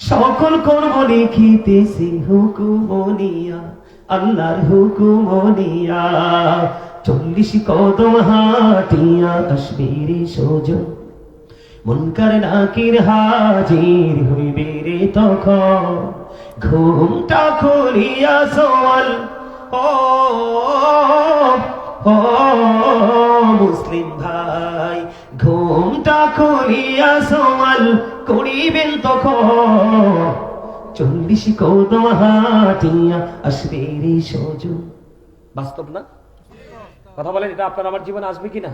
সকল করব লিখিতেছি হুকুমনিয়া, আল্লাহর হুকুমনিয়া। 40 কদম হাঁটিয়া আসবে রে সোজন, মুনকার নাকির হাজির হইবে রে তখন। ঘুমটা খুলিয়া সওয়াল ও ও মুসলিম ভাই, ঘুমটা খুলিয়া সওয়াল করিবেন তখন। 40 কদম হাঁটিয়া আসবে রে সোজন। বাস্তব না? কথা বলেন, এটা আপনার আমার জীবনে আসবে কিনা?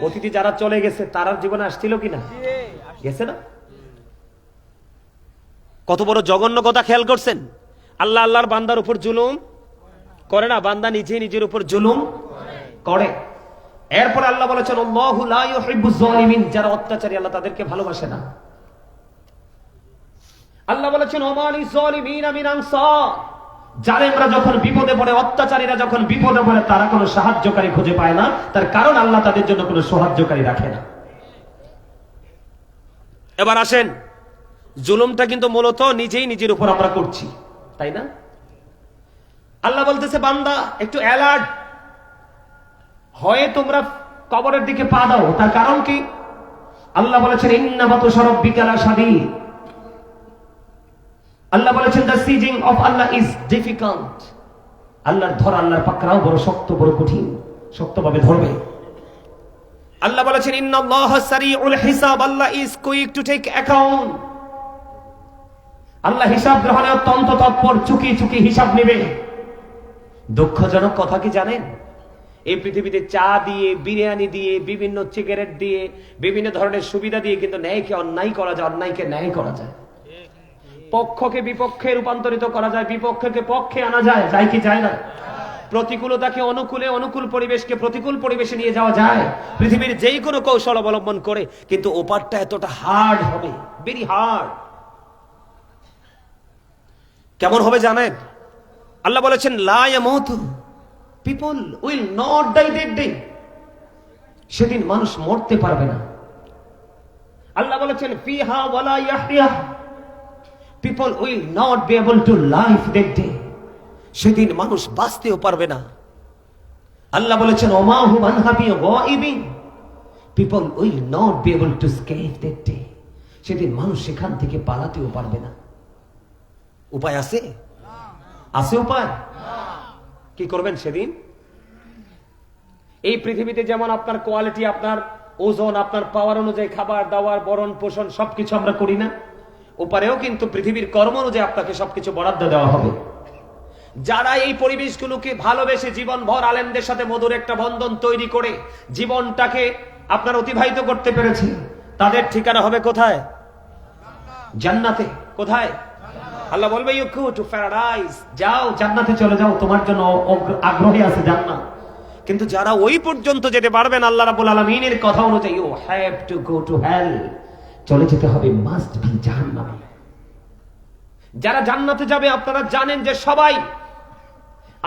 অতীতে যারা চলে গেছে তারার জীবনে আসছিল কিনা? গেছে না? কত বড় জঘন্য কথা খেয়াল করছেন? আল্লাহ আল্লাহর বান্দার উপর জুলুম করে না, বান্দা নিজে নিজের উপর জুলুম করে। এরপর আল্লাহ বলেছেন আল্লাহু লা ইউহিব্বুজ জালিমিন, যারা অত্যাচারী আল্লাহ তাদেরকে ভালোবাসে না। আল্লাহ বলেছেন ওমালি জালিমিনা মিন আনসার, জালেমরা যখন বিপদে পড়ে, অত্যাচারীরা যখন বিপদে পড়ে, তারা কোনো সাহায্যকারী খুঁজে পায় না, তার কারণ আল্লাহ তাদের জন্য কোনো সাহায্যকারী রাখে না। এবার আসেন, জুলুমটা কিন্তু মূলত নিজেই নিজের উপর আমরা করছি, তাই না? আল্লাহ বলতেছে বান্দা একটু অ্যালার্ট হয়ে তোমরা কবরের দিকে পা দাও। তার কারণ কি? আল্লাহ বলেছেন ইন্না বাতুশা রাব্বিকা লাশাদীদ। আল্লাহ বলেছেন the sieging of Allah is difficult। আল্লাহর ধরা, আল্লাহর পাকড়াও বড় শক্ত, বড় কঠিন, শক্তভাবে ধরবে। আল্লাহ বলেছেন ইন্নাল্লাহা সারিউল হিসাব, আল্লাহ is quick to take account। আল্লাহ হিসাব গ্রহণে অত্যন্ত তৎপর, চুকি চুকি হিসাব নেবে। দুঃখজনক কথা কি জানেন? এই পৃথিবীতে চা দিয়ে, বিরিয়ানি দিয়ে, বিভিন্ন সিগারেট দিয়ে, বিভিন্ন ধরনের সুবিধা দিয়ে কিন্তু ন্যায়কে অন্যায় করা যায়, অন্যায়কে ন্যায় করা যায়। পক্ষকে বিপক্ষে রূপান্তরিত করা যায়, বিপক্ষকে পক্ষে আনা যায়, যায় কি যায় না? প্রতিকূলতাকে অনুকূলে, অনুকূল পরিবেশকে প্রতিকূল পরিবেশে নিয়ে যাওয়া যায় পৃথিবীর যেই কোনো কৌশল অবলম্বন করে। কিন্তু ওপারটা এতটা হার্ড হবে, ভেরি হার্ড। কেমন হবে জানেন? আল্লাহ বলেছেন লা ইয়ামুতু, people will not die that day. সেদিন মানুষ মরতে পারবে না। আল্লাহ বলেছেন ফিহা ওয়ালা ইয়াহইয়া, people will not be able to live that day। সেদিন মানুষ বাঁচতেও পারবে না। আল্লাহ বলেছেন ওমা হুম আনহাবি গায়িবিন, people will not be able to escape that day। সেদিন মানুষ সেখান থেকে পালাতেও পারবে না। উপায় আছে? আছে উপায়? কি করবেন সেদিন? এই পৃথিবীতে যেমন আপনার কোয়ালিটি, আপনার ওজন, আপনার পাওয়ার অনুযায়ী খাবার দাবার, বরণ পোষণ সবকিছু আমরা করি না? ওপারেও কিন্তু পৃথিবীর কর্ম অনুযায়ী আপনাকে সবকিছু বরাদ্দ দেওয়া হবে। যারা এই পরিবেশগুলোকে ভালোবেসে জীবনভর আলেমদের সাথে মধুর একটা বন্ধন তৈরি করে জীবনটাকে আপনার অতিবাহিত করতে পেরেছে, তাদের ঠিকানা হবে কোথায়? জান্নাতে। কোথায়? আল্লাহ বলবে ইউ গো টু প্যারাডাইস, যাও জান্নাতে চলে যাও, তোমার জন্য আগ্রহী আছে জান্নাত। কিন্তু যারা ওই পর্যন্ত যেতে পারবেন, আল্লাহ রাব্বুল আলামিনের কথা অনুযায়ী you have to go to hell, চলে যেতে হবে, মাস্ট বি জাহান্নামে। যারা জান্নাতে যাবে আপনারা জানেন যে সবাই,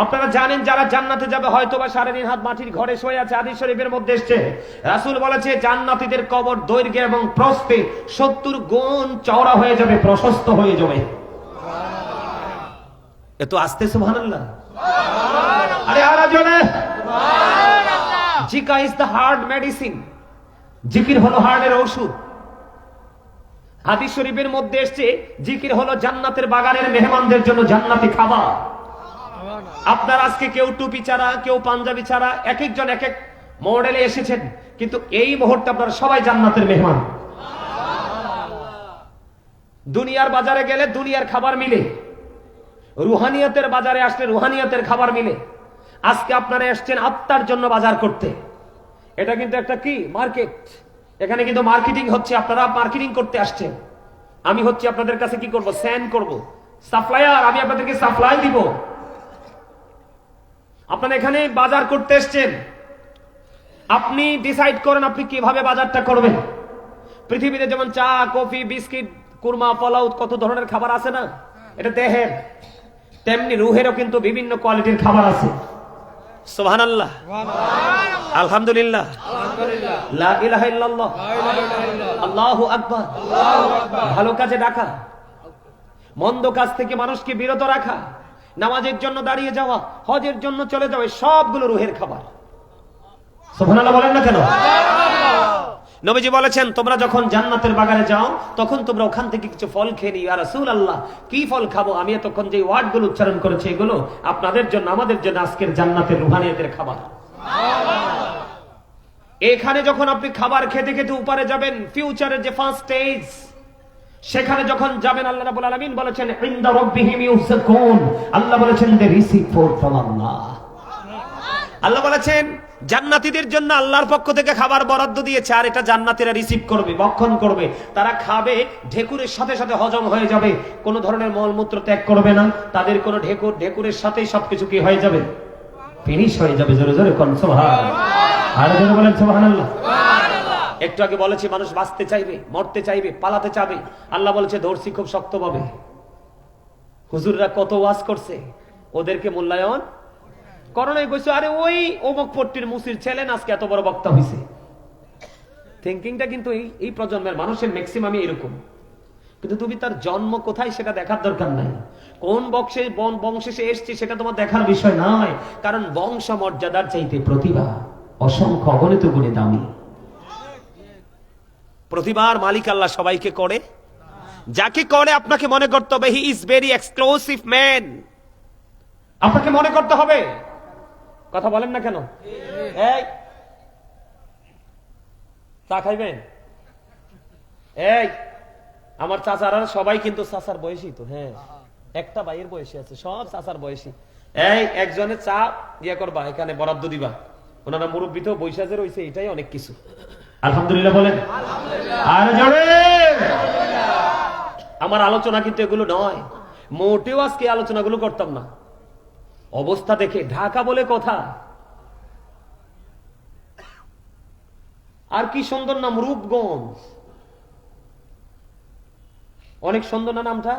আপনারা জানেন যারা জান্নাতে যাবে হয়তোবা 3.5 হাত মাটির ঘরে শুয়ে আছে। হাদিস শরীফের মধ্যে এসেছে, রাসূল বলেছে জান্নাতীদের কবর দৈর্ঘ্যে এবং প্রস্থে 70 গুণ চওড়া হয়ে যাবে, প্রশস্ত হয়ে যাবে। এত আস্তে সুবহানাল্লাহ, আরে আর জোরে সুবহানাল্লাহ। Zika is the heart medicine, জিকির হলো হার্টের ওষুধ। হাদিস শরীফের মধ্যে এসেছে জিকির হলো জান্নাতের বাগানের মেহমানদের জন্য জান্নাতি খাবার। আপনার আজকে কেউ টুপি ছাড়া, কেউ পাঞ্জাবি ছাড়া, এক একজন এক এক মডেলে এসেছেন, কিন্তু এই মুহূর্তে আপনারা সবাই জান্নাতের মেহমান। দুনিয়ার বাজারে গেলে দুনিয়ার খাবার মিলে, রুহানিয়তের বাজারে আসলে রুহানিয়তের খাবার মিলে। আজকে আপনারা এসেছেন আত্মার জন্য বাজার করতে। এটা কিন্তু একটা কি মার্কেট, এখানে কিন্তু মার্কেটিং হচ্ছে, আপনারা মার্কেটিং করতে আসছেন। আমি হচ্ছে আপনাদের কাছে কি করব? সেন্ড করব, সাপ্লায়ার, আমি আপনাদেরকে সাপ্লাই দিব। আপনারা এখানে বাজার করতে এসেছেন, আপনি ডিসাইড করেন আপনি কিভাবে বাজারটা করবেন। পৃথিবীতে যেমন চা, কফি, বিস্কিট, কুরমা, পোলাও, কত ধরনের খাবার আছে না, এটা দেহের, তেমনি রুহেরও কিন্তু বিভিন্ন কোয়ালিটির খাবার আছে। সুবহানাল্লাহ, আলহামদুলিল্লাহ, লা ইলাহা ইল্লাল্লাহ, আল্লাহু আকবার। ভালো কাজে ডাকা, মন্দ কাজ থেকে মানুষকে বিরত রাখা, নামাজের জন্য দাঁড়িয়ে যাওয়া, হজের জন্য চলে যাওয়া, সবগুলো রুহের খাবার। সুবহানাল্লাহ বলেন না কেন? নবীজি বলেছেন, তোমরা যখন জান্নাতের বাগানে যাও তখন তোমরা ওখান থেকে কিছু ফল খেয়ে নিও। ইয়া রাসূলুল্লাহ, কি ফল খাবো? আমি এতক্ষণ যে ওয়ার্ডগুলো উচ্চারণ করেছি এগুলো আপনাদের জন্য, আমাদের জন্য আজকের জান্নাতের রুহানিয়াতের খাবার। এখানে যখন আপনি খাবার খেতে খেতে উপরে যাবেন, ফিউচারের যে ফার্স্ট স্টেজ, সেখানে যখন যাবেন, আল্লাহ রাব্বুল আলামিন বলেছেন ইনদা রাব্বিহিম ইউসাকুন, আল্লাহ বলেছেন দে রিসিভ ফ্রম আল্লাহ। আল্লাহ বলেছেন জান্নাতীদের জন্য আল্লাহর পক্ষ থেকে খাবার বরাদ্দ দিয়েছে, আর এটা জান্নাতীরা রিসিভ করবে, ভক্ষণ করবে। তারা খাবে, ঢেকুরের সাথে সাথে হজম হয়ে যাবে, কোন ধরনের মলমূত্র ত্যাগ করবে না। তাদের কোন ঢেকুরের সাথেই সবকিছু কি হয়ে যাবে, ফিনিশ হয়ে যাবে। জোরে জোরে কোন সুবহানাল্লাহ, আর জোরে বলেন সুবহানাল্লাহ। একটু আগে বলেছি মানুষ বাঁচতে চাইবে, মরতে চাইবে, পালাতে চাবে। আল্লাহ বলেছে ধরছি খুব শক্তভাবে। হুজুররা কত ওয়াজ করছে, ওদেরকে মূল্যায়ন করোনায় কইছো, আরে ওই অমুক পট্টির মুসির ছেলে আজকে এত বড় বক্তা হইছে। থিংকিংটা কিন্তু এই প্রজন্মের মানুষের ম্যাক্সিমামই এরকম। কিন্তু তুমি তার জন্ম কোথায় সেটা দেখার দরকার নাই, কোন বংশে সে এসছে সেটা তোমার দেখার বিষয় নয়। কারণ বংশ মর্যাদার চাইতে প্রতিভা অসংখ্য অগণিত গুণে দামি। প্রতিভার মালিক আল্লাহ সবাইকে করে, যাকে করে আপনাকে মনে করতে হবে he is very exclusive man. আপনাকে মনে করতে হবে। কথা বলেন না কেন? এই চা খাইবেন? এই আমার চাচারা সবাই কিন্তু চাচার বয়সী তো, হ্যাঁ একটা ভাইয়ের বয়সী আছে, সব চাচার বয়সী। এই একজনের চা ইয়ে করবা, এখানে বরাদ্দ দিবা। ওনারা মুরব্বী তো বৈশাখে রয়েছে, এটাই অনেক কিছু। আলহামদুলিল্লাহ বলেন। আর জোরে। আমার আলোচনা কিন্তু এগুলো নয়, মোটেও আজকে আলোচনাগুলো করতাম না। অবস্থা দেখে ঢাকা বলে কথা, আর কি সুন্দর নাম, রূপগঞ্জ। অনেক সুন্দর না নামটা,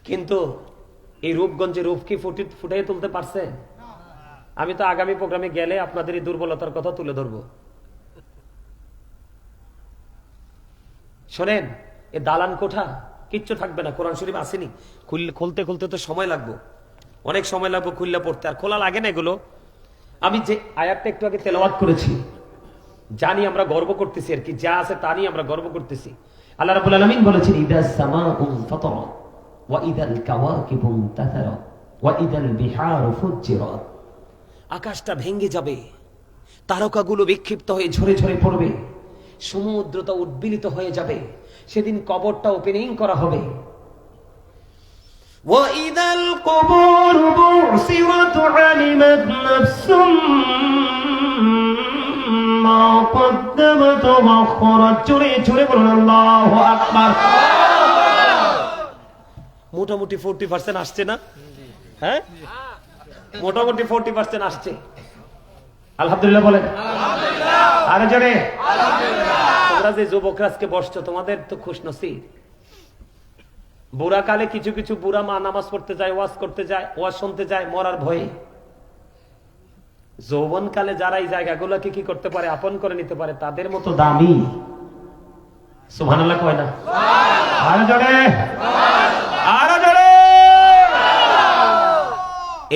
কিন্তু এই রূপগঞ্জে রূপ কি ফুটিয়ে তুলতে পারছে? আমি তো আগামী প্রোগ্রামে গেলে আপনাদের এই দুর্বলতার কথা তুলে ধরবো। শোনেন, এ দালান কোঠা কিচ্ছু থাকবে না, কোরআন শরীফ আসেনি, খুলতে খুলতে তো সময় লাগবে, অনেক সময় লাগবে খুললে পড়তে, আর খোলা লাগে না এগুলো। আমি যে আয়াতটা একটু আগে তেলাওয়াত করেছি, জানি আমরা গর্ব করতেছি, আর কি যা আছে তা নিয়ে আমরা গর্ব করতেছি। আল্লাহ রাব্বুল আলামিন বলেছেন ইদাস সামাউ ফাতারাত ওয়া ইদাল কাওয়াকিবু ইনতাসারাত ওয়া ইদাল বিহারু ফুজ্জিরাত। আকাশটা ভেঙে যাবে, তারকাগুলো বিক্ষিপ্ত হয়ে ঝরে ঝরে পড়বে, সমুদ্রটা উদ্বেলিত হয়ে যাবে, সেদিন কবরটা ওপেনিং করা হবে। وَإِذَا الْقُبُورُ بُعْثِرَتْ عَلِمَتْ نَفْسٌ مَا قَدَّمَتْ وَأَخَّرَتْ। জোরে জোরে বলুন আল্লাহু আকবার। মোটামুটি 40% আসছে না? হ্যাঁ, মোটামুটি 40% আসছে। আলহামদুলিল্লাহ বলেন। আলহামদুলিল্লাহ। আরে জোরে আলহামদুলিল্লাহ। তোমরা যে যুবকরা আজকে বসছো, তোমাদের তো খুশনসিব। বুড়া কালে কিছু কিছু বুড়া মা নামাজ পড়তে যায়, ওয়াজ করতে যায়, ওয়াজ শুনতে যায় মরার ভয়ে। যৌবন কালে যারা এই জায়গাগুলোকে কি করতে পারে, আপন করে নিতে পারে, তাদের মতো দামি। সুবহানাল্লাহ কয় না? আরো জোরে আরো জোরে।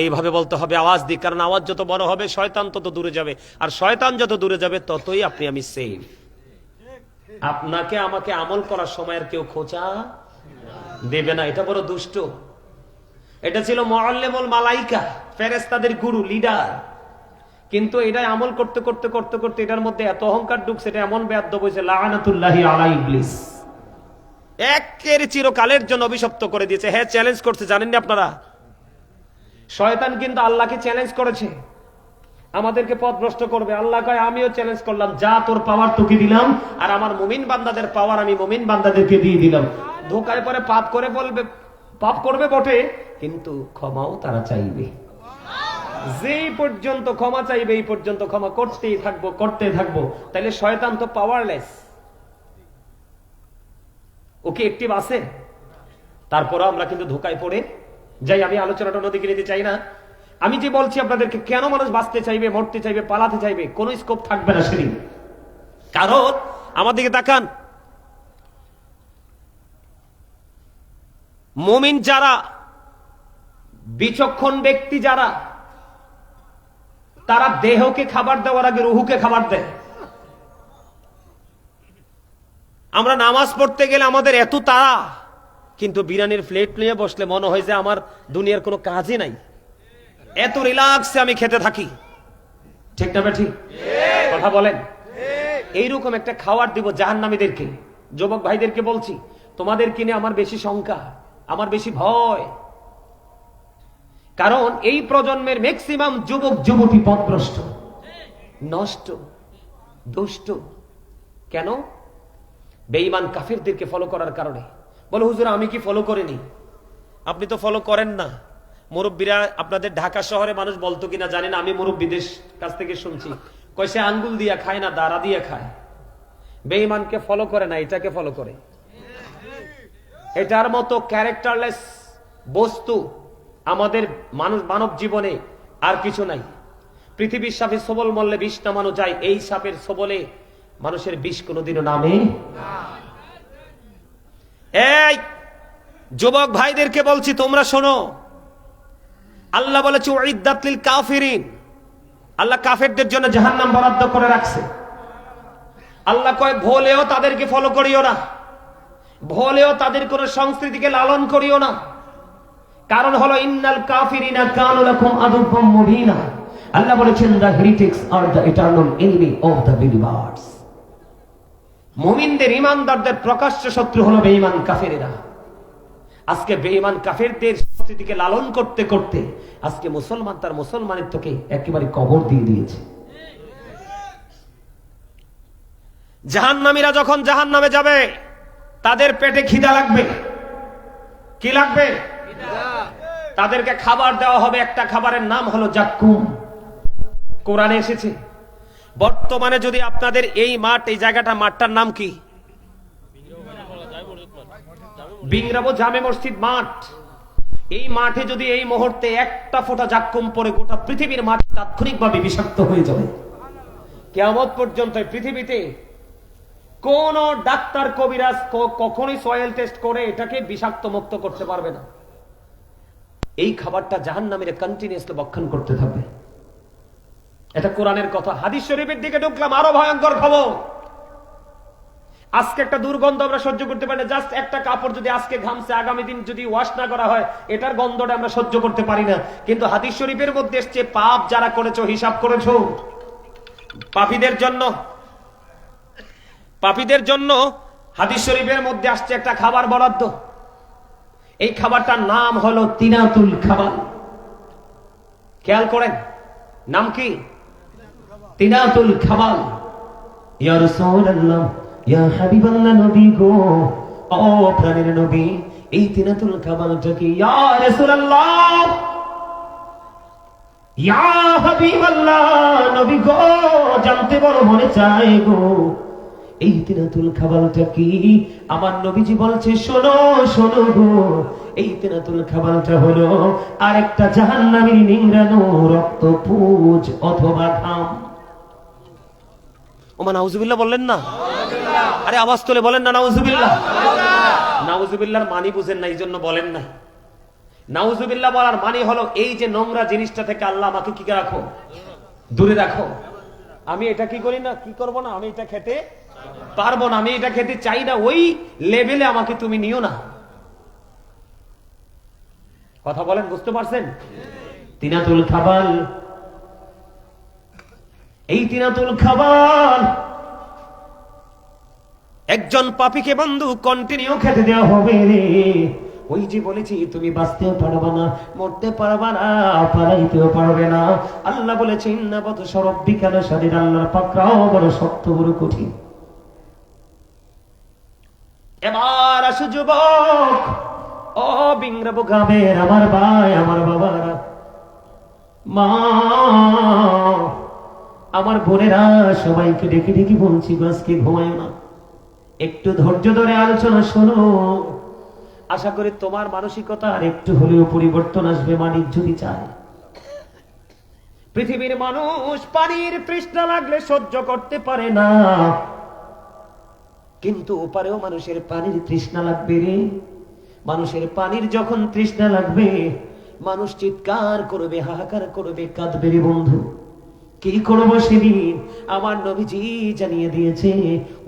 এইভাবে বলতে হবে আওয়াজ দিই, কারণ আওয়াজ যত বড় হবে শয়তান তত দূরে যাবে, আর শয়তান যত দূরে যাবে ততই আপনি আমি সেফ। আপনাকে আমাকে আমল করার সময় আর কেউ খোঁচা দেবে না, এটা বড় দুষ্ট। এটা ছিল মুআল্লিমুল মালাইকা, ফেরেশতাদের গুরু, লিডার। কিন্তু এটা আমল করতে করতে করতে করতে এটার মধ্যে এত অহংকার ঢুকছে, এটা এমন বেয়াদব হয়েছে, লাআনাতুল্লাহি আলা ইবলিস, একের চিরকালের জন্য অভিশপ্ত করে দিয়েছে। হ্যাঁ, চ্যালেঞ্জ করছে, জানেন না আপনারা? শয়তান কিন্তু আল্লাহকে চ্যালেঞ্জ করেছে, আমাদেরকে পথভ্রষ্ট করবে। আল্লাহ কয় আমিও চ্যালেঞ্জ করলাম, যা তোর পাওয়ার তোকে দিলাম, আর আমার মুমিন বান্দাদের পাওয়ার আমি মুমিন বান্দাদেরকে দিয়ে দিলাম। ধোকায় পরে পাপ করে বলবে, পাপ করবে বটে, কিন্তু ক্ষমাও তারা চাইবে। যে পর্যন্ত ক্ষমা চাইবে এই পর্যন্ত ক্ষমা করতেই থাকবো, করতে থাকবো। তাইলে শয়তান তো পাওয়ারলেস, ওকে অ্যাক্টিভ আছে। তারপরও আমরা কিন্তু ধোকায় পড়ে যাই। আমি আলোচনাটা অন্যদিকে নিতে চাই না। আমি যে বলছি আপনাদেরকে, কেন মানুষ বাঁচতে চাইবে, মরতে চাইবে, পালাতে চাইবে, কোন স্কোপ থাকবে না সেদিন। কারণ আমার দিকে তাকান, মুমিন যারা, বিচক্ষণ ব্যক্তি যারা, তারা দেহকে খাবার দেওয়ার আগে রুহুকে খাবার দেয়। আমরা নামাজ পড়তে গেলে আমাদের এত তাড়া, কিন্তু বিরিয়ানির প্লেট নিয়ে বসলে মনে হয় যে আমার দুনিয়ার কোনো কাজই নাই, এত রিল্যাক্সে আমি খেতে থাকি। ঠিক না ঠিক? কথা বলেন। এইরকম একটা খাবার দিব জাহান্নামীদেরকে। যুবক ভাইদেরকে বলছি, তোমাদের কিনে আমার বেশি শঙ্কা, আমার বেশি ভয়। কারণ এই প্রজন্মের ম্যাক্সিমাম যুবক যুবতী পথভ্রষ্ট, নষ্ট, দুষ্ট। কেন? বেঈমান কাফেরদেরকে ফলো করার কারণে। বলে হুজুর আমি কি ফলো করিনি? আপনি তো ফলো করেন না। মুরব্বীরা আপনাদের ঢাকা শহরে মানুষ বলতো কিনা জানেন, আমি মুরব্বীদের কাছ থেকে শুনছি, কয় সে আঙ্গুল দিয়া খায় না, দাঁড়া দিয়ে খায়। বেঈমানকে ফলো করে না, এটাকে ফলো করে। এটার মতো ক্যারেক্টারলেস বস্তু আমাদের মানব জীবনে আর কিছু নাই। পৃথিবীর সাপে সবল মরলে বিষ নামানো যায়, এই সাপের সবলে মানুষের বিষ কোনোদিনও নামে। এই যুবক ভাইদেরকে বলছি, তোমরা শোনো, আল্লাহ বলেছে উইদ্দাত লিল কাফিরিন, আল্লাহ কাফেরদের জন্য জাহান্নাম বরাদ্দ করে রাখছে। আল্লাহ কয় ভোলেও তাদেরকে ফলো করিও না, ভোলেও তাদের কোন সংস্কৃতিকে লালন করিও না। কারণ হলো ইন্নাল কাফিরিনা কানু লাকুম আদুওয়াম মুবিনা। আল্লাহ বলেছেন the heretics are the eternal enemy of the believers। মুমিনদের, ঈমানদারদের প্রকাশ্য শত্রু হলো বেঈমান কাফেরেরা। আজকে বেঈমান কাফেরদের সংস্কৃতিকে লালন করতে করতে আজকে মুসলমান তার মুসলমানিত্বকে একেবারে কবর দিয়ে দিয়েছে। জাহান্নামীরা যখন জাহান্নামে যাবে, তাদের পেটে খিদা লাগবে। কি লাগবে? তাদেরকে খাবার দেওয়া হবে, একটা খাবারের নাম হলো জাক্কুম। কোরআনে এসেছে। বর্তমানে যদি আপনাদের এই মাঠ, এই জায়গাটা, মাঠটার নাম কি? বিংরাবো জামে মসজিদ মাঠ। এই মাঠে যদি এই মুহূর্তে একটা ফোঁটা জাক্কুম পড়ে, গোটা পৃথিবীর মাঠ তাৎক্ষণিকভাবে বিষাক্ত হয়ে যাবে। কিয়ামত পর্যন্ত পৃথিবীতে কোন ডাক্তার কবিরাজ কখনোই সয়েল টেস্ট করে এটাকে বিষাক্ত মুক্ত করতে পারবে না। এই খাবারটা জাহান্নামীরা কন্টিনিউয়াসলি ভক্ষণ করতে থাকবে। এটা কোরআনের কথা। হাদিস শরীফের দিকে ঢুকলাম, আরো ভয়ঙ্কর খবর। আজকে একটা দুর্গন্ধ আমরা সহ্য করতে পারি না। জাস্ট একটা কাপড় যদি আজকে ঘামছে, আগামী দিন যদি ওয়াশ না করা হয়, এটার গন্ধটা আমরা সহ্য করতে পারি না। কিন্তু হাদিস শরীফের মধ্যে এসছে, পাপ যারা করেছো, হিসাব করেছো, পাপীদের জন্য, পাপীদের জন্য হাদিস শরীফের মধ্যে আসছে একটা খাবার বরাদ্দ। এই খাবারটার নাম হলো তিনাতুল খাবার। খেয়াল করেন, নাম কি? তিনাতুল খাবার। ইয়া রাসূলুল্লাহ, ইয়া হাবিবাল্লাহ, নবী গো, ও প্রাণের নবী, এই তিনাতুল খাবারটা কি? ইয়া রাসূলুল্লাহ, ইয়া হাবিবাল্লাহ, নবী গো, জানতে বড় মনে চায় গো, এই তিনাতুল খাবারটা কি? আমার নবীজি বলছে, শোনো শোনো গো, এই তিনাতুল খাবারটা হলো আরেকটা জাহান্নামীর নিংড়ানো রক্ত, পুজ অথবা ঘাম। ওমা নাউজুবিল্লাহ বললেন না? আরে আওয়াজ তোলে বলেন না নাউজুবিল্লাহ। নাউজুবিল্লাহর মানি বুঝেন না, এই জন্য বলেন না। নাউজুবিল্লাহ বলার মানে হলো এই যে নোংরা জিনিসটা থেকে আল্লাহ আমাকে কি রাখো, দূরে রাখো। আমি এটা কি করি না, কি করব না, আমি এটা খেতে পারবো না, আমি এটা খেতে চাই না, ওই লেভেলে আমাকে তুমি নিও না। কথা বলেন, বুঝতে পারছেন? তিনাতুল খাবার, এই তিনাতুল খাবার একজন পাপীকে বন্ধু কন্টিনিউ খেতে দেওয়া হবে রে। ওই যে বলেছি, তুমি বাঁচতেও পারবা না, মরতে পারবা না, পালাইতেও পারবে না। আল্লাহ বলেছে, ইন্না বাতশা রাব্বিকা লাশাদীদ, আল্লাহর পাকড়াও বড় শক্ত, বড় কঠিন। এবার আসো যুবক, ও বিংরাবো গ্রামের আমার ভাই, আমার বাবারা, মা, আমার বোনেরা, সবাইকে ডেকে ডেকে বলছি, আজকে ঘুমায় না, একটু ধৈর্য ধরে আলোচনা শোনো। আশা করি তোমার মানসিকতা আর একটু হলেও পরিবর্তন আসবে, মানিক যদি চায়। পৃথিবীর মানুষ পানির তৃষ্ণা লাগলে সহ্য করতে পারে না, কিন্তু ওপারেও মানুষের পানির তৃষ্ণা লাগবে রে। মানুষের পানির যখন তৃষ্ণা লাগবে, মানুষ চিৎকার করবে, হাহাকার করবে, কাঁদবে রে বন্ধু। কি করব সেদিন? আমার নবীজি জানিয়ে দিয়েছে,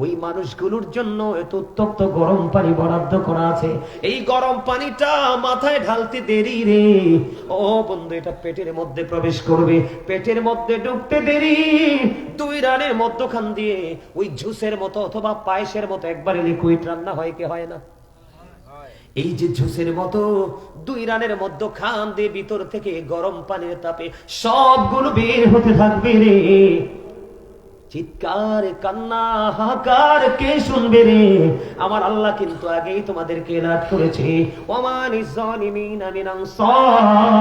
ওই মানুষগুলোর জন্য এত উত্তপ্ত গরম পানি বরাদ্দ করা আছে। এই গরম পানিটা মাথায় ঢালতে দেরি রে ও বন্ধু, এটা পেটের মধ্যে প্রবেশ করবে, পেটের মধ্যে ঢুকতে দেরি। 2 রানের মধ্যখান দিয়ে ওই জুসের মতো অথবা পায়েসের মতো একবারে লিকুইড রান্না হয় কি হয় না? এই যে জুসের মতো 2 রানের মধ্যখান দিয়ে ভিতর থেকে গরম পানির তাপে সবগুলো বের হতে থাকবে রে। চিৎকার, কান্না, হাহাকার কে শুনবে রে? আমার আল্লাহ কিন্তু আগেই তোমাদেরকে এলাট করেছে, ওয়ামানিজ জালিমিনা মিন আনসার।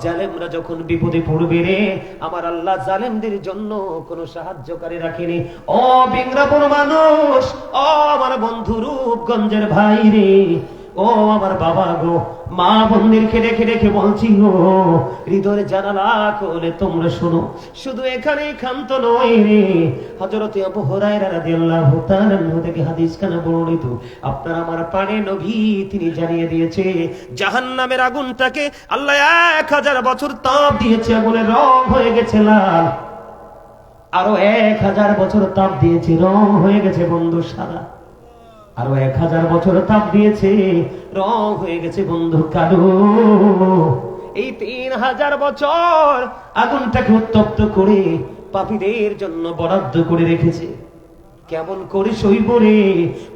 জালেমরা যখন বিপদে পড়বে রে, আমার আল্লাহ জালেমদের জন্য কোনো সাহায্যকারী রাখেনি। ও বিংরাপুর মানুষ, ও আমার বন্ধু রূপগঞ্জের ভাই রে, ও আমার বাবা গো, মা বোনদেরকে রেখে রেখে বলছি গো, হৃদয়ের জানালা খুলে তোমরা শোনো। শুধু এখানেই ক্ষান্ত নয় রে, হযরত আবু হুরায়রা রাদিয়াল্লাহু তাআলা আনহু থেকে হাদিস খানা বর্ণিত, আপনার আমার প্রাণের নবী তিনি জানিয়ে দিয়েছে, জাহান্নামের আগুনটাকে আল্লাহ 1000 বছর তাপ দিয়েছে, আগুনের রং হয়ে গেছে লাল। আরো 1000 বছর তাপ দিয়েছে, রং হয়ে গেছে বন্ধু সাদা। আরো 1000 বছর তাপ দিয়েছে, রং হয়ে গেছে বন্ধু কালো। এই 3000 বছর আগুনটাকে উত্তপ্ত করে পাপীদের জন্য বরাদ্দ করে রেখেছে। কেমন করে সইব রে?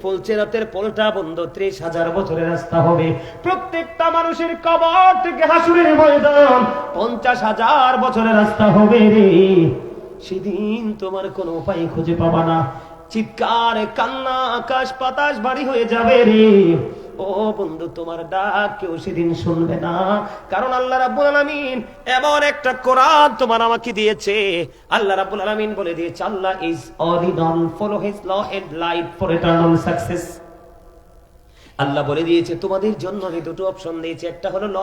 ফুলচেরাতের পোলটা বন্ধ 30,000 বছরের রাস্তা হবে। প্রত্যেকটা মানুষের কবর থেকে হাসুরের ময়দান 50,000 বছরের রাস্তা হবে রে। সেদিন তোমার কোনো উপায় খুঁজে পাবা না। চিৎকার, কান্না, আকাশ বাতাস ভারী হয়ে যাবে রে। ও বন্ধু, তোমার ডাক কেউ সেদিন শুনবে না, কারণ আল্লাহ রাব্বুল আলামিন এমন একটা কোরআন তোমার আমাকে দিয়েছে। আল্লাহ রাব্বুল আলামিন বলে দিয়েছে, Allah is all in all, follow his law and light for eternal success. Allah বলে দিয়েছে তোমাদের জন্য আমি 2টো অপশন দিয়েছি, একটা হলো ল,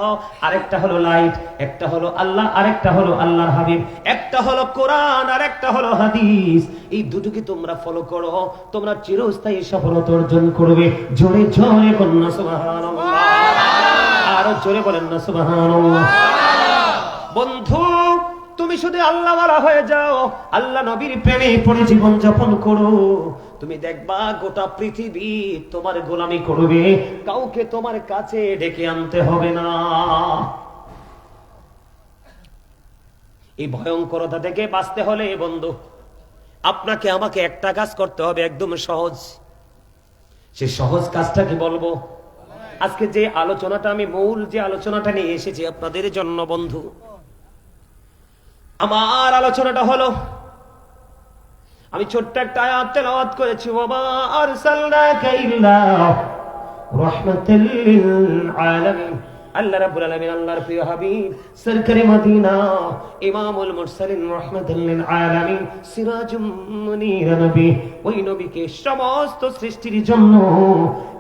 আরেকটা হলো লাইট। একটা হলো আল্লাহ, আরেকটা হলো আল্লাহর হাবিব। একটা হলো কোরআন, আর একটা হলো হাদিস। এই দুটোকে তোমরা ফলো করো, তোমরা চিরস্থায়ী সফলতা অর্জন করবে। জোরে জোরে বলেন না সুবহানাল্লাহ, আরো জোরে বলেন না সুবহানাল্লাহ। বন্ধু, তুমি শুধু আল্লাহওয়ালা হয়ে যাও, আল্লাহ নবীর প্রেমে পড়ে জীবন যাপন করো, তুমি দেখবা গোটা পৃথিবী তোমার গোলামি করবে, কাউকে তোমার কাছে ডেকে আনতে হবে না। এই ভয়ঙ্করতা থেকে বাঁচতে হলে বন্ধু আপনাকে আমাকে একটা কাজ করতে হবে, একদম সহজ। সে সহজ কাজটা কি বলবো? আজকে যে আলোচনাটা আমি মূল যে আলোচনাটা নিয়ে এসেছি আপনাদের জন্য বন্ধু, আমার আলোচনাটা হলো, আমি ছোট্ট একটা আয়াত তেলাওয়াত করেছি, ওয়া আরসালনাকা ইল্লা রাহমাতাল লিল আলামিন। আল্লাহ রাব্বুল আলামিন আল্লাহর প্রিয় হাবিব সরকারে মদিনা ইমামুল মুরসালিন রাহমাতাল লিল আলামিন সিরাজুম মুনীর নবী, ওই নবীকে সমস্ত সৃষ্টির জন্য,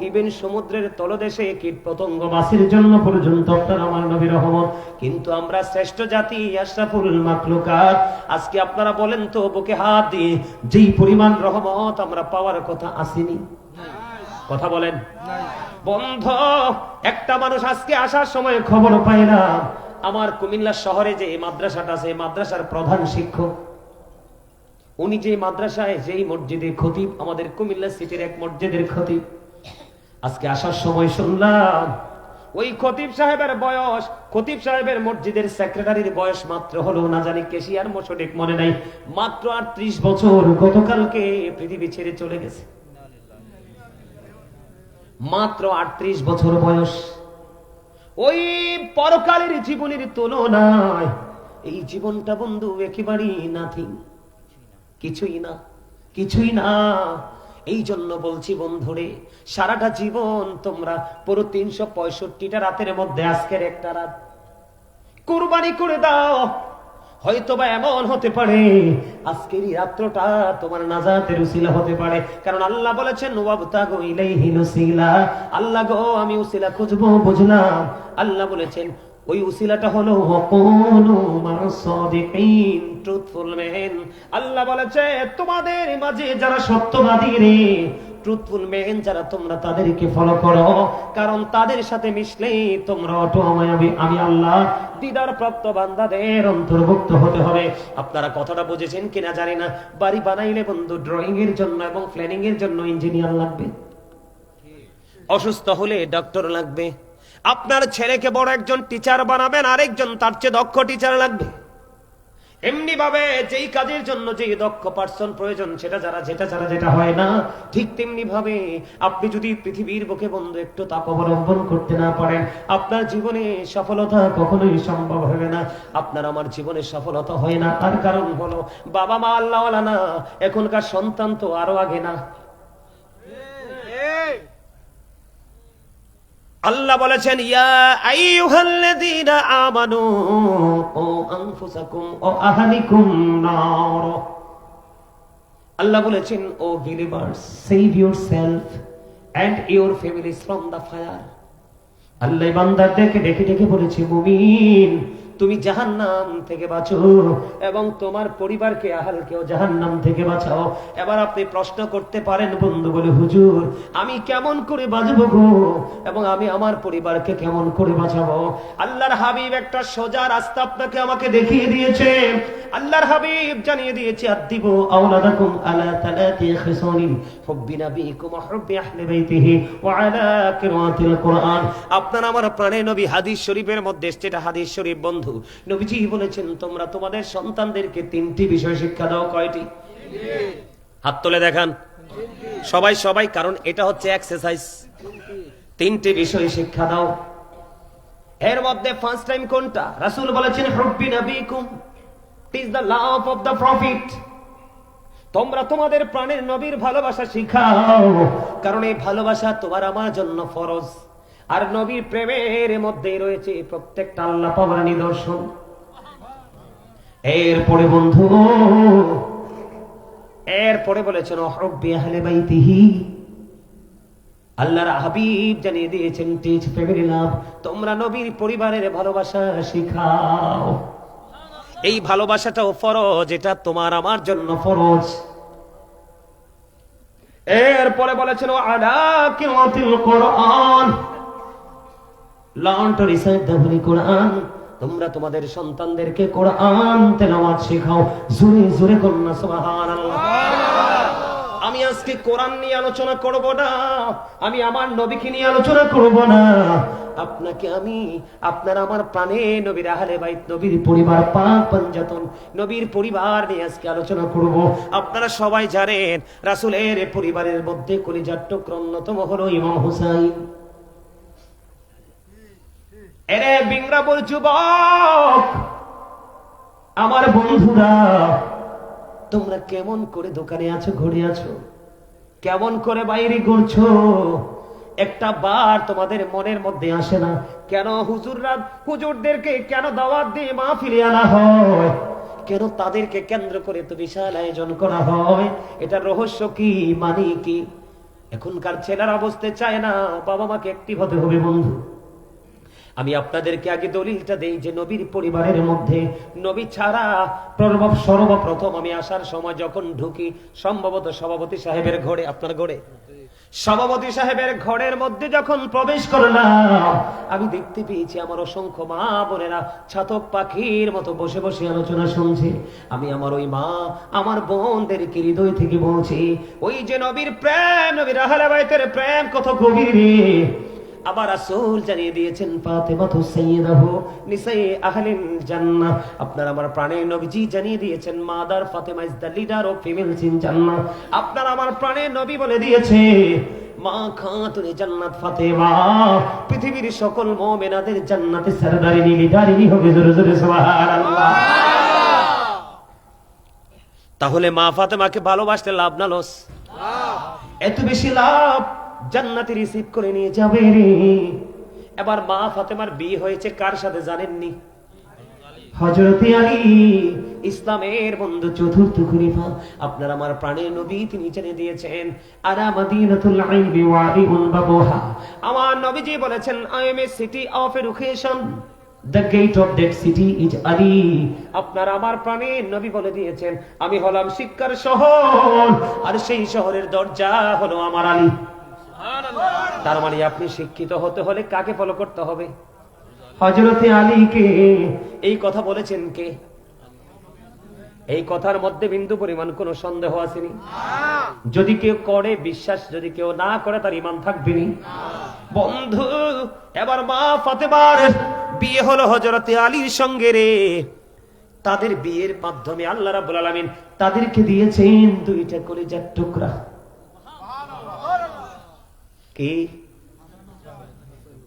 ইভেন সমুদ্রের তলদেশে কীট পতঙ্গ মাছের জন্য পর্যন্ত আপনার আমার নবী রহমত। কিন্তু আমরা শ্রেষ্ঠ জাতি, আশরাফুল মাখলুকাত। আজকে আপনারা বলেন তো বুকে হাত দিয়ে, যেই পরিমাণ রহমত আমরা পাওয়ার কথা আসেনি? কথা বলেন বন্ধ। একটা মানুষ আজকে আসার সময় খবর পায় না, আমার কুমিল্লা শহরে যে মাদ্রাসাটা আছে, মাদ্রাসার প্রধান শিক্ষক, উনি যে মাদ্রাসায়, যেই মসজিদের খতিব, আমাদের কুমিল্লা সিটির এক মসজিদের খতিব, আজকে আসার সময় শুনলাম ওই খতিব সাহেবের বয়স, খতিব সাহেবের মসজিদের সেক্রেটারির বয়স মাত্র হলো, না জানি কেশিয়ার মোশরেক মনে নাই, মাত্র 38 বছর। গতকালকে পৃথিবী ছেড়ে চলে গেছে, মাত্র 38 বছর বয়স। ওই পরকালের জীবনের তুলনায় এই জীবনটা বন্ধু একেবারেই নাথিং, কিছুই না, কিছুই না। এই জন্য বলছি বন্ধুরে, সারাটা জীবন তোমরা পুরো 365টা রাতের মধ্যে আজকের একটা রাত কুরবানি করে দাও। হয়তোবা এমন হতে পারে আজকের এই রাত্রটা তোমার নাজাতের উসিলা হতে পারে, কারণ আল্লাহ বলেছেন ওয়াবতাগু ইলাইহিল উসিলা। আল্লাহ গো, আমি উসিলা খুঁজবো, বুঝলাম। আল্লাহ বলেছেন ওই উসিলাটা হলো ওয়াকুনু মা'আস সাদিকিন, ট্রুথফুল মেন। আল্লাহ বলেছে তোমাদের মাঝে যারা সত্যবাদী রে, ট্রুথফুল মেন যারা তোমরা তাদেরকে ফলো করো, কারণ তাদের সাথে মিশলেই তোমরা আমি আল্লাহ দিদার প্রাপ্ত বান্দাদের অন্তর্ভুক্ত হতে হবে। আপনারা কথাটা বুঝেছেন কিনা জানি না। বাড়ি বানাইলে বন্ধু ড্রয়িং এর জন্য এবং প্ল্যানিং এর জন্য ইঞ্জিনিয়ার লাগবে, অসুস্থ হলে ডক্টর লাগবে। আপনার ছেলেকে বড় একজন টিচার বানাবেন, আরেকজন তার চেয়ে দক্ষ টিচার লাগবে। এমনি ভাবে যেই কাজের জন্য যে দক্ষ পার্সন প্রয়োজন সেটা যেটা হয় না, ঠিক তেমনি ভাবে আপনি যদি পৃথিবীর বুকে বন্ধু একটু তাপ অবলম্বন করতে না পারেন, আপনার জীবনে সফলতা কখনোই সম্ভব হবে না। আপনার আমার জীবনে সফলতা হয় না, তার কারণ হলো বাবা মা আল্লাহওয়ালা না, এখনকার সন্তান তো আরো আগে না। আল্লাহ বলেছেন ইয়া আইয়ুহাল্লাযীনা আমানু ও আনফুসাকুম ও আহলিকুম নার। আল্লাহ বলেছেন O believers, save yourself and your families from the fire. Allah বান্দাদেরকে ডেকে ডেকে বলেছে, মুমিন তুমি জাহান্নাম থেকে বাঁচো এবং তোমার পরিবারকে আহলকেও জাহান্নাম থেকে বাঁচাও। এবার আপনি প্রশ্ন করতে পারেন বন্ধু বলে, হুজুর আমি কেমন করে বাঁচবো গো, এবং আমি আমার পরিবারকে কেমন করে বাঁচাবো? আল্লাহর হাবিব একটা সোজা রাস্তা আপনাকে আমাকে দেখিয়ে দিয়েছে। আল্লাহর হাবিব জানিয়ে দিয়েছে, আদিবু আওলাদাকুম আলা তালাতি খিসালিন হুব্বি নাবিয়িকুম ওয়া হুব্বি আহলি বাইতিহি ওয়া আলা কিরাআতিল কুরআন। আপনার আমার প্রাণের নবী হাদিস শরীফের মধ্যে এসেছে, এটা হাদিস শরীফ বন্ধু। নবীজি বলেছেন তোমরা তোমাদের সন্তানদেরকে তিনটি বিষয় শিক্ষা দাও। কয়টি? হাত তুলে দেখান সবাই, কারণ এটা হচ্ছে এক্সারসাইজ। তিনটি বিষয় শিক্ষা দাও। এর মধ্যে ফার্স্ট টাইম কোনটা? রাসূল বলেছেন হুব্বি নাবিয়িকুম, it is the love of the prophet. তোমরা তোমাদের প্রাণের নবীর ভালোবাসা শিখাও, কারণ এই ভালোবাসা তোমার আমার জন্য ফরজ। আর নবীর প্রেমের মধ্যে রয়েছে প্রত্যেকটা আল্লাহ পাওয়ার নিদর্শন। এরপরে বন্ধু বলেছেন হুব্বি আহলি বাইতিহি। আল্লাহর হাবিব জানিয়ে দিয়েছেন টিচ ফ্যামিলি লাভ, তোমরা নবীর পরিবারের ভালোবাসা শিখাও। এই ভালোবাসাটাও ফরজ, এটা তোমার আমার জন্য ফরজ। এরপরে বলেছেন আলা কিরাআতিল কুরআন, learn to recite the holy Quran. তোমরা তোমাদের সন্তানদেরকে কোরআন তেলাওয়াত শেখাও। জোরে জোরে কন্যা সুবহানাল্লাহ। আমি আজকে কোরআন নিয়ে আলোচনা করব না, আমি আমার নবীকে নিয়ে আলোচনা করব না। আপনাকে আমি আপনার আমার প্রাণে নবীর আহলে বাইত, নবীর পরিবার, পাক পাঞ্জাতন নবীর পরিবার নিয়ে আজকে আলোচনা করব। আপনারা সবাই জানেন রাসূলের পরিবারের মধ্যে কলিজার টুকরা অন্যতম হলো ইমাম হুসাইন। এরে বিংরাবুল যুবক, আমার বন্ধুরা, তোমরা কেমন করে দোকানে আছো, ঘুরে আছো, কেমন করে বাইরে ঘুরছো? একটা বার তোমাদের মনের মধ্যে আসে না কেন হুজুরদেরকে কেন দাওয়াত দিয়ে মাহফিলে আনা হয়? কেন তাদেরকে কেন্দ্র করে তো বিশাল আয়োজন করা হয়? এটা রহস্য কি, মানে কি? এখনকার ছেলেরা বুঝতে চায় না, বাবা মাকে অ্যাক্টিভ হতে হবে বন্ধু। আমি আপনাদেরকে আগে দলিলটা দেই যে নবীর পরিবারের মধ্যে নবী ছাড়া সর্বপ্রথম আমি আসার সময় যখন ঢুকি, সম্ভবত সভাপতি সাহেবের ঘরে, আপনার ঘরে, সভাপতি সাহেবের ঘরের মধ্যে যখন প্রবেশ করলাম, আমি দেখতে পেয়েছি আমার অসংখ্য মা বোনেরা ছাতক পাখির মতো বসে বসে আলোচনা শুনছে। আমি আমার ওই মা, আমার বোনদেরকে হৃদয় থেকে বলছি, ওই যে নবীর প্রেম, নবীর আহলে বাইতের প্রেম কত গভীর। আবার রাসূল জানিয়ে দিয়েছেন ফাতেমাতু সাইয়্যিদাহু নিসাই আহলিল জান্নাহ। আপনার আমার প্রাণের নবীজি জানিয়ে দিয়েছেন mother Fatema is the leader of females in Jannah. আপনার আমার প্রাণের নবী বলে দিয়েছে মা খাতুনে জান্নাত ফাতেমা পৃথিবীর সকল মুমিনাদের জান্নাতে সরদারিনী, লিডারিনী হবে। জোরে জোরে সুবহানাল্লাহ। তাহলে মা ফাতেমাকে ভালোবাসতে লাভ না লস? এত বেশি লাভ, জান্নাতে রিসিভ করে নিয়ে যাবে রে। এবার মা ফাতেমার বিয়ে হয়েছে কার সাথে জানেননি? হযরতে আলী, ইসলামের বন্ধু, চতুর্থ খলিফা। আপনার আমার প্রাণের নবী তিনি জানিয়ে দিয়েছেন আরা মাদিনাতুল ইলমি ওয়া ইউন বাবুহা। আমার নবীজি বলেছেন I M a city of education, The gate of that city is Ali. আপনার আমার প্রাণের নবী বলে দিয়েছেন আমি হলাম শিক্ষার শহর আর সেই শহরের দরজা হলো আমার আলী। তার মানে আপনি শিক্ষিত হতে হলে কাকে ফলো করতে হবে? হযরতে আলীকে। এই কথা বলেছেন কে? এই কথার মধ্যে বিন্দু পরিমাণ কোনো সন্দেহ আসেনি। যদি কেউ করে বিশ্বাস, যদি কেউ না করে তার ঈমান থাকবে না। বন্ধু, এবার মা ফাতেমার বিয়ে হলো হযরতে আলীর সঙ্গে রে। তাদের বিয়ের মাধ্যমে আল্লাহ রাব্বুল আলামিন তাদেরকে দিয়েছেন দুইটা কলিজার টুকরা। কি?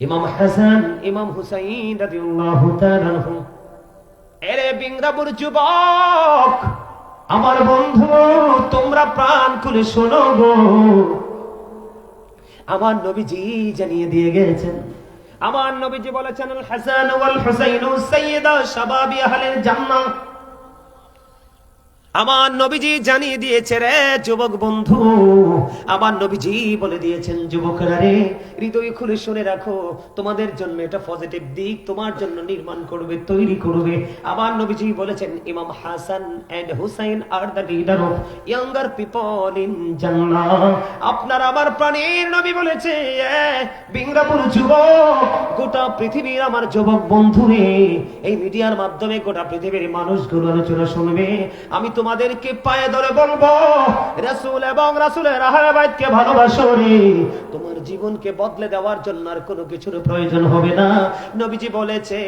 ইমাম হাসান, ইমাম হুসাইন রাদিয়াল্লাহু তাআলা আনহু। এরে বিংরাবুর যুবক, আমার বন্ধু, তোমরা প্রাণ খুলে শোনো গো। আমার নবীজি জানিয়ে দিয়ে গেছেন, আমার নবীজি বলেছেন আল হাসান ওয়াল হুসাইন সাইয়্যিদা শাবাবি আহলিল জান্নাহ। আমার নবীজি জানিয়ে দিয়েছে রে যুবক বন্ধু, আমার নবীজি বলে দিয়েছেন যুবকরা রে, হৃদয় খুলে শুনে রাখো, তোমাদের জন্য এটা পজিটিভ দিক তোমার জন্য নির্মাণ করবে, তৈরি করবে। আমার নবীজি বলেছেন ইমাম Hasan and Husain are the leader of younger people in Jannah. আপনার আমার প্রাণের নবী বলেছে বিংরাপুর যুবক, গোটা পৃথিবীর আমার যুবক বন্ধু রে, এই মিডিয়ার মাধ্যমে গোটা পৃথিবীর মানুষগুলো আলোচনা শুনবে। আমি তোমাদেরকে পায়ে ধরে বলবো, রাসূল এবং রাসূলের আহলে বাইতকে ভালোবাসো রে, তোমার জীবনকে বদলে দেওয়ার জন্য আর কোনো কিছুর প্রয়োজন হবে না। নবীজি বলেছে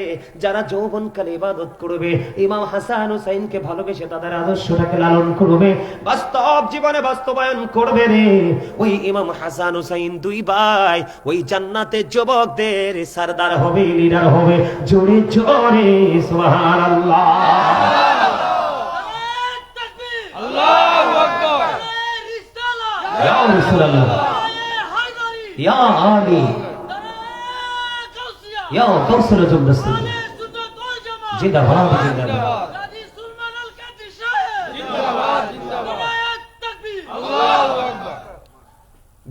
যারা যৌবনকালে ইবাদত করবে, ইমাম হাসান হুসাইনকে ভালোবেসে তাদের আদর্শটাকে লালন করবে, বাস্তব জীবনে বাস্তবায়ন করবে রে, ওই ইমাম হাসান হুসাইন দুই ভাই ওই জান্নাতে যুবকদের সরদার হবে, লিডার হবে। জোরে জোরে সুবহানাল্লাহ। Ya Rasulullah, Ya Ali, Ya Kausar Jumdastan, Jindabad, Jindabad.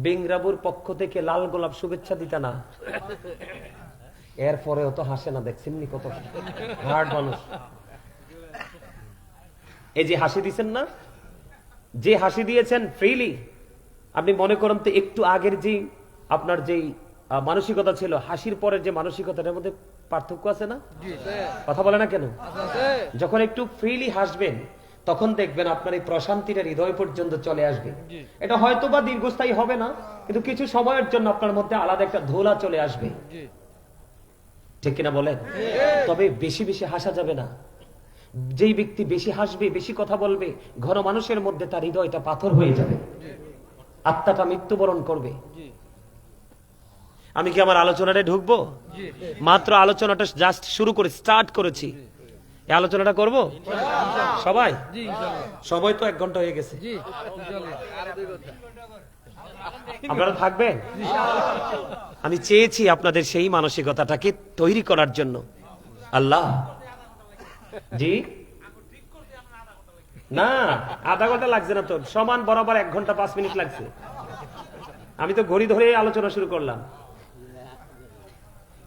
বিংরাবুর পক্ষ থেকে লাল গোলাপ শুভেচ্ছা দিতা না, এরপরেও তো হাসে না, দেখছেন নি কত হার্ড মানুষ। এই যে হাসি দিচ্ছেন না, যে হাসি দিয়েছেন ফ্রিলি, আপনি মনে করেন তো একটু আগের যে আপনার যেই মানসিকতা ছিল, হাসির পরের যে মানসিকতাটার মধ্যে পার্থক্য আছে না? কথা বলে না কেন? যখন একটু ফ্রিলি হাসবেন তখন দেখবেন আপনার এই প্রশান্তিটা হৃদয় পর্যন্ত চলে আসবে। এটা হয়তো বা দীর্ঘস্থায়ী হবে না, কিন্তু কিছু সময়ের জন্য আপনার মধ্যে আলাদা একটা ধোলা চলে আসবে, ঠিক কিনা বলেন? তবে বেশি বেশি হাসা যাবে না। যেই ব্যক্তি বেশি হাসবে, বেশি কথা বলবে, ঘন মানুষের মধ্যে তার হৃদয়টা পাথর হয়ে যাবে, আত্মাটা মৃত্যুবরণ করবে। আমি কি আমার আলোচনাটা ঢুকবো? মাত্র আলোচনাটা জাস্ট শুরু করে স্টার্ট করেছি, এই আলোচনাটা করব সবাই। সবাই তো 1 ঘন্টা হয়ে গেছে, আপনারা থাকবেন? আমি চেয়েছি আপনাদের সেই মানসিকতাটাকে তৈরি করার জন্য। আল্লাহ জি না, আধা ঘন্টা লাগছে না তো, সমান বরাবর 1 ঘন্টা 5 মিনিট লাগছে। আমি তো ঘড়ি ধরে আলোচনা শুরু করলাম,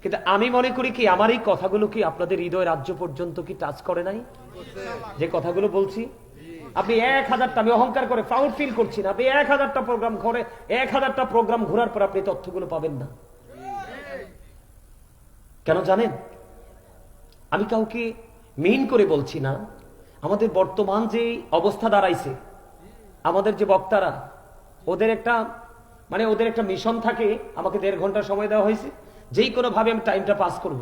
কিন্তু আমি মনে করি কি আমার এই কথাগুলো কি আপনাদের হৃদয় রাজ্য পর্যন্ত কি টাচ করে নাই? যে কথাগুলো বলছি, আপনি 1000টা, আমি অহংকার করে প্রাউড ফিল করছি না, আপনি 1000টা প্রোগ্রাম ঘুরে 1000টা প্রোগ্রাম ঘোরার পর আপনি তথ্যগুলো পাবেন না। কেন জানেন? আমি কাউকে মেইন করে বলছি না, আমাদের বর্তমান যে অবস্থা দাঁড়াইছে, আমাদের যে বক্তারা, ওদের একটা মিশন থাকে। আমাকে 1.5 ঘন্টা সময় দেওয়া হয়েছে, যেই কোনো ভাবে আমি টাইমটা পাস করব।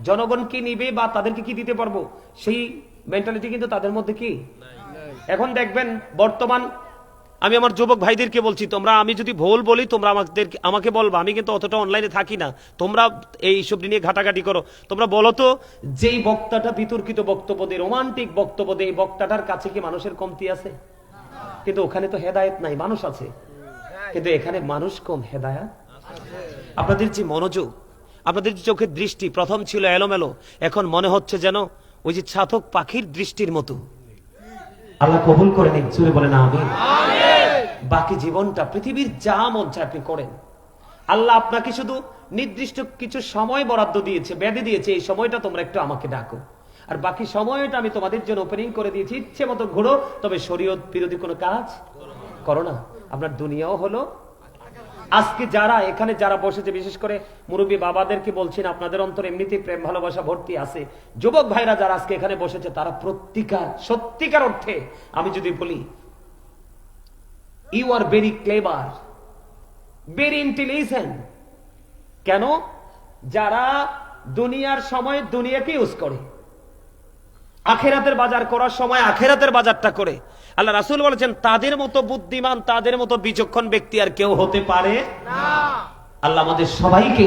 জনগণ কি নিবে বা তাদেরকে কি দিতে পারবো সেই মেন্টালিটি কিন্তু তাদের মধ্যে কি। এখন দেখবেন বর্তমান, আমি আমার যুবক ভাইদেরকে বলছি, তোমরা, আমি যদি ভুল বলি তোমরা আমাকে বলবা, আমি কিন্তু অতটা অনলাইনে থাকি না, তোমরা এই সব নিয়ে ঘাটাঘাটি করো। তোমরা বলো তো, যেই বক্তাটা বিতর্কিত বক্তব্য দেয়, রোমান্টিক বক্তব্য দেয়, এই বক্তাটার কাছে কি মানুষের কমতি আছে? কিন্তু ওখানে তো হেদায়েত নাই, মানুষ আছে, কিন্তু এখানে মানুষ কম, হেদায়েত। আপনাদের যে মনোযোগ, আপনাদের যে চোখের দৃষ্টি, প্রথম ছিল এলোমেলো, এখন মনে হচ্ছে যেন ওই যে ছাতক পাখির দৃষ্টির মতো। আল্লাহ কবুল করে নিন, জোরে বলেন আমিন। বাকি জীবনটা পৃথিবীর যা মন চায় আপনি করেন, আল্লাহ আপনাকে শুধু নির্দিষ্ট কিছু সময় বরাদ্দ দিয়েছে, বেঁধে দিয়েছে, এই সময়টা তোমরা একটু আমাকে ডাকো, আর বাকি সময়টা আমি তোমাদের জন্য ওপেনিং করে দিয়েছি, ইচ্ছে মতো ঘোরো, তবে শরীয়ত বিরোধী কোনো কাজ করো না। আপনার দুনিয়াও হলো। আজকে যারা এখানে যারা বসেছে, বিশেষ করে মুরব্বী বাবাদেরকে বলছেন, আপনাদের অন্তর এমনিতেই প্রেম ভালোবাসা ভর্তি আছে। যুবক ভাইরা যারা আজকে এখানে বসেছে, তারা সত্যিকার অর্থে আমি যদি বলি, you are very clever, very intelligent. কেন? যারা দুনিয়ার সময় দুনিয়াকে ইউজ করে, আখেরাতের বাজার করার সময় আখেরাতের বাজারটা করে। আল্লাহ রাসূল বলেছেন, তাদের মতো বুদ্ধিমান, তাদের মতো বিচক্ষণ ব্যক্তি আর কেউ হতে পারে না। আল্লাহ আমাদের সবাইকে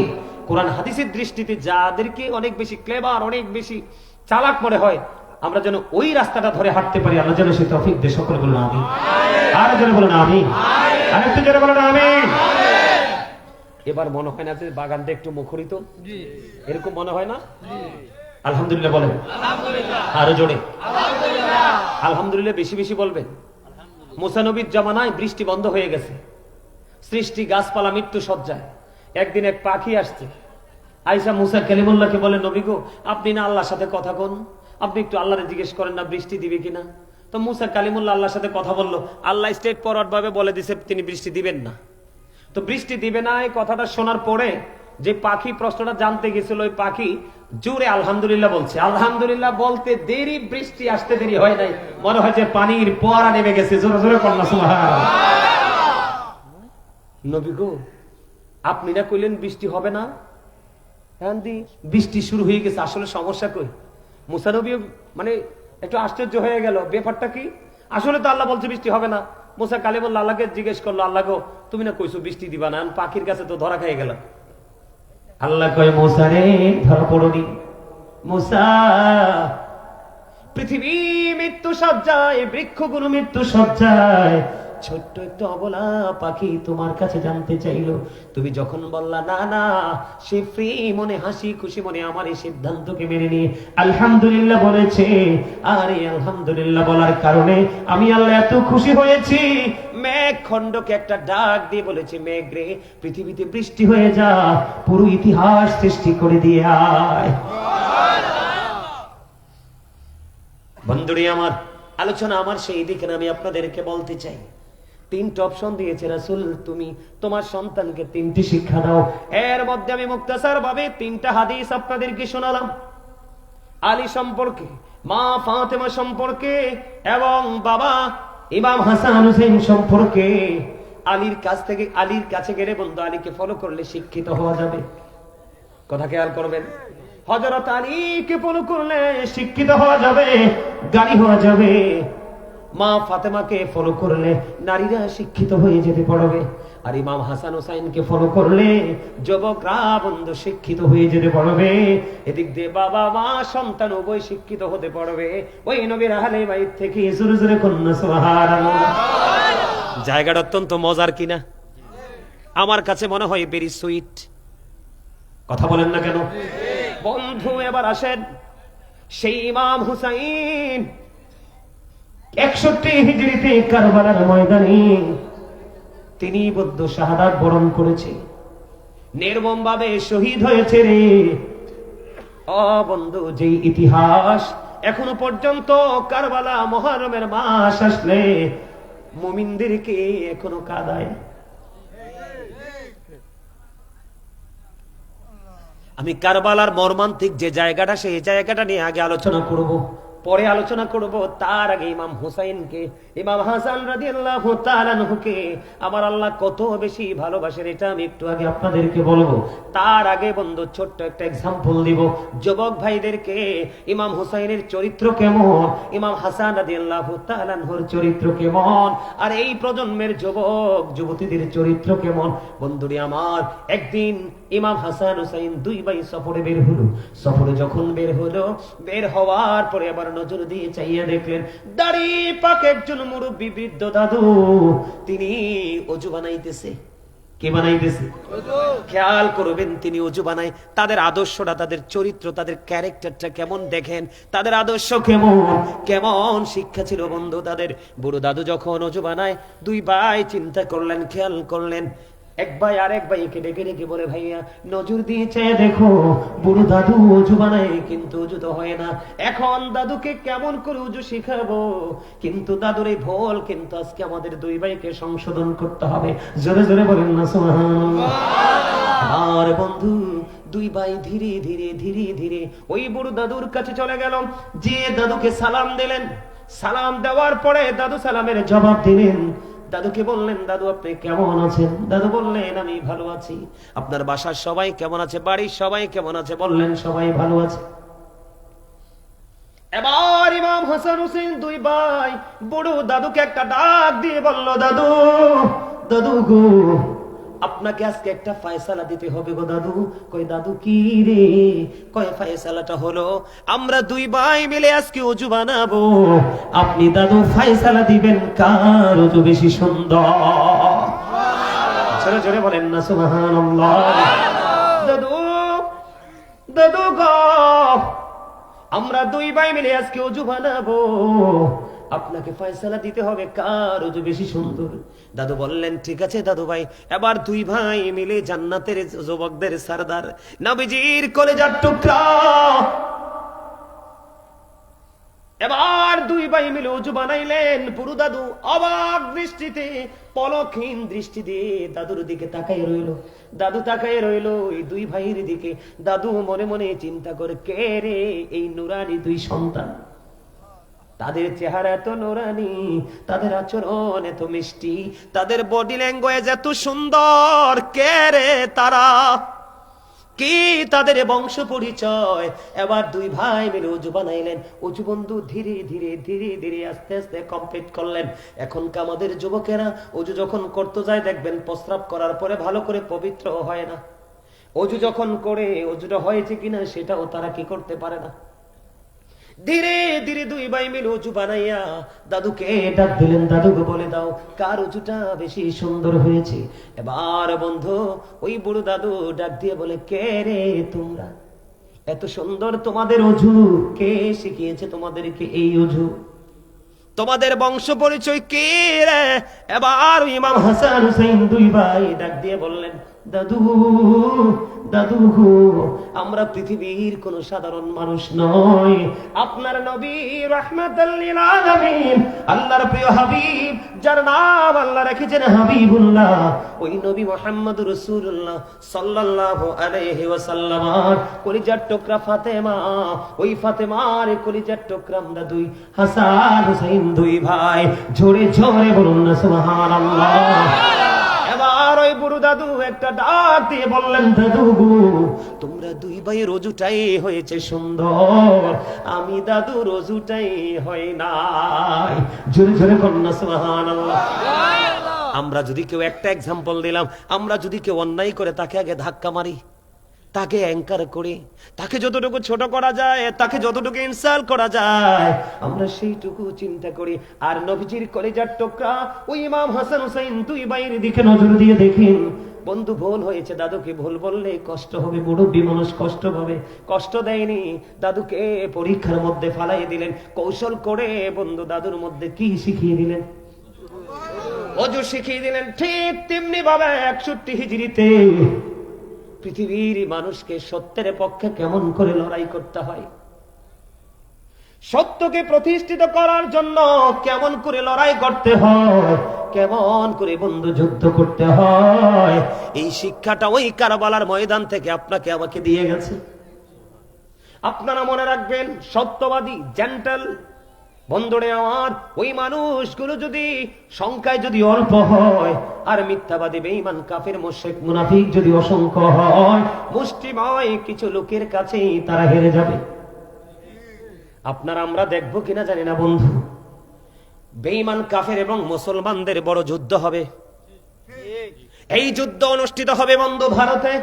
কোরআন হাদিসের দৃষ্টিতে যাদেরকে অনেক বেশি ক্লেভার, অনেক বেশি চালাক মনে হয়, আমরা যেন ওই রাস্তাটা ধরে হাঁটতে পারি। আল্লাহ যেন সেই তৌফিক দেয়। সকলে বলুন আমিন। আর জোরে বলুন আমিন। আরেকটু জোরে বলুন আমিন। এবার মনে হয় না যে বাগানটা একটু মুখরিত? এরকম মনে হয় না? আলহামদুলিল্লাহ বলেন। আরো জোরে আলহামদুলিল্লাহ বেশি বেশি বলবেন। মুসা নবীর জামানায় বৃষ্টি বন্ধ হয়ে গেছে, সৃষ্টি গাছপালা মৃত্যু সজ্জায়। একদিন এক পাখি আসছে, আয়েশা মুসা কালিমুল্লাহকে বলে, নবী গো, আপনি না আল্লাহর সাথে কথা কোন, আপনি একটু আল্লাহরে জিজ্ঞেস করেন না বৃষ্টি দিবে কিনা। তো মুসা কালিমুল্লাহ আল্লাহর সাথে কথা বললো, আল্লাহ স্ট্রেট ফরওয়ার্ড ভাবে বলে দিছে তিনি বৃষ্টি দিবেন না। তো বৃষ্টি দিবে না এই কথাটা শোনার পরে যে পাখি প্রশ্নটা জানতে গেছিল, ওই পাখি জোরে আলহামদুলিল্লাহ বলছে। আলহামদুলিল্লাহ বলতে দেরি, বৃষ্টি আসতে দেরি হয় নাই, মনে হয় যে পানির পোয়ারা নেমে গেছে। জোরে জোরে কন্যা সুবহানাল্লাহ। নবী গো, আপনি না কইলেন বৃষ্টি হবে না, বৃষ্টি শুরু হয়ে গেছে, আসলে সমস্যা কই? মুসা নবী মানে একটু আশ্চর্য হয়ে গেল, ব্যাপারটা কি? আসলে তো আল্লাহ বলছে বৃষ্টি হবে না। মুসা কালিমুল্লাহ আল্লাহকে জিজ্ঞেস করলো, আল্লাহ গো, তুমি না কইছো বৃষ্টি দিবা না, পাখির কাছে তো ধরা খেয়ে গেল। আল্লাহ কয়, মুসা রে, ধরা পড়নি। মুসা, পৃথিবী মৃত্যু সজ্জায়, বৃক্ষগুলো মৃত্যু সজ্জায়, ছোট্ট একটু অবলা পাখি তোমার কাছে জানতে চাইলো, তুমি যখন বললা না না, সে ফ্রি মনে, হাসি খুশি মনে আমার এই সিদ্ধান্তকে মেনে নিয়ে আলহামদুলিল্লাহ বলেছে। আর এই আলহামদুলিল্লাহ বলার কারণে আমি আল্লাহ এত খুশি হয়েছি, মেঘ খণ্ডকে একটা ডাক দিয়ে বলেছে, মেঘ রে, পৃথিবীতে বৃষ্টি হয়ে যা, পুরো ইতিহাস সৃষ্টি করে দিয়ে আয়। বন্ধুরে আমার, আলোচনা আমার সেই দিকে আমি আপনাদেরকে বলতে চাই, তিনটা অপশন দিয়েছে রাসূল, তুমি তোমার সন্তানকে তিনটি শিক্ষা দাও। এর মধ্যে আমি মুক্তাসার ভাবে তিনটা হাদিস আপনাদেরকে শোনালাম, আলী সম্পর্কে, মা ফাতেমা সম্পর্কে, এবং বাবা ইমাম হাসান হুসাইন সম্পর্কে। আলীর কাছে গেলে বন্ধু, আলীকে ফলো করলে শিক্ষিত হওয়া যাবে। কথা খেয়াল করবেন, হযরত আলীকে ফলো করলে শিক্ষিত হওয়া যাবে, জ্ঞানী হওয়া যাবে। মা ফাতেমাকে ফলো করলে নারীরা শিক্ষিত হয়ে যেতে পারবে, আর ইমাম হাসান হুসাইনকে ফলো করলে যুবকরা বন্ধু শিক্ষিত হয়ে যেতে পারবে। এদিক দিয়ে বাবা মা সন্তান উভয় শিক্ষিত হতে পারবে। ওই নবীর আহলে বাইত থেকে জোরে জোরে কন্যা সুবহানাল্লাহ। জায়গাটা অত্যন্ত মজার কিনা? আমার কাছে মনে হয় ভেরি সুইট। কথা বলেন না কেন বন্ধু? এবার আসেন, সেই ইমাম হুসাইন 61 হিজরিতে কারবালার ময়দানে তিনি বদ্ধ শাহাদাত বরণ করেছে, নির্মম ভাবে শহীদ হয়েছে রে। ও বন্ধু, যে ইতিহাস এখনো পর্যন্ত কারবালা মুহররমের মাস আসলে মুমিনদেরকে এখনো কাঁদায়। আমি কারবালার মর্মান্তিক যে জায়গাটা, সেই জায়গাটা নিয়ে আগে আলোচনা করব, পরে আলোচনা করব। তার আগে ইমাম হুসাইনকে, ইমাম হাসান রাদিয়াল্লাহু তাআলা আনহুকে আমার আল্লাহ কত বেশি ভালোবাসেন, এটা আমি একটু আগে আপনাদেরকে বলবো। তার আগে বন্ধু ছোট্ট একটা এক্সাম্পল দিব যুবক ভাইদেরকে। ইমাম হুসাইনের চরিত্র কেমন, ইমাম হাসান রাদিয়াল্লাহু তাআলা আনহুর চরিত্র কেমন, আর এই প্রজন্মের যুবক যুবতীদের চরিত্র কেমন। বন্ধুরে আমার, একদিন ইমাম হাসান হুসাইন দুই ভাই সফরে বের হলো। সফরে যখন বের হওয়ার পরে আবার নজর দিয়ে চাইয়া দেখলেন দাড়ি পাকে একজন মুরব্বী বৃদ্ধ দাদু, তিনি ওযু বানাইতেছে। কে বানাইতেছে? খেয়াল করবেন, তিনি ওযু বানায়। তাদের আদর্শটা, তাদের চরিত্র, তাদের ক্যারেক্টারটা কেমন দেখেন, তাদের আদর্শ কেমন শিক্ষা ছিল বন্ধু তাদের। বুড়ো দাদু যখন ওযু বানায়, দুই ভাই চিন্তা করলেন, খেয়াল করলেন, এক ভাই আর এক ভাইকে ডেকে ডেকে বলে, ভাইয়া নজর দিয়ে চেয়ে দেখো, বুড়ো দাদু অজু বানায় কিন্তু অজু তো হয় না। এখন দাদুকে কেমন করে অজু শিখাবো? কিন্তু দাদুর এই ভুল কিন্তু আজকে আমাদের দুই ভাইকে সংশোধন করতে হবে। জোরে জোরে বলেন না সুবহানাল্লাহ। আর বন্ধু, দুই ভাই ধীরে ধীরে ধীরে ধীরে ওই বুড়ো দাদুর কাছে চলে গেল, যে দাদুকে সালাম দিলেন। সালাম দেওয়ার পরে দাদু সালামের জবাব দিলেন। দাদুকে বললেন, দাদু আপনি কেমন আছেন? দাদু বললেন, আমি ভালো আছি। আপনার বাসার সবাই কেমন আছে? বাড়ির সবাই কেমন আছে? বললেন, সবাই ভালো আছে। এবার ইমাম হাসান হোসেন দুই ভাই বুড়ো দাদুকে একটা ডাক দিয়ে বলল, দাদু, দাদু গো, আপনাকে আজকে একটা ফয়সালা দিতে হবে গো দাদু। কই দাদু কি রে? কয় ফয়সালাটা হলো, আমরা দুই ভাই মিলে আজকে অজু বানাবো। আপনি দাদু ফয়সালা দিবেন কার অজু বেশি সুন্দর। জোরে জোরে বলেন না সুবহানাল্লাহ। দাদু, দাদু গো, আমরা দুই ভাই মিলে আজকে অজু বানাবো, আপনাকে ফয়সালা দিতে হবে কার অজু বেশি সুন্দর। দাদু বললেন, ঠিক আছে দাদু ভাই। এবার দুই ভাই মিলে জান্নাতের যুবকদের সরদার নবীজির কলেজার টুকরা, এবার দুই ভাই মিলে অজু বানাইলেন। পুরো দাদু অবাক দৃষ্টিতে, পলকহীন দৃষ্টি দিয়ে দাদুর দিকে তাকাই রইল। দাদু তাকাই রইল এই দুই ভাইয়ের দিকে। দাদু মনে মনে চিন্তা করে, কে রে এই নুরানি দুই সন্তান? তাদের চেহারা এত নুরানি, তাদের আচরণ এত মিষ্টি, তাদের বডি ল্যাঙ্গুয়েজ এত সুন্দর, কে রে তারা? কি তাদের বংশ পরিচয়? এবার দুই ভাই মিলে অজু বানাইলেন। অজু বন্ধু ধীরে ধীরে ধীরে ধীরে আস্তে আস্তে কমপ্লিট করলেন। এখনকার আমাদের যুবকেরা অজু যখন করতে যায় দেখবেন প্রস্রাব করার পরে ভালো করে পবিত্র হয় না। অজু যখন করে অজুটা হয়েছে কিনা সেটাও তারা কি করতে পারে না। ধীরে ধীরে দুই ভাই মিলে অজু বানাইয়া দাদুকে ডাক দিলেন, দাদুকে বলে দাও কার অজুটা বেশি সুন্দর হয়েছে। এবার বন্ধু ওই বুড়ো দাদু ডাক দিয়ে বলে, কে রে তোমরা? এত সুন্দর তোমাদের অজু, কে শিখিয়েছে তোমাদেরকে এই অজু? তোমাদের বংশ পরিচয় কে রে? এবার ইমাম হাসান হুসাইন দুই ভাই ডাক দিয়ে বললেন, দাদু, দাদু গো, আমরা পৃথিবীর কোন সাধারণ মানুষ নয়। আপনার নবী রাহমাতাল লিল আলামিন, আল্লাহর প্রিয় হাবিব, যার নাম আল্লাহ রেখেছেন হাবিবুল্লাহ, ওই নবী মুহাম্মদুর রাসূলুল্লাহ সাল্লাল্লাহু আলাইহি ওয়াসাল্লাম কলিজার টুকরা ফাতেমা, ওই ফাতেমার কলিজার টুকরা আমরা দুই হাসান হুসাইন দুই ভাই। জোরে জোরে বলুন না সুবহানাল্লাহ। এবার ওই বুড়ো দাদু একটা ডাক দিয়ে বললেন, দাদু গো, তোমরা দুই ভাই রোজুটাই হয়েছে সুন্দর, আমি দাদু রোজুটাই হয় নাই। জোরে জোরে কন্যা সুবহানাল্লাহ। আমরা যদি কেউ একটা এক্সাম্পল দিলাম, আমরা যদি কেউ অন্যায় করে তাকে আগে ধাক্কা মারি, তাকে অ্যাঙ্কার করি, তাকে যতটুকু ছোট করা যায়, তাকে যতটুকু ইনসাল্ট করা যায়, আমরা সেইটুকু চিন্তা করি। আর নবীজির কলিজার টুকরা ওই ইমাম হাসান হুসাইন দুই ভাইয়ের দিকে নজর দিয়ে দেখেন, বন্ধু ভুল হয়েছে, দাদুকে ভুল বললে কষ্ট হবে, মুরব্বী মানুষ কষ্ট পাবে। কষ্ট দেয়নি, দাদুকে পরীক্ষার মধ্যে ফালাই দিলেন। কৌশল করে বন্ধু দাদুর মধ্যে কি শিখিয়ে দিলেন? অজু শিখিয়ে দিলেন। ঠিক তেমনি ভাবে 61 হিজরিতে পৃথিবীর মানুষকে সত্যের পক্ষে কেমন করে লড়াই করতে হয়, সত্যকে প্রতিষ্ঠিত করার জন্য কেমন করে লড়াই করতে হয়, কেমন করে বন্ধু যুদ্ধ করতে হয়, এই শিক্ষাটা ওই কারবালার ময়দান থেকে আপনাকে আমাকে দিয়ে গেছে। আপনারা মনে রাখবেন, সত্যবাদী জেন্টাল বন্ধুরে আমার, ওই মানুষগুলো যদি সংখ্যায় যদি অল্প হয়, আর মিথ্যাবাদী বেঈমান কাফের মুশরিক মুনাফিক যদি অসংখ্য হয়, মুষ্টিময় কিছু লোকের কাছেই তারা হেরে যাবে। আপনারা আমরা দেখবো কিনা জানি না বন্ধু, বেঈমান কাফের এবং মুসলমানদের বড় যুদ্ধ হবে। এই যুদ্ধ অনুষ্ঠিত হবে বন্ধু ভারতে।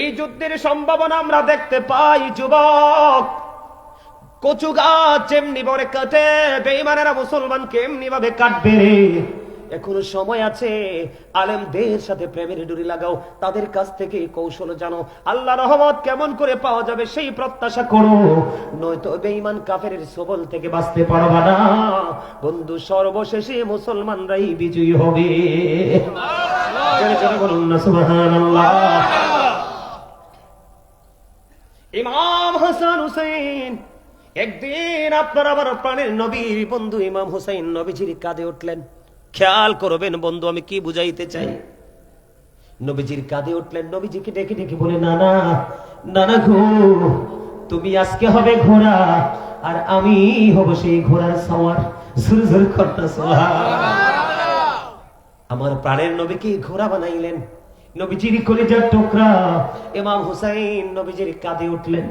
এই যুদ্ধের সম্ভাবনা আমরা দেখতে পাই। যুবক, কচু গাছ যেমনি বড় কাটে, বেঈমানেরা মুসলমানকে এমনি ভাবে কাটবে রে। এখনো সময় আছে, আলেমদের সাথে প্রেমের ডুরি লাগাও, তাদের কাছ থেকে কৌশল জানো, আল্লাহ রহমত কেমন করে পাওয়া যাবে সেই প্রত্যাশা করো, নয়তো বেঈমান কাফের সবল থেকে বাঁচতে পারবা না বন্ধু। সর্বশেষে মুসলমানরাই বিজয়ী হবে। বলুন না সুবহানাল্লাহ। ইমাম হাসান হুসাইন একদিন আপনার আমার প্রাণের নবীর বন্ধু ইমাম হুসাইন নবীজির কাঁধে উঠলেন। খেয়াল করবেন বন্ধু, আমি কি বুঝাইতে চাই। নবীজির কাঁধে উঠলেন, নবীজিকে ডেকে ডেকে বলে, নানা নানা গো, তুমি আজকে হবে ঘোড়া আর আমি হব সেই ঘোড়ার সওয়ার। জোরে জোরে করতে সুবহানাল্লাহ। আমার প্রাণের নবীকে ঘোড়া বানাইলেন। নবীজির কলিজার টুকরা ইমাম হুসাইন নবীজির কাঁধে উঠলেন।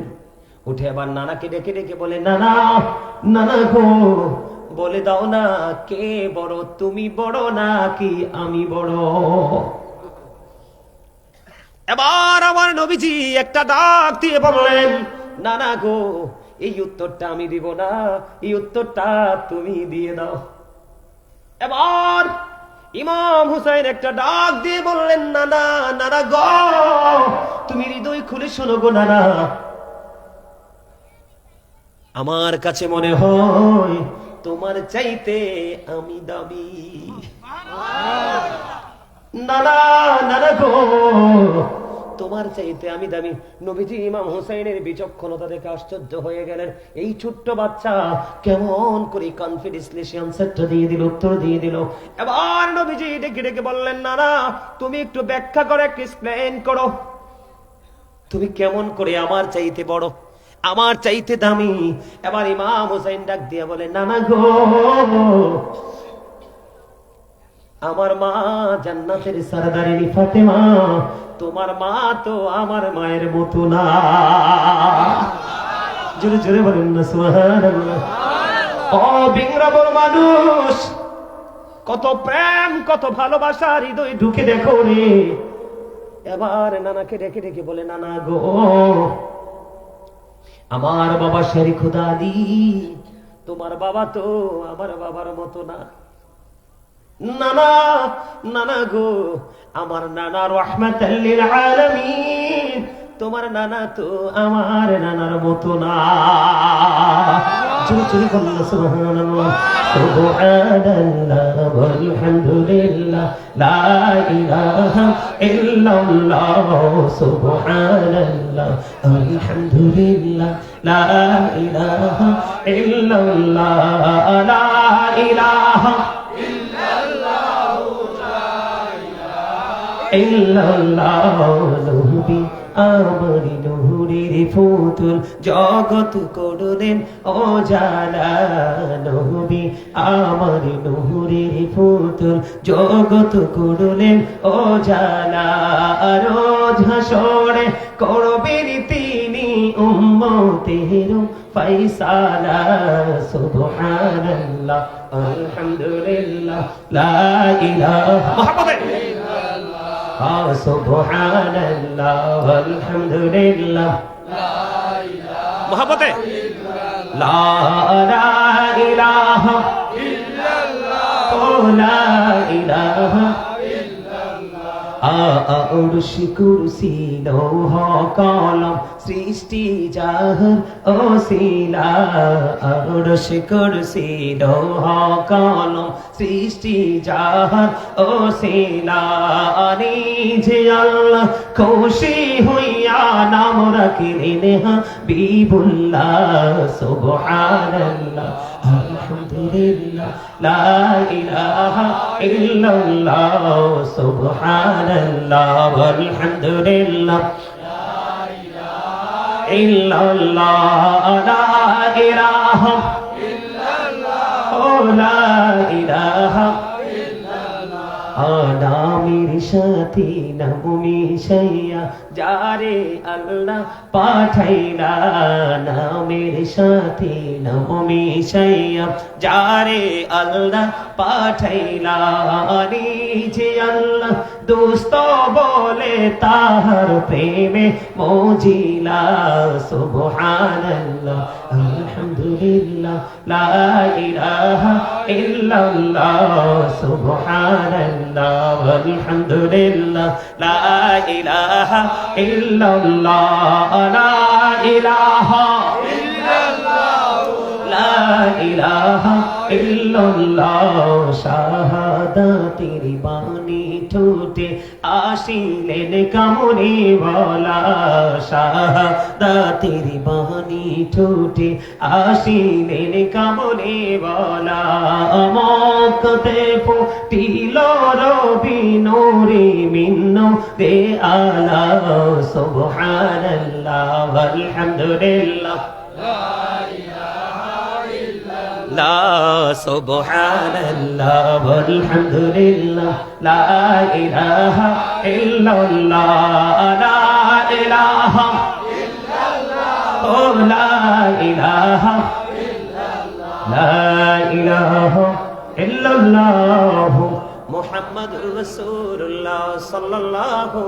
উঠে আবার নানাকে ডেকে ডেকে বলে, নানা নানা গো, বলে দাও না কে বড়, তুমি বড় নাকি আমি বড়? এবার আমার নবীজি একটা ডাক দিয়ে বললেন, নানা গো, এই উত্তরটা আমি দিব না, এই উত্তরটা তুমি দিয়ে দাও। এবার ইমাম হুসাইন একটা ডাক দিয়ে বললেন, নানা নানা গো, তুমি হৃদয় খুলে শোনো গো নানা, আমার কাছে মনে হয় তোমার চাইতে আমি দামি। নানা নানা গো, তোমার চাইতে আমি দামি। নবীজি ইমাম হুসাইনের বিচক্ষণতা দেখে আশ্চর্য হয়ে গেলেন। এই ছোট্ট বাচ্চা কেমন করে কনফিডেন্সলি সে আনসারটা দিয়ে দিল, উত্তর দিয়ে দিল। এবার নবীজি ডেকে ডেকে বললেন, নানা তুমি একটু ব্যাখ্যা করে একটু এক্সপ্লেইন করো, তুমি কেমন করে আমার চাইতে বড়, আমার চাইতে দামি। এবার ইমাম হুসাইন ডাক দিয়ে বলে, নানা গো, আমার মা জান্নাতের সরদারিনী ফাতেমা, তোমার মা তো আমার মায়ের মতো না। জোরে জোরে বলেন না সুবহানাল্লাহ। ও বিংরাবর মানুষ, কত প্রেম কত ভালোবাসা হৃদয় ঢুকে দেখো রে। এবার নানাকে ডেকে ডেকে বলে, নানা গো, আমার বাবা শেরি খুদা আলী, তোমার বাবা তো আমার বাবার মতো না। নানা নানা গো, আমার নানা রাহমাতাল লিল আলামিন, তোমার নানা তো আমার নানার মতো না। জোরে জোরে বলুন সুবহানাল্লাহ। সুবহানাল্লাহ ওয়ালহামদুলিল্লাহ লা ইলাহা ইল্লাল্লাহ। সুবহানাল্লাহ আলহামদুলিল্লাহ লা ইলাহা ইল্লাল্লাহ। লা ইলাহা নবী আমার নূরের ফুতুল, জগৎ করলেন উজালা। নবী আমার নূরের ফুতুল, জগৎ করলেন উজালা। রোজ হাসরে করবেন তিনি উম্মতের ফায়সালা। সুবহানাল্লাহ আলহামদুলিল্লাহ লা ইলাহা সুবহানাল্লাহ আলহামদুলিল্লাহ মহব্বতে লা ইলাহা ইল্লাল্লাহ লা ইলাহা আরশ কুরসি লৌহ কলম সৃষ্টি যাহর ওসিলা। আরশ কুরসি লৌহ কলম সৃষ্টি যাহর ওসিলা। নিজে আল্লাহ খুশি হইয়া নাম রাখিলেন হাবিবুল্লাহ। সুবহানাল্লাহ আলহামদুলিল্লাহ লা ইলাহা ইল্লাল্লাহ। সুবহানাল্লাহ ওয়ালহামদুলিল্লাহ লা ইলাহা ইল্লাল্লাহ। লা ইলাহা ইল্লাল্লাহ লা ইলাহা নামের সাথী নাম মিশাইয়া যারে আল্লাহ পাঠাইলা। নামের সাথী নাম মিশাইয়া যারে আল্লাহ পাঠাইলা। নিজে আল্লাহ দোস্ত বলে তাহার প্রেমে মজিলা। সুবহানাল্লাহ আলহামদুলিল্লাহ লা ইলাহা ইল্লাল্লাহ। সুবহানাল্লাহ আলহামদুলিল্লাহ লা ইলাহা ইল্লাল্লাহ। লা ইলাহা ইল্লাল্লাহ লা ইলাহা ইল্লাল্লাহ। শাহাদাতের বাণী ঠোঁটে আসিলেন কামনে বলা শাহাদাতের বাণী ঠোঁটে আসিলেন কামনে বলা মক্কাতে ফুটিল রবি নূরে মিন্ন রে আলা সুবহানাল্লাহ আলহামদুলিল্লাহ লা সুবহানাল্লাহ ওয়ালহামদুলিল্লাহ লা ইলাহা ইল্লাল্লাহ লা ইলাহা ইল্লাল্লাহ ও লা ইলাহা ইল্লাল্লাহ লা ইলাহা ইল্লাল্লাহ মুহাম্মাদুর রাসূলুল্লাহ সাল্লাল্লাহু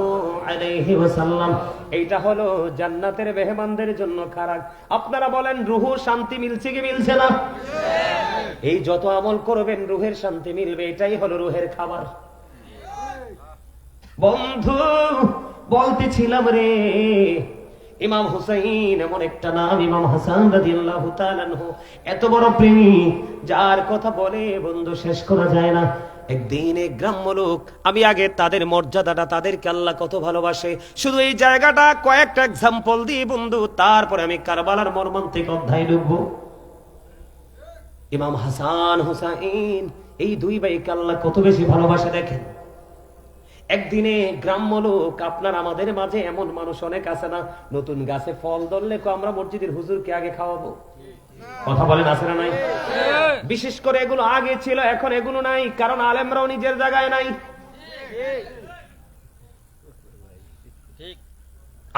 আলাইহি ওয়াসাল্লাম। এইটা হলো জান্নাতের মেহমানদের জন্য খারাপ। আপনারা বলেন রূহ শান্তি মিলছে কি মিলছে না? এই যত আমল করবেন রূহের শান্তি মিলবে, এটাই হলো রূহের খাবার। বন্ধু বলতেছিলাম রে, ইমাম হুসাইন এমন একটা নাম, ইমাম হাসান রাদিয়াল্লাহু তাআলা আনহু এত বড় প্রেমী যার কথা বলে বন্ধু শেষ করা যায় না। একদিন এক গ্রাম্য লোক, আমি আগে তাদের মর্যাদাটা, তাদেরকে আল্লাহ কত ভালোবাসে শুধু এই জায়গাটা কয়েকটা এক্সাম্পল দিই বন্ধু, তারপরে আমি কারবালার মর্মান্তিক অধ্যায় ঢুকবো। ইমাম হাসান হুসাইন এই দুই ভাইকে আল্লাহ কত বেশি ভালোবাসে দেখেন। একদিনে গ্রাম্য লোক, আপনার আমাদের মাঝে এমন মানুষ অনেক আছে না, নতুন গাছে ফল ধরলে আমরা মসজিদের হুজুরকে আগে খাওয়াবো, কথা বলেন আছে না নাই? বিশেষ করে এগুলো আগে ছিল, এখন এগুলো নাই, কারণ আলেমরাও নিজের জায়গায় নাই।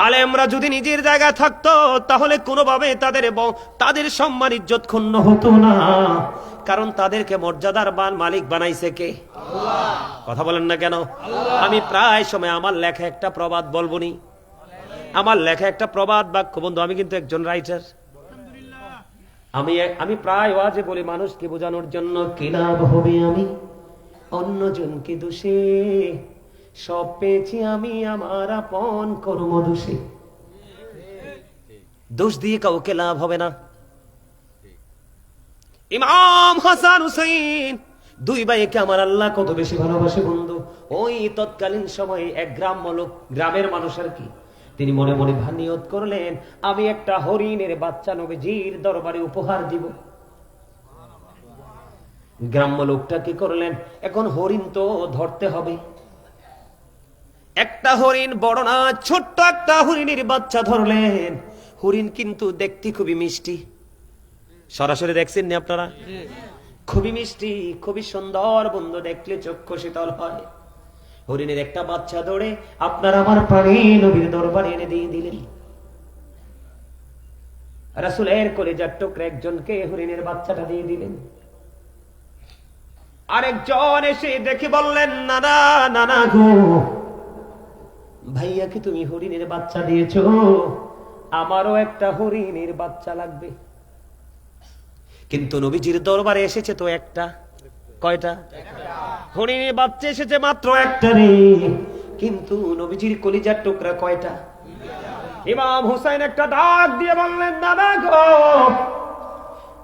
আলেমরা যদি নিজের জায়গায় থাকতো তাহলে কোনোভাবে তাদের সম্মান ইজ্জত ক্ষুণ্ণ হতো না, কারণ তাদেরকে মর্যাদার মালিক বানাইছে কে? আল্লাহ। কথা বলেন না কেন? আমি প্রায় সময় আমার লেখা একটা প্রবাদ বলবো নি, আমার লেখা একটা প্রবাদ বাক্য বন্ধু, আমি কিন্তু একজন রাইটার। আমি প্রায় ওয়াজে বলি মানুষকে বোঝানোর জন্য, কি লাভ হবে আমি অন্যজনকে দোষে, সব পেয়েছি আমি আমার আপন কর্ম দোষে। দোষ দিয়ে কাউকে লাভ হবে না। ইমাম হাসান হুসাইন দুই ভাইকে আমার আল্লাহ কত বেশি ভালোবাসে বন্ধু। ওই তৎকালীন সময়ে এক গ্রাম্য লোক, গ্রামের মানুষ আর কি, তিনি মনে মনে নিয়ত করলেন আমি একটা হরিণের বাচ্চা নবীজির দরবারে উপহার দিব। গ্রাম্য লোকটা কি করলেন, এখন হরিণ তো ধরতে হবে, একটা হরিণ, বড় না ছোট্ট একটা হরিণের বাচ্চা ধরলেন। হরিণ কিন্তু দেখতে খুবই মিষ্টি, সরাসরি দেখছেন না আপনারা? খুবই মিষ্টি, খুবই সুন্দর বন্ধু, দেখলে চক্ষু শীতল হয়। হরিণের একটা বাচ্চা ধরে আপনার আমার পানি নবীর দরবারে এনে দিয়ে দিলেন। রাসূলের কলিজার টুকরা একজনকে হরিণের বাচ্চাটা দিয়ে দিলেন। আরেকজন এসে দেখে বললেন, নানা নানা গো, ভাইয়াকে তুমি হরিণের বাচ্চা দিয়েছো, আমারও একটা হরিণের বাচ্চা লাগবে। কিন্তু নবীজির দরবারে এসেছে তো একটা, কয়টা? হরিণের বাচ্চা এসেছে মাত্র একটা রে, কিন্তু নবীজির কলিজার টুকরা কয়টা? ইমাম হুসাইন একটা ডাক দিয়ে বললেন, দাদা গো,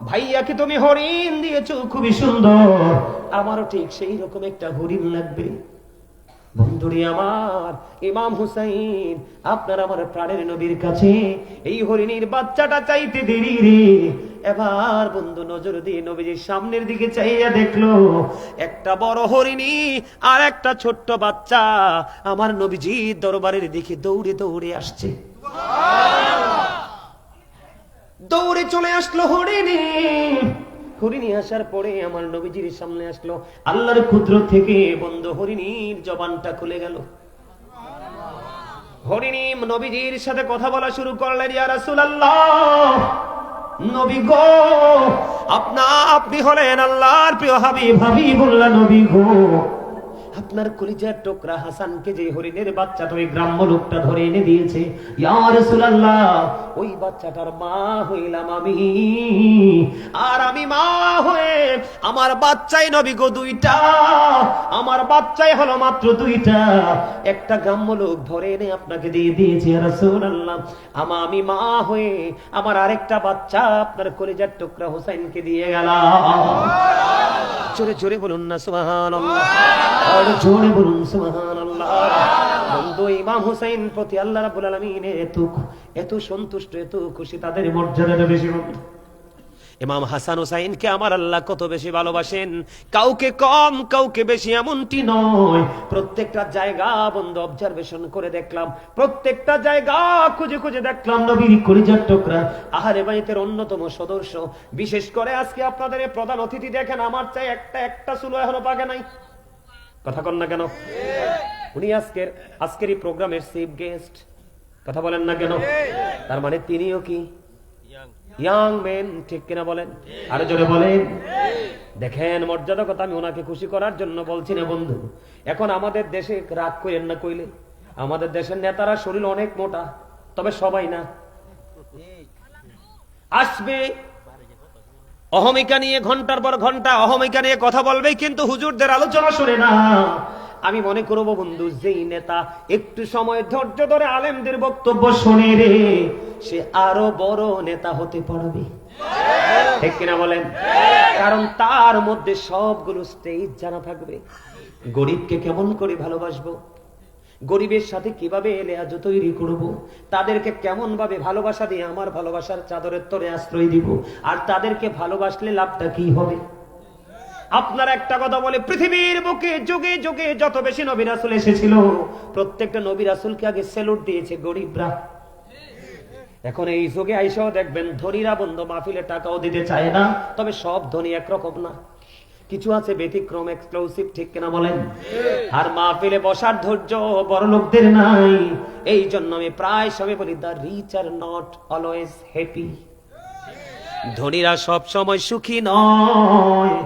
ভাইয়াকে তুমি হরিণ দিয়েছো খুবই সুন্দর, আমারও ঠিক সেই রকম একটা হরিণ লাগবে। বন্ধুরি আমার, ইমাম হুসাইন আপনার আমার প্রাণের নবীর কাছে এই হরিণীর বাচ্চাটা চাইতে দেরি রে। এবার বন্ধু নজর দিয়ে নবীজির সামনের দিকে চাইয়া দেখলো একটা বড় হরিণী আর একটা ছোট্ট বাচ্চা আমার নবীজির দরবারের দিকে দৌড়ে দৌড়ে আসছে। দৌড়ে চলে আসলো হরিণী। হরিণী আসার পরে আমার নবীজির সামনে আসলো। আল্লাহর কুদরত থেকে বন্ধু হরিণীর জবানটা খুলে গেল। হরিণী নবীজির সাথে কথা বলা শুরু করলেন, ইয়া রাসূলুল্লাহ, নবী গো, আপনি হলেন আল্লাহর প্রিয় হাবিব। হাবিবুল্লাহ নবী গো, আপনার কলিজার টুকরা হাসানকে যে হরিণের বাচ্চাটা ওই গ্রাম্য লোকটা ধরে এনে দিয়েছে, ইয়া রাসূলুল্লাহ, ওই বাচ্চাটার মা হইলাম আমি। আর আমি মা হয়ে আমার বাচ্চাই নবী গো দুইটা, আমার বাচ্চাই হলো মাত্র দুইটা, একটা গ্রাম্য লোক ধরে এনে আপনাকে দিয়ে দিয়েছে। ইয়া রাসূলুল্লাহ, আমি মা হয়ে আমার আরেকটা বাচ্চা আপনার কলিজার টুকরা হোসেনকে দিয়ে গেলাম। জোরে জোরে বলুন না সুবহানাল্লাহ, আর জোরে বলুন সুবহানাল্লাহ। বন্ধু ইমাম হুসাইন প্রতি আল্লাহ রাব্বুল আলামিন এত সন্তুষ্ট, এত খুশি, তাদের মর্যাদাটা বেশি। বন্ধু ইমাম হাসান হুসাইনকে আমার আল্লাহ কত বেশি ভালোবাসেন, কাউকে কম কাউকে বেশি এমনটি নয়। প্রত্যেকটা জায়গা বন্ধু অবজারভেশন করে দেখলাম, প্রত্যেকটা জায়গা খুঁজে খুঁজে দেখলাম নবীর কলিজার টুকরা আহলে বাইতের অন্যতম সদস্য। বিশেষ করে আজকে আপনাদের এই প্রধান অতিথি দেখেন, আমার চাই একটা চুলো এখনো পাকে নাই। কথা কন না কেন? উনি আজকের এই প্রোগ্রামের চিফ গেস্ট। কথা বলেন না কেন? তার মানে তিনিও কি ইয়াং মেন, ঠিক কিনা বলেন? আরো জোরে বলেন। দেখেন মর্যাদা কথা, আমি ওনাকে খুশি করার জন্য বলছি না বন্ধু। এখন আমাদের দেশে রাগ করেন না কইলে, আমাদের দেশের নেতারা শরীর অনেক মোটা, তবে সবাই না। আসবে অহমিকা নিয়ে ঘন্টার পর ঘন্টা অহমিকা নিয়ে কথা বলবে, কিন্তু হুজুরদের আলোচনা শুনে না। আমি মনে করবো বন্ধু, যেই নেতা একটু সময় ধৈর্য ধরে আলেমদের বক্তব্য শুনে রে, সে আরো বড় নেতা হতে পারবে, ঠিক কিনা বলেন? কারণ তার মধ্যে সবগুলো স্টেজ জানা থাকবে। গরিবকে কেমন করে ভালোবাসবো, গরিবের সাথে কিভাবে লেহাজ তৈরি করব, তাদেরকে কেমন ভাবে ভালোবাসা দিয়ে আমার ভালোবাসার চাদরের তরে আশ্রয় দিব, আর তাদেরকে ভালোবাসলে লাভটা কি হবে। আপনার একটা কথা বলে, পৃথিবীর বুকে যুগে যুগে যত বেশি নবী রাসূল এসেছিল, প্রত্যেকটা নবী রাসূলকে আগে স্যালুট দিয়েছে গরিবরা। এখন এই যুগে আইসাও দেখবেন ধনীরা বন্ধু মাহফিলে টাকাও দিতে চায় না, তবে সব ধনী একরকম না, কিছু আছে ব্যতিক্রম, এক্সক্লুসিভ, ঠিক কিনা বলেন? আর মাহফিলে বসার ধৈর্য বড় লোকদের নাই। এই জন্য আমি প্রায় সবে বলি, the rich are not always happy. ধনীরা সব সময় সুখী নয়।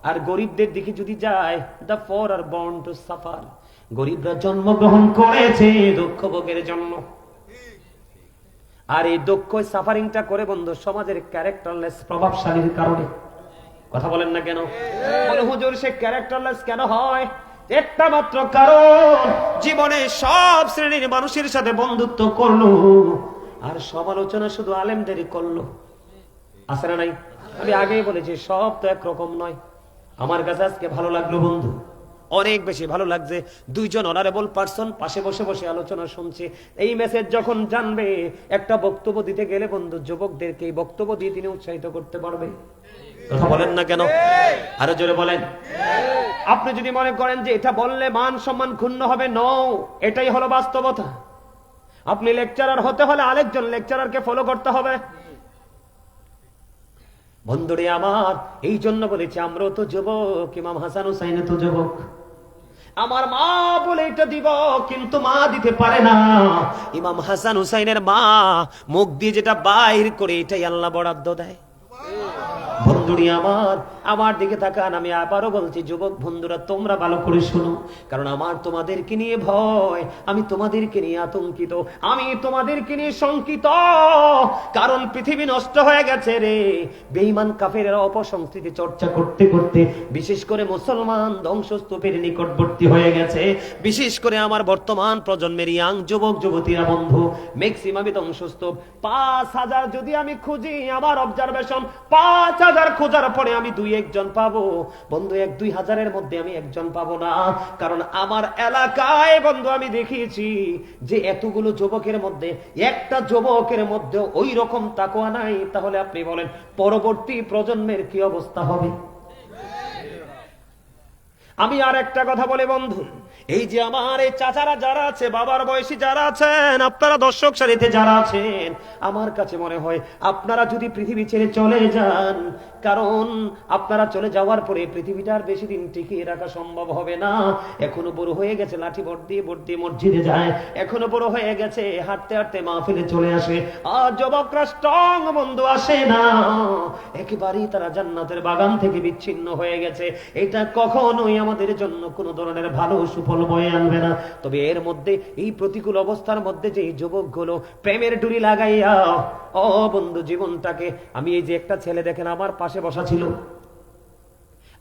আর গরিবদের দিকে যদি যায়, the for are born to suffer. গরিবরা জন্মগ্রহণ করেছে দুঃখ ভোগের জন্য, আর এই দুঃখ সাফারিংটা করে বন্ধু সমাজের ক্যারেক্টারলেস প্রভাবশালীর কারণে। কথা বলেন না কেন? বলে হুজুর সে ক্যারেক্টারলেস কেন হয়? একটা মাত্র কারণ, জীবনে সব শ্রেণীর মানুষের সাথে বন্ধুত্ব করলো, আর সমালোচনা শুধু আলেমদেরই করলো। আছে না নাই? আমি আগেই বলেছি সব তো একরকম নয়। আমার কাছে আজকে ভালো লাগলো বন্ধু, অনেক বেশি ভালো লাগছে। দুইজন অনারেবল পার্সন পাশে বসে বসে আলোচনা শুনছে। এই মেসেজ যখন জানবে, একটা বক্তব্য দিতে গেলে বন্ধু যুবকদেরকে এই বক্তব্য দিয়ে তিনি উৎসাহিত করতে পারবে। কথা বলেন না কেন? আরো জোরে বলেন। আপনি যদি মনে করেন যে এটা বললে মান সম্মান ক্ষুণ্ণ হবে, নও, এটাই হলো বাস্তবতা। আপনি লেকচারার হতে হলে আরেকজন লেকচারারকে ফলো করতে হবে। বন্ধুরে আমার, এই জন্য বলেছি আমরাও তো যুবক, ইমাম হাসান হুসাইন তো যুবক। আমার মা বলে এটা দিব, কিন্তু মা দিতে পারে না। ইমাম হাসান হুসাইনের মা মুখ দিয়ে যেটা বাইর করে, এটাই আল্লাহ বরাদ্দ দেয়। বন্ধুরি আমার দিকে তাকান। আমি আবারও বলছি, যুবক বন্ধুরা তোমরা ভালো করে শোনো, কারণ আমার তোমাদেরকে নিয়ে ভয়, আমি তোমাদেরকে নিয়ে আতঙ্কিত, আমি তোমাদেরকে নিয়ে শঙ্কিত। কারণ পৃথিবী নষ্ট হয়ে গেছে রে। বেঈমান কাফেরেরা অপসংস্কৃতি চর্চা করতে করতে বিশেষ করে মুসলমান ধ্বংসস্তূপের নিকটবর্তী হয়ে গেছে। বিশেষ করে আমার বর্তমান প্রজন্মের ইয়াং যুবক যুবতীরা বন্ধু ম্যাক্সিমামই ধ্বংসস্তূপ। 5000 যদি আমি খুঁজি, আমার অবজারভেশন 5000 খোঁজার পরে আমি 2-1 জন পাবো বন্ধু। 1-2 হাজারের মধ্যে আমি একজন পাবো না। কারণ আমার এলাকায় বন্ধু আমি দেখিয়েছি যে এতগুলো যুবকের মধ্যে একটা যুবকের মধ্যে ওই রকম তাকওয়া নাই। তাহলে আপনি বলেন পরবর্তী প্রজন্মের কি অবস্থা হবে? আমি আর একটা কথা বলি বন্ধু, এই যে আমার এই চাচারা যারা আছে, বাবার বয়সী যারা আছেন, আপনারা দর্শক সারিতে যারা আছেন, আমার কাছে মনে হয় আপনারা যদি পৃথিবী ছেড়ে চলে যান, কারণ আপনারা চলে যাওয়ার পরে পৃথিবীটার বেশি দিন টিকিয়ে রাখা সম্ভব হবে না। এখনো বড় হয়ে গেছে, লাঠি ভর দিয়ে মসজিদে যায়, এখনো বড় হয়ে গেছে, হাঁটতে হাঁটতে মাহফিলে চলে আসে। আর যুবকরা স্ট্রং বন্ধু আসে না, একেবারেই তারা জান্নাতের বাগান থেকে বিচ্ছিন্ন হয়ে গেছে। এটা কখনোই আমাদের জন্য কোনো ধরনের ভালো সুফল বয়ে আনবে না। তবে এর মধ্যে এই প্রতিকূল অবস্থার মধ্যে যে যুবকগুলো প্রেমের ডুরি লাগাইয়া ও বন্ধু জীবনটাকে, আমি এই যে একটা ছেলে দেখেন আমার পাশে বসা ছিল,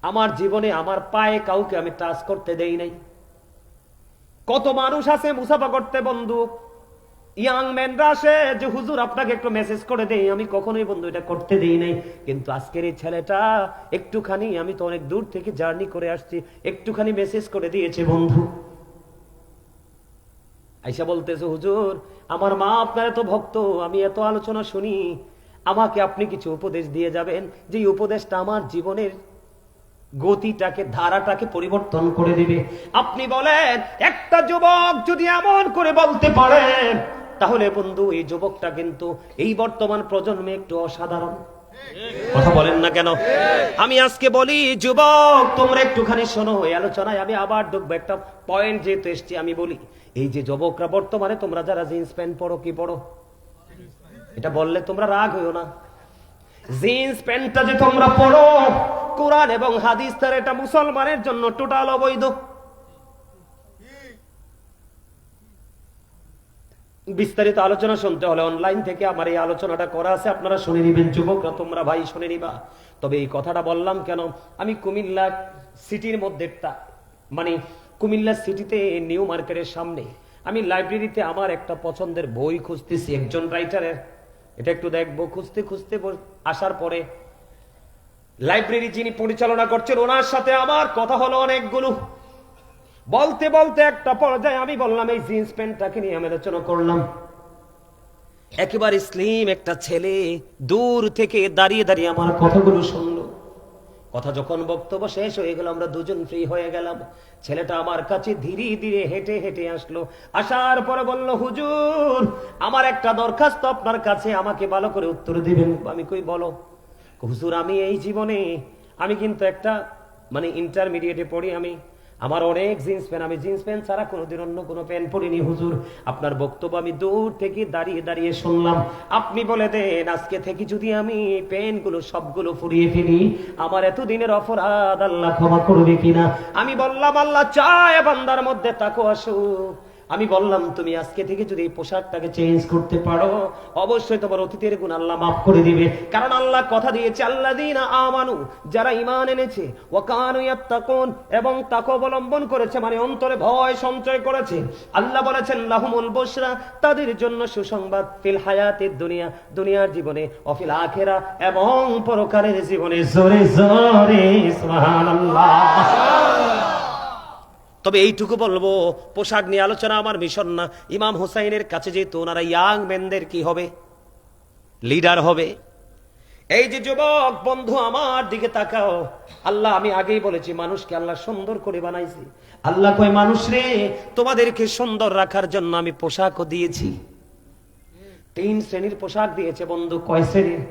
আমার জীবনে আমার পায়ে কাউকে আমি টাচ করতে দেই নাই। কত মানুষ আছে মুসাফা করতে বন্ধু, ইয়াং ম্যানরা আসে যে হুজুর আপনাকে একটু মেসেজ করে দেই, আমি কখনোই বন্ধু এটা করতে দেই নাই, কিন্তু আজকের এই ছেলেটা একটুখানি, আমি তো অনেক দূর থেকে জার্নি করে আসছি, একটুখানি মেসেজ করে দিয়েছে বন্ধু। আইসা বলতেছে হুজুর আমার মা আপনার এত ভক্ত, আমি এত আলোচনা শুনি, আমাকে আপনি কিছু উপদেশ দিয়ে যাবেন, যে উপদেশটা আমার জীবনের গতিটাকে, ধারাটাকে পরিবর্তন করে দিবে। আপনি বলেন একটা যুবক যদি এমন করে বলতে পারেন, তাহলে বন্ধু এই যুবকটা কিন্তু এই বর্তমান প্রজন্মে একটু অসাধারণ। কথা বলেন না কেন? আমি আজকে বলি যুবক তোমরা একটুখানি শোনো, এই আলোচনায় আমি আবার ঢুকবো, একটা পয়েন্ট যেহেতু এসছি আমি বলি, এই যে যুবকরা বর্তমানে তোমরা যারা জিন্স প্যান্ট পরো, কি পরো? এটা বললে তোমরা রাগ হইও না। জিন্স প্যান্টটা যে তোমরা পরো, কোরআন এবং হাদিস তার এটা মুসলমানের জন্য টোটাল অবৈধ। বিস্তারিত আলোচনা শুনতে হলে অনলাইন থেকে আমার এই আলোচনাটা করা আছে, আপনারা শুনে নিবেন। যুবকরা তোমরা ভাই শুনে নিবা। তবে এই কথাটা বললাম কেন, আমি কুমিল্লা সিটির মধ্যে, মানে কুমিল্লা সিটিতে নিউ মার্কেটের সামনে আমি লাইব্রেরিতে আমার একটা পছন্দের বই খুঁজতেছি একজন রাইটারের, এটা একটু দেখবো। খুঁজতে খুঁজতে আসার পরে লাইব্রেরি যিনি পরিচালনা করছেন ওনার সাথে আমার কথা হলো অনেকগুলো। বলতে বলতে একটা পর্যায়ে আমি বললাম এই জিন্স প্যান্টটাকে নিয়ে আমি আলোচনা করলাম। একেবারে স্লিম একটা ছেলে দূর থেকে দাঁড়িয়ে দাঁড়িয়ে আমার কথাগুলো শুনলো। কথা যখন বক্তব্য শেষ হয়ে গেল, আমরা দুজন ফ্রি হয়ে গেলাম। ছেলেটা আমার কাছে ধীরে ধীরে হেঁটে হেঁটে আসলো। আসার পরে বলল হুজুর আমার একটা দরখাস্ত আপনার কাছে, আমাকে ভালো করে উত্তর দিবেন। আমি কই বলো। হুজুর আমি এই জীবনে, আমি কিন্তু একটা মানে ইন্টারমিডিয়েটে পড়ি, আমার অনেক জিন্স প্যান্ট, আমি জিন্স প্যান্ট ছাড়া কোনোদিন অন্য কোনো প্যান্ট পরিনি হুজুর। আপনার বক্তব্য আমি দূর থেকে দাঁড়িয়ে দাঁড়িয়ে শুনলাম। আপনি বলে দেন আজকে থেকে যদি আমি প্যান্টগুলো সবগুলো ফুরিয়ে ফেলি, আমার এতদিনের অপরাধ আল্লাহ ক্ষমা করবে কিনা? আমি বললাম আল্লাহ চায় বান্দার মধ্যে তাকওয়া আসুক। আমি বললাম তুমি আজকে থেকে যদি এই পোশাকটাকে চেঞ্জ করতে পারো, অবশ্যই তোমার অতীতের গুণ আল্লাহ মাফ করে দিবে। কারণ আল্লাহ কথা দিয়েছে আল্লাযীনা আমানু, যারা ঈমান এনেছে, ওয়া কানু ইয়াত্তাকুন, এবং তাকওয়া অবলম্বন করেছে, মানে অন্তরে ভয় সঞ্চয় করেছে। আল্লাহ বলেছেন লাহুমুল বুশরা, তাদের জন্য সুসংবাদ, ফিল হায়াতিদ দুনিয়া, দুনিয়ার জীবনে, অফিল আখিরা, এবং পরকালের জীবনে। জোরে জোরে সুবহানাল্লাহ। তবে এইটুকু বলবো, পোশাক নিয়ে আলোচনা আমার মিশন না। ইমাম হুসাইনের কাছে যেহেতু ওনারা ইয়াং মেনদের কি হবে, লিডার হবে। এই যে যুবক বন্ধু আমার দিকে তাকাও, আল্লাহ, আমি আগেই বলেছি মানুষকে আল্লাহ সুন্দর করে বানাইছে। আল্লাহ কয় মানুষ রে, তোমাদেরকে সুন্দর রাখার জন্য আমি পোশাকও দিয়েছি। 3 শ্রেণীর পোশাক দিয়েছে বন্ধু। কয় শ্রেণীর?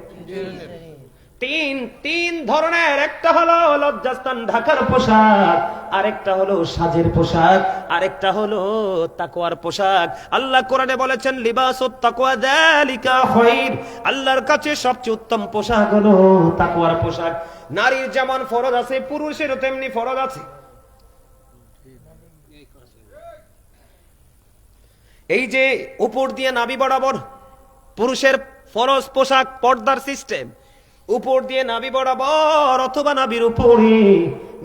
তিন ধরনের। একটা হলো লজ্জাস্থান ঢাকার পোশাক, আরেকটা হলো সাজের পোশাক, আরেকটা হলো তাকওয়ার পোশাক। আল্লাহ কোরআনে বলেছেন লিবাসুত তাকওয়া যালিকা খায়র, আল্লাহর কাছে সবচেয়ে উত্তম পোশাক হলো তাকওয়ার পোশাক। নারীর যেমন ফরজ আছে, পুরুষেরও তেমনি ফরজ আছে। এই যে উপর দিয়ে নাভি বরাবর পুরুষের ফরজ পোশাক, পর্দার সিস্টেম, উপর দিয়ে নাভি বরাবর অথবা নাভির উপরে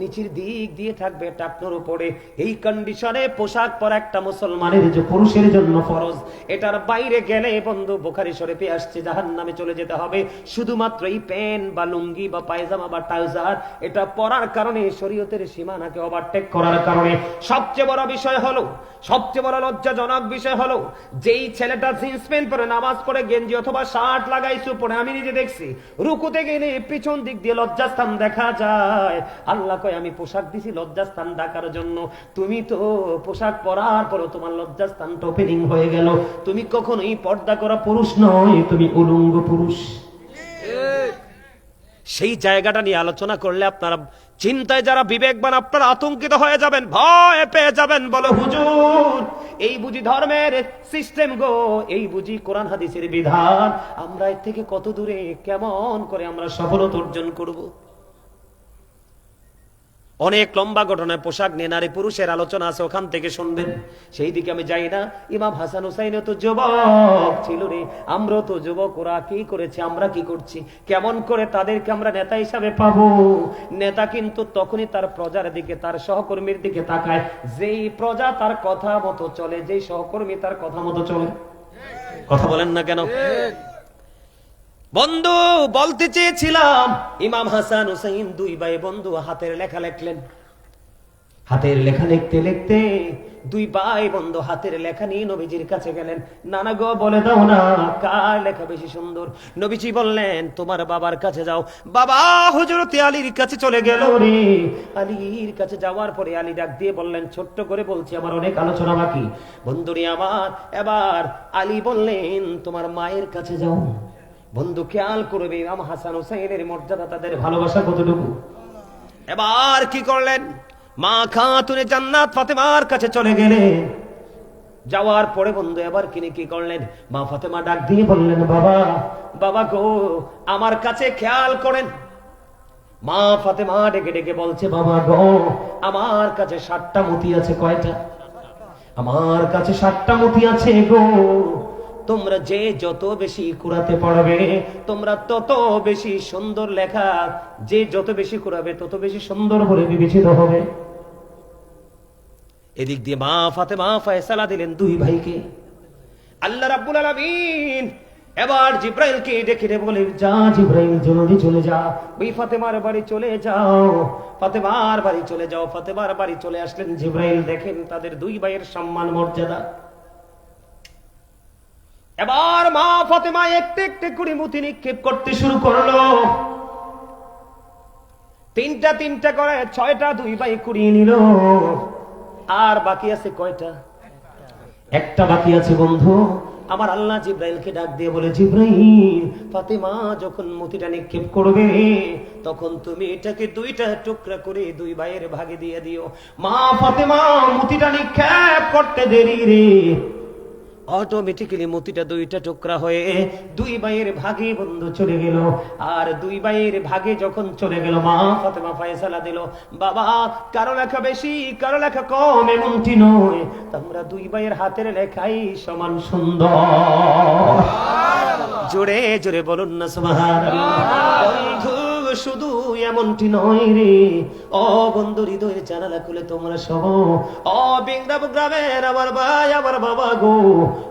নিচের দিক দিয়ে থাকবে টাকনোর উপরে। এই কন্ডিশনে পোশাক পরা একটা মুসলমানের যে পুরুষের জন্য ফরজ। এটার বাইরে গেলে বন্ধু বুখারী শরীফে আসছে জাহান্নামে চলে যেতে হবে। শুধুমাত্র এই প্যান্ট বা লুঙ্গি বা পায়জামা বা ট্রাউজার এটা পরার কারণে, শরীয়তের সীমানাকে ওভারটেক করার কারণে। সবচেয়ে বড় বিষয় হলো, সবচেয়ে বড় লজ্জাজনক বিষয় হলো, যেই ছেলেটা জিন্স প্যান্ট পরে নামাজ পড়ে, গেঞ্জি অথবা শার্ট লাগাইছে উপরে, আমি নিজে দেখছি রুকুতে গেলে পিছন দিক দিয়ে লজ্জাস্থান দেখা যায়। আল্লাহ কয় আমি পোশাক দিছি লজ্জাস্থান ঢাকার জন্য। তুমি তো পোশাক পরার পর তোমার লজ্জাস্থান ওপেনিং হয়ে গেল। তুমি কখনোই পর্দা করা পুরুষ নয়, তুমি উলঙ্গ পুরুষ। সেই জায়গাটা নিয়ে আলোচনা করলে আপনারা চিন্তায় যারা বিবেকবান, আপনারা আতঙ্কিত হয়ে যাবেন, ভয় পেয়ে যাবেন। বলো হুজুর এই বুঝি ধর্মের সিস্টেম গো, এই বুঝি কোরআন হাদিসের বিধান, আমরা এর থেকে কত দূরে, কেমন করে আমরা সফলতা অর্জন করব? অনেক লম্বা ঘটনায় পোশাক নিয়ে নারী পুরুষের আলোচনা আছে, ওখান থেকে শুনবেন। সেই দিকে আমি যাই না। ইমাম হাসান হুসাইনও তো যুবক ছিল রে, আমরাও তো যুবক। ওরা কি করেছে, আমরা কি করছি? কেমন করে তাদেরকে আমরা নেতা হিসাবে পাবো? নেতা কিন্তু তখনই তার প্রজার দিকে, তার সহকর্মীর দিকে তাকায়, যেই প্রজা তার কথা মতো চলে, যেই সহকর্মী তার কথা মতো চলে। কথা বলেন না কেন? বন্ধু বলতে চেয়েছিলাম, ইমাম হাসান হুসাইন দুই ভাই বন্ধু হাতের লেখা লিখলেন। হাতের লেখা লিখতে লিখতে দুই ভাই বন্ধু হাতের লেখা নিয়ে নবীজির কাছে গেলেন। নানা গো বলে দাও না কার লেখা বেশি সুন্দর। নবীজি বললেন তোমার বাবার কাছে যাও। বাবা হযরতে আলীর কাছে চলে গেল রে। আলীর কাছে যাওয়ার পরে আলী ডাক দিয়ে বললেন, ছোট্ট করে বলছি আমার অনেক আলোচনা বাকি বন্ধুরে আমার। এবার আলী বললেন তোমার মায়ের কাছে যাও। বন্ধু খেয়াল করবে ইমাম হাসান হুসাইনের মর্যাদা, তাদের ভালোবাসা কতটুকু। এবার কি করলেন, মা খাতুনে জান্নাত ফাতেমার কাছে চলে গেলেন। যাওয়ার পরে বন্ধু এবার কিনে কি করলেন, মা ফাতেমা ডাক দিয়ে বললেন, বাবা বাবা গো আমার কাছে খেয়াল করেন। মা ফাতেমা ডেকে ডেকে বলছে, বাবা গো আমার কাছে 7টা মতি আছে। কয়টা? আমার কাছে 7টা মতি আছে গো। তোমরা যে যত বেশি কুরাতে পারবে তোমরা তত বেশি সুন্দর লেখা, যে যত বেশি কুরাবে তত বেশি সুন্দর বলে বিবেচিত হবে। এদিক দিয়ে মা ফাতেমা ফয়সালা দিলেন দুই ভাইকে। আল্লাহ রাব্বুল আলামিন এবার জিব্রাইলকে ডেকে বলে, যা জিব্রাইল জলদি চলে যা, ওই ফাতেমার বাড়ি চলে যাও। ফাতেমার বাড়ি চলে যাও। ফাতেমার বাড়ি চলে আসলেন জিব্রাইল। দেখেন তাদের দুই ভাইয়ের সম্মান মর্যাদা। এবার মা ফাতেমা একটু একটু করে মুতি নিক্ষেপ করতে শুরু করলো। 3টা করে 6টা দুই ভাই কুড়িয়ে নিল। আর বাকি আছে কয়টা? একটা বাকি আছে বন্ধু। আমার আল্লাহ জিব্রাইলকে ডাক দিয়ে বলে, জিব্রাইল ফাতেমা যখন মতিটা নিক্ষেপ করবে তখন তুমি এটাকে 2টা টুকরা করে দুই ভাইয়ের ভাগে দিয়ে দিও। মা ফাতেমা মতিটা নিক্ষেপ করতে দেরি রে, অটোমেটিক্যালি মতিটা 2টা টুকরা হয়ে দুই ভাইয়ের ভাগে বন্ধু চলে গেল। আর দুই ভাইয়ের ভাগে যখন চলে গেল মা ফাতেমা ফয়সালা দিল, বাবা কারো লেখা বেশি কারো লেখা কম এমনটি নয়, তোমরা দুই ভাইয়ের হাতের লেখাই সমান সুন্দর। জোরে জোরে বলুন না সুবহানাল্লাহ। বন্ধু শুধু এমনটি নয় রে, ও বন্ধু হৃদয়ের জানালা খুলে তোমরা সহ, ও বিংরাব গ্রামের আমার ভাই আমার বাবা গো,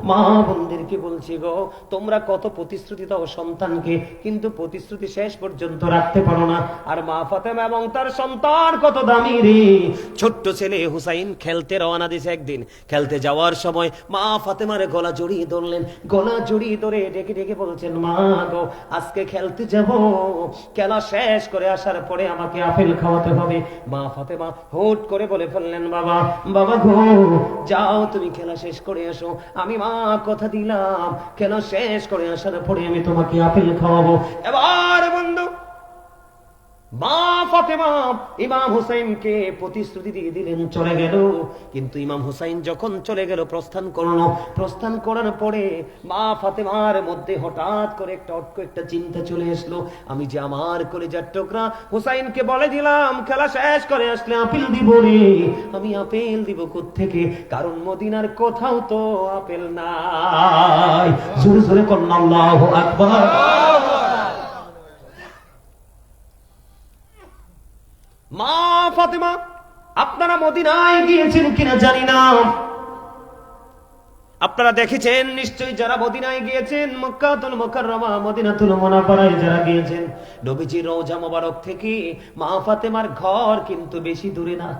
মা বোনদেরকে বলছি গো, তোমরা কত প্রতিশ্রুতি দাও সন্তানকে, কিন্তু প্রতিশ্রুতি শেষ পর্যন্ত রাখতে পারো না। আর মা ফাতেমা এবং তার সন্তান কত দামি রে। ছোট্ট ছেলে হুসাইন খেলতে রওনা দিয়েছে। একদিন খেলতে যাওয়ার সময় মা ফাতেমার গলা জড়িয়ে ধরলেন। গলা জড়িয়ে ধরে ডেকে ডেকে বলছেন, মা গো আজকে খেলতে যাব, খেলা শেষ করে আসার পরে আমাকে আপেল খাওয়াতে হবে। মা ফাতেমা হুট করে বলে ফেললেন, বাবা বাবা গো যাও তুমি খেলা শেষ করে আসো, আমি মা কথা দিলাম খেলা শেষ করে আসার পরে আমি তোমাকে আপেল খাওয়াবো। এবার বন্ধু মা ফাতেমা ইমাম হুসাইনকে প্রতিশ্রুতি দিয়ে দিলেন, চলে গেল। কিন্তু ইমাম হুসাইন যখন চলে গেল প্রস্থান করলো, প্রস্থান করার পরে মা ফাতেমার মধ্যে হঠাৎ করে একটা চিন্তা চলে আসলো, আমি যে আমার কলিজার টুকরা হুসাইনকে বলে দিলাম খেলা শেষ করে আসলে আপেল দিব রে, আমি আপেল দিব কোত্থেকে, কারণ মদিনার কোথাও তো আপেল নাই। জোরে জোরে কন্যা আল্লাহু আকবার। মা ফাতেমা আপনারা মদিনায় গিয়েছেন কিনা জানি না, আপনারা দেখেছেন নিশ্চয়ই যারা মদিনায় গিয়েছেন, মক্কাতুল মুকাররমা মদিনাতুল মুনাওয়ারায় যারা গিয়েছেন, নবীজির রওজা মোবারক থেকে মা ফাতেমার ঘর কিন্তু বেশি দূরে না।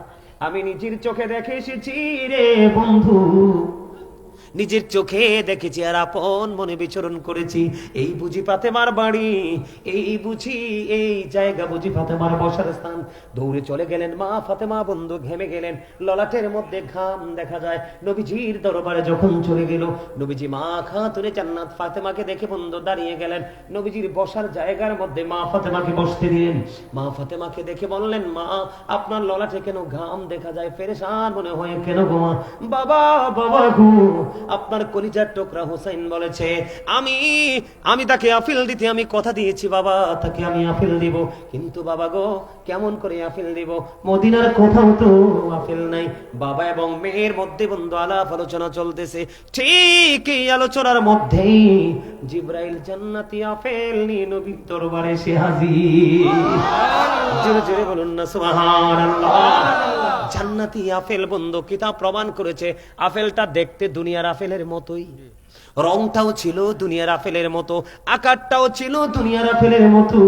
আমি নিজের চোখে দেখে এসেছি রে বন্ধু, নিজের চোখে দেখেছি আর আপন মনে বিচরণ করেছি। এই বুঝি ফাতেমার বাড়ি, এই বুঝি এই জায়গা, বুঝি ফাতেমার বসার স্থান। দৌড়ে চলে গেলেন মা ফাতেমা, বন্ধু ঘেমে গেলেন, ললাটের মধ্যে ঘাম দেখা যায়। নবীজির দরবারে যখন চলে গেল, নবীজি মা খাতুনে জান্নাত ফাতেমাকে দেখে বন্ধু দাঁড়িয়ে গেলেন। নবীজির বসার জায়গার মধ্যে মা ফাতেমাকে বসতে দিলেন। মা ফাতেমাকে দেখে বললেন, মা আপনার ললাটে কেন ঘাম দেখা যায়, পেরেশান মনে হয় কেন গো মা? বাবা বাবা গো আপনার কলিজার টুকরা হুসাইন বলেছে আমি তাকে আফিল দিতে আমি কথা দিয়েছি বাবা, তাকে আমি আফিল দিব, কিন্তু বাবা গো কেমন করে আফিল দিব, মদিনার কোথাও তো আফিল নাই। বাবা এবং মেয়ের মধ্যে বন্ধু আলাপ আলোচনা চলতেছে, ঠিক এই আলোচনার মধ্যেই জিবরাইল জান্নাতি আপেল নিয়ে নবীর দরবারে এসে হাজির। জোরে জোরে বলুন না সুবহানাল্লাহ। জান্নাতি আপেল বন্ধু, কিতাব প্রমাণ করেছে আপেলটা দেখতে দুনিয়ার আপেলের মতোই, রংটাও ছিল দুনিয়ার আপেলের মতো, আকারটাও ছিল দুনিয়ার আপেলের মতো,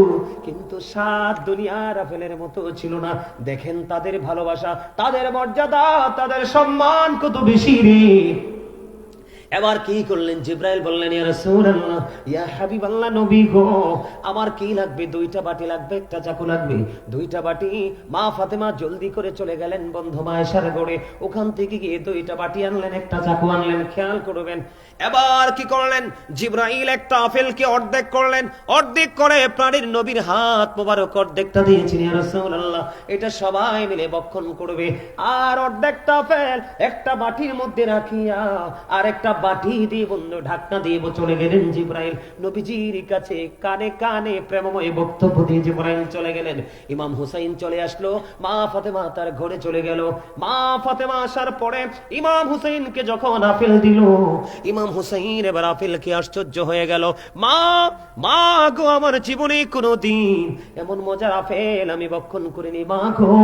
কিন্তু স্বাদ দুনিয়ার আপেলের মতো ছিল না। দেখেন তাদের ভালোবাসা, তাদের মর্যাদা, তাদের সম্মান কত বেশি রে। এবার কি করলেন? জিব্রাইল বললেন, ইয়া রাসূলুল্লাহ, ইয়া হাবিবাল্লাহ, নবী গো, আমার কি লাগবে? 2টা বাটি লাগবে, একটা চাকু লাগবে। 2টা বাটি। মা ফাতেমা জলদি করে চলে গেলেন বন্ধু মায়েশার গড়ে, ওখান থেকে গিয়ে 2টা বাটি আনলেন, একটা চাকু আনলেন। খেয়াল করবেন এবার কি করলেন? জিব্রাইল একটা আপেলকে অর্ধেক করলেন, অর্ধেক করে প্রাণীর নবীর হাত মোবারক অর্ধেকটা দিয়েছেন, ইয়া রাসূলুল্লাহ, এটা সবাই মিলে ভক্ষণ করবে। আর অর্ধেকটা আপেল একটা বাটির মধ্যে রাখিয়া আর একটা বাটি দিয়ে বন্ধু ঢাকনা দিয়ে চলে গেলেন জিব্রাইল নবীজির কাছে। কানে কানে প্রেমময় বক্তব্য দিয়ে জিব্রাইল চলে গেলেন। ইমাম হুসাইন চলে আসলো, মা ফাতেমা তার ঘরে চলে গেল। মা ফাতেমা আসার পরে ইমাম হুসাইনকে যখন আপেল দিল, ইমাম হুসাইন এবার আপেলকে আশ্চর্য হয়ে গেল। মা মা গো, আমার জীবনে কোনোদিন এমন মজার আপেল আমি ভক্ষণ করিনি। মা গো,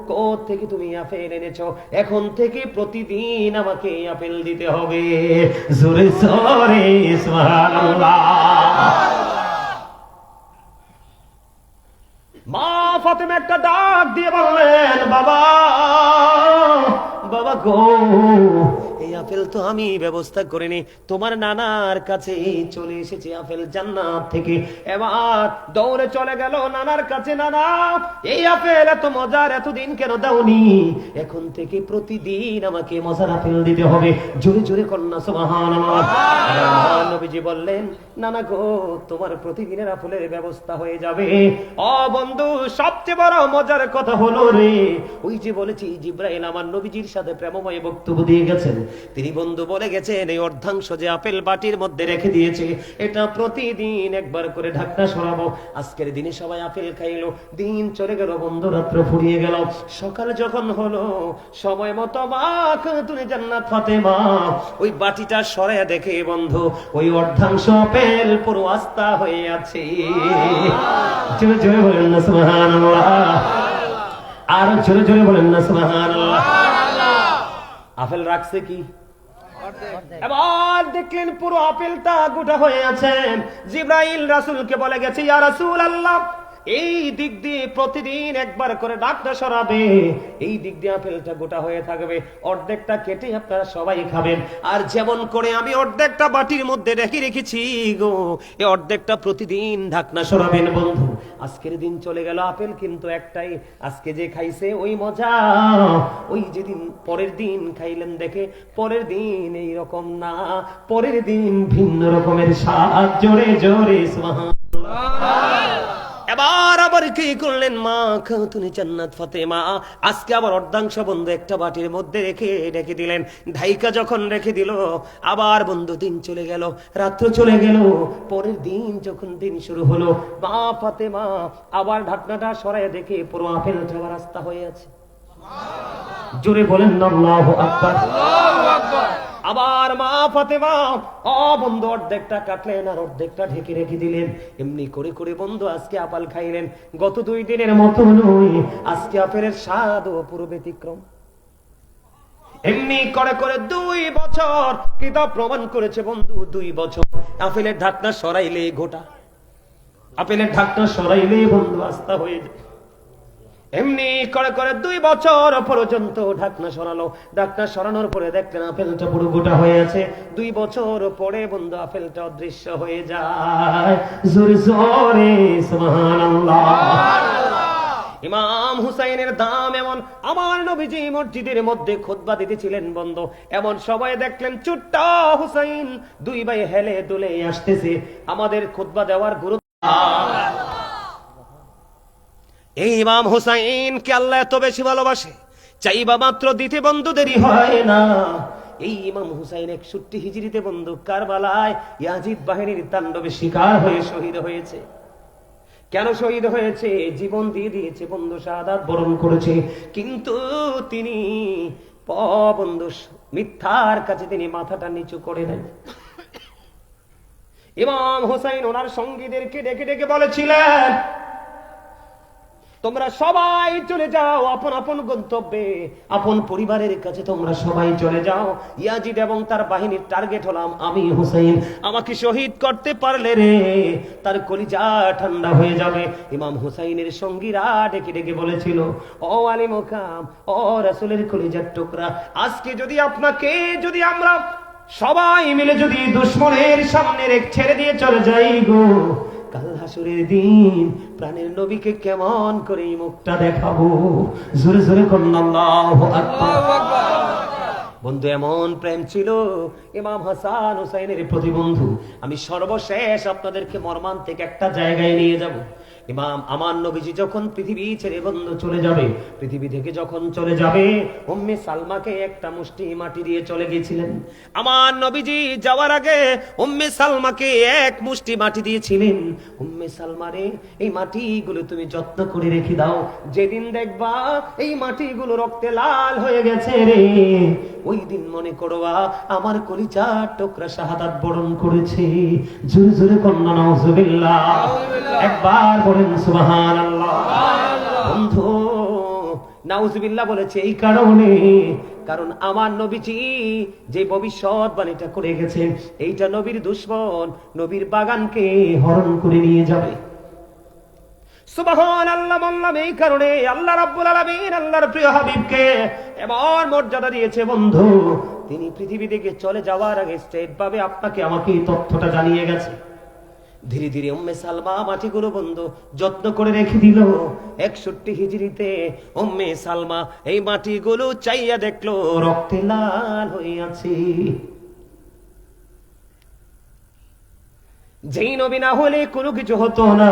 কোথা থেকে তুমি আপেল এনেছো? এখন থেকে প্রতিদিন আমাকে আপেল দিতে হবে। জোরে জোরে সুবহানাল্লাহ। মা ফাতেমা একটা ডাক দিয়ে বললেন, বাবা বাবা গো, এই আপেল তো আমি ব্যবস্থা করিনি, তোমার নানার কাছে চলে এসেছে আপেল জান্নাত থেকে। এবার দৌড়ে চলে গেল নানার কাছে। নানা, এই আপেল এত মজার, এতদিন কেন দাওনি? এখন থেকে প্রতিদিন আমাকে মজার আপেল দিতে হবে। জোরে জোরে কন্যা সুবহানাল্লাহ। নবীজি বললেন, নানা গো, তোমার প্রতিদিনের আপেলের ব্যবস্থা হয়ে যাবে। ও বন্ধু, সবচেয়ে বড় মজার কথা হলো রে, ওই যে বলেছি জিব্রাইল আমার নবীজির সাথে প্রেমময় বক্তব্য দিয়ে গেছেন। তিনি বন্ধু বলে গেছেন, এই অর্ধাংশ যে আপেল বাটির মধ্যে রেখে দিয়েছে, এটা প্রতিদিন একবার করে ঢাকনা সরাবো। আজকের দিনে সবাই আপেল খাইলো, দিন চলে গেল বন্ধু, রাত্র ফুরিয়ে গেল। সকাল যখন হলো, সময় মতো মা খাতুনে জান্নাত ফাতেমা ওই বাটিটা সরাইয়া দেখে বন্ধু, ওই অর্ধাংশ আপেল পুরো আস্তা হয়ে আছে। জোরে জোরে বলেন না সুবহানাল্লাহ। আর জোরে জোরে বলেন না সুবহানাল্লাহ। আপেল রাখছে কি? এবার দেখলেন পুরো আপেলটা গোটা হয়ে আছে। জিব্রাইল রাসূলকে বলে গেছে, ইয়া রাসূলুল্লাহ, এই দিক দিয়ে প্রতিদিন একবার করে ডাকটা সরাবে, এই দিক দিয়ে আপেলটা গোটা হয়ে থাকবে, অর্ধেকটা কেটে আপনারা সবাই খাবেন। আর যেমন করে আমি অর্ধেকটা বাটির মধ্যে রেখে রেখেছি গো, এই অর্ধেকটা প্রতিদিন ঢাকনা সরাবেন। বন্ধু, আজকের দিন চলে গেল, আপেল কিন্তু একটাই। আজকে যে খাইছে ওই মজা, ওই যেদিন পরের দিন খাইলেন দেখে পরের দিন এই রকম না, পরের দিন ভিন্ন রকমের স্বাদ। জোরে জোরে সুবহানাল্লাহ। এবার আবার কি করলেন? মা খাতুনে জান্নাত ফাতেমা আজকে আবার অর্ধাংশ বন্ধু একটা বাটির মধ্যে রেখে দিলেন। ঢাইকা যখন রেখে দিল, আবার বন্ধু দিন চলে গেল, রাত্র চলে গেল। পরের দিন যখন দিন শুরু হলো, মা ফাতেমা আবার ঢাকনাটা সরাইয়া দেখে পুরো আপেল যাওয়ার রাস্তা হয়ে আছে। জোরে বলেন আল্লাহু আকবার। আল্লাহু আকবার। আবার মা ফাতেমা বন্ধু অর্ধেকটা কাটলেন আর অর্ধেকটা ঢেকে রেখে দিলেন। এমনি করে করে বন্ধু আজকে আপেল খাইলেন। গত 2 দিনের মতো নয়, আজকে আপেলের স্বাদ ও পুরো ব্যতিক্রম। এমনি করে করে 2 বছর কিতাব প্রমাণ করেছে বন্ধু, 2 বছর আপেলের ঢাকনা সরাইলে গোটা, আপেলের ঢাকনা সরাইলে বন্ধু আস্থা হয়ে যায়। এমনি করে করে 2 বছর পর্যন্ত ঢাকনা সরালো। ঢাকনা সরানোর পরে দেখলেন আপেলটা পুরো গোটা হয়ে আছে। 2 বছর পরে বন্ধু আপেলটা অদৃশ্য হয়ে যায়। জোরে জোরে সুবহানাল্লাহ। ইমাম হুসাইনের দাম এমন, আমার নবীজি মসজিদের মধ্যে খুতবা দিতেছিলেন বন্ধু, এমন সবাই দেখলেন ছোট্ট হুসাইন 2 ভাই হেলে দুলে আসতেছে। আমাদের খুতবা দেওয়ার গুরুত্ব, এই ইমাম হুসাইন কে আল্লাহ এত বেশি ভালোবাসে, চাইবা মাত্র দিতে বন্ধু দেরি হয় না। এই ইমাম হুসাইন 61 হিজরিতে বন্ধু কারবালায় ইয়াজিদ বাহিনীর তাণ্ডবে শিকার হয়ে শহীদ হয়েছে। কেন শহীদ হয়েছে? জীবন দিয়ে দিয়েছে বন্ধু, শাহাদাত বরণ করেছে। কিন্তু তিনি বন্ধু মিথ্যার কাছে তিনি মাথাটা নিচু করে দেন। ইমাম হুসাইন ওনার সঙ্গীদেরকে ডেকে ডেকে বলেছিলেন, তোমরা সবাই চলে যাও আপন আপন গন্তব্যে, আপন পরিবারের কাছে তোমরা সবাই চলে যাও। ইয়াজিদ এবং তার বাহিনীর টার্গেট হলাম আমি হুসাইন। আমাকে শহীদ করতে পারলে রে তার কলিজা ঠান্ডা হয়ে যাবে। ইমাম হুসাইনের সঙ্গীরা ডেকে ডেকে বলেছিল, ও আলী মোকাম, ও রাসূলের কলিজার টুকরা, আজকে যদি আমরা সবাই মিলে যদি দুশমনের সামনে ছেড়ে দিয়ে চলে যাই গো, কাল হাসরের দিন প্রাণের নবীকে কেমন করে এই মুখটা দেখাবো। জোরে জোরে কন্যা আল্লাহু আকবার। বন্ধু, এমন প্রেম ছিল ইমাম হাসান হুসাইনের প্রতি। বন্ধু, আমি সর্বশেষ আপনাদেরকে মর্মান্তিক একটা জায়গায় নিয়ে যাব। ইমাম আমার নবীজি যখন পৃথিবী ছেড়ে বন্ধু চলে যাবে, পৃথিবী থেকে যখন চলে যাবে, উম্মে সালমাকে একটা মুষ্টি মাটি দিয়ে চলে গিয়েছিলেন। আমার নবীজি যাওয়ার আগে উম্মে সালমাকে এক মুষ্টি মাটি দিয়েছিলেন। উম্মে সালমারে, এই মাটিগুলো তুমি যত্ন করে রেখে দাও, যেদিন দেখবা এই মাটিগুলো রক্তে লাল হয়ে গেছে রে, ওই দিন মনে করবা আমার কলিজার টুকরা শাহাদাত বরণ করেছে। জোরে জোরে কন্যা নাউজুবিল্লাহ, একবার বলেন সুবহানাল্লাহ। বন্ধু, নাউজুবিল্লাহ বলেছে এই কারণে, কারণ আমার নবীজি যে ভবিষ্যৎবাণীটা করে গেছেন, এইটা নবীর দুশমন নবীর বাগানকে হরণ করে নিয়ে যাবে। সুবহানাল্লাহ বললাম এই কারণে আল্লাহ রাব্বুল আলামিন আল্লাহর প্রিয় হাবিবকে এমন মর্যাদা দিয়েছে বন্ধু, তিনি পৃথিবী থেকে চলে যাওয়ার আগে স্ট্রেট ভাবে আপনাকে আমাকে এই তথ্যটা জানিয়ে গেছে। ধীরে ধীরে উম্মে সালমা মাটিগুলো বন্ধু যত্ন করে রেখে দিল। 61 হিজরিতে উম্মে সালমা এই মাটিগুলো চাইয়া দেখলো রক্তে লাল হয়ে আছে। যেই নবী না হলে কোনো কিছু হতো না,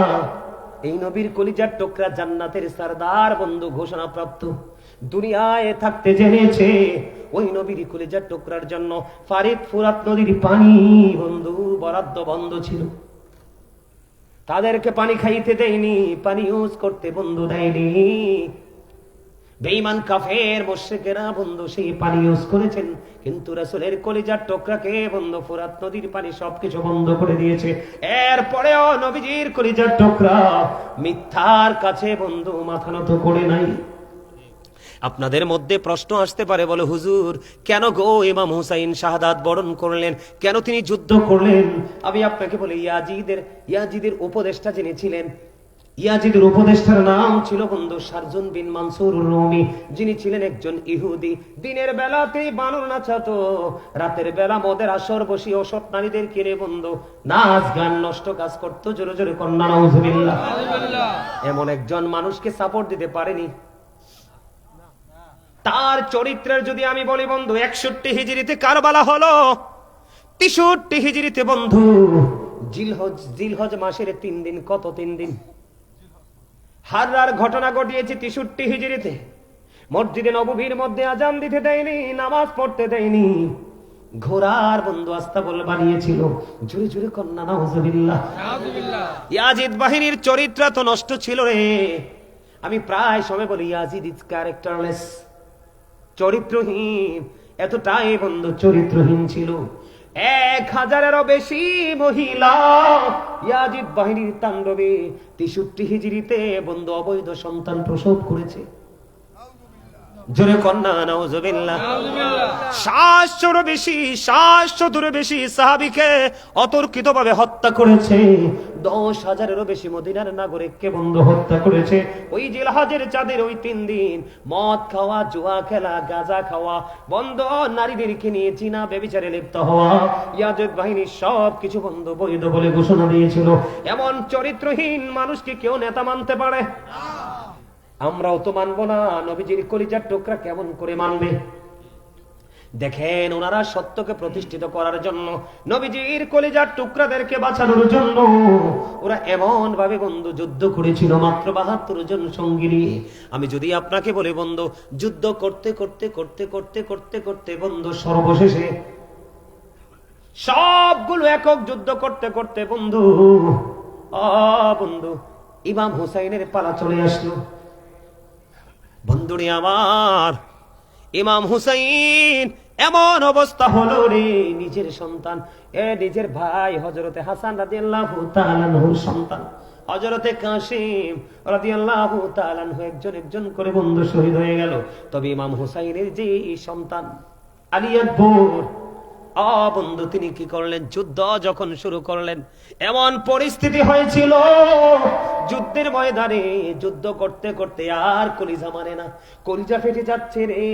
এই নবীর কলিজার টুকরা জান্নাতের সরদার বন্ধু ঘোষণা প্রাপ্ত। দুনিয়ায় থাকতে জেনেছে ওই নবীর কলিজার টুকরার জন্য ফারিদ ফুরাত নদীর পানি বন্ধু বরাদ্দ বন্ধ ছিল। তাদেরকে পানি খাইতে দেয়নি, পানি ইউজ করতে বন্ধু দেয়নি। বেঈমান কাফের মুশরিকেরা বন্ধু সেই পানি ইউজ করেছেন, কিন্তু রাসূলের কলিজার টুকরাকে বন্ধু ফুরাত নদীর পানি সবকিছু বন্ধ করে দিয়েছে। এরপরেও নবীজির কলিজার টুকরা মিথ্যার কাছে বন্ধু মাথা নত করে নাই। আপনাদের মধ্যে প্রশ্ন আসতে পারে, বলে হুজুর কেন গো ইমাম হুসাইন শাহাদাত বরণ করলেন, কেন তিনি যুদ্ধ করলেন? আমি আপনাকে বলি, ইয়াজিদের উপদেষ্টা যিনি ছিলেন, ইয়াজিদের উপদেষ্টার নাম ছিল বন্ধু শারজুন বিন মানসুর রুমি, যিনি ছিলেন একজন ইহুদি। দিনের বেলাতেই বানর নাচাতো, রাতের বেলা মদের আসর বসি অসৎ নারীদের কিনে বন্ধু নাচ গান নষ্ট কাজ করতো। জোরে জোরে কন্যা নাউজুবিল্লাহ। এমন একজন মানুষকে সাপোর্ট দিতে পারেনি। তার চরিত্রের যদি আমি বলি বন্ধু, 61 হিজরিতে কারবালা হলো, 63 হিজরিতে বন্ধু জিলহজ মাসের 3 দিন, কত 3 দিন হাররার ঘটনা ঘটিয়েছে 63 হিজরিতে। মসজিদে নববীর মধ্যে আজান দিতে দেয়নি, নামাজ পড়তে দেয়নি, ঘোড়ার বন্ধু আস্তাবল বানিয়েছিল। জোরে জোরে কন্যা নাউজুবিল্লাহ। ইয়াজিদ বাহিনীর চরিত্র তো নষ্ট ছিল রে। আমি প্রায় সময় বলি ইয়াজিদ ইজ ক্যারেক্টারলেস, চরিত্রহীন। এতটাই বন্ধু চরিত্রহীন ছিল। 1000-এরও বেশি মহিলা ইয়াজিদ বাহিনীর তাণ্ডবে 63 হিজরিতে বন্ধু অবৈধ সন্তান প্রসব করেছে। জোরে কন্যা নাউজুবিল্লাহ। 700-র বেশি সাহাবীকে অতর্কিতভাবে হত্যা করেছে। 10,000-এরও বেশি মদিনার নাগরিককে বন্ধু হত্যা করেছে। ওই জিলহজের চাঁদের ওই 3 দিন মদ খাওয়া, জুয়া খেলা, গাঁজা খাওয়া, বন্ধ নারীদেরকে নিয়ে জিনা ব্যভিচারে লিপ্ত হওয়া, ইয়াজিদ বাহিনী সব কিছু বন্ধ বৈধ বলে ঘোষণা দিয়েছিল। এমন চরিত্রহীন মানুষকে কেউ নেতা মানতে পারে? আমরাও তো মানবো না। নবীজির কলিজার টুকরা কেমন করে মানবে? দেখেন, ওনারা সত্যকে প্রতিষ্ঠিত করার জন্য, নবীজির কলিজার টুকরাদেরকে বাঁচানোর জন্য ওরা এমন ভাবে বন্ধু যুদ্ধ করেছিল, মাত্র 72 জন সঙ্গী নিয়ে। আমি যদি আপনাকে বলি বন্ধু, যুদ্ধ করতে করতে করতে করতে করতে করতে বন্ধু সর্বশেষে সবগুলো একক যুদ্ধ করতে করতে বন্ধু বন্ধু ইমাম হুসাইনের পালা চলে আসলো। বন্ধুরে আমার, ইমাম হুসাইন এমন অবস্থা হলো রে, নিজের সন্তান, নিজের ভাই হযরতে হাসান রাদিয়াল্লাহু তাআলা আনহুর সন্তান হযরতে কাসিম রাদিয়াল্লাহু তাআলা আনহু একজন একজন করে বন্ধু শহীদ হয়ে গেল। তবে ইমাম হুসাইনের যে সন্তান আলী আকবর, বন্ধু তিনি কি করলেন? যুদ্ধ যখন শুরু করলেন, এমন পরিস্থিতি হয়েছিল যুদ্ধের ময়দানে যুদ্ধ করতে করতে আর কলিজা মানে না, কলিজা ফেটে যাচ্ছে রে,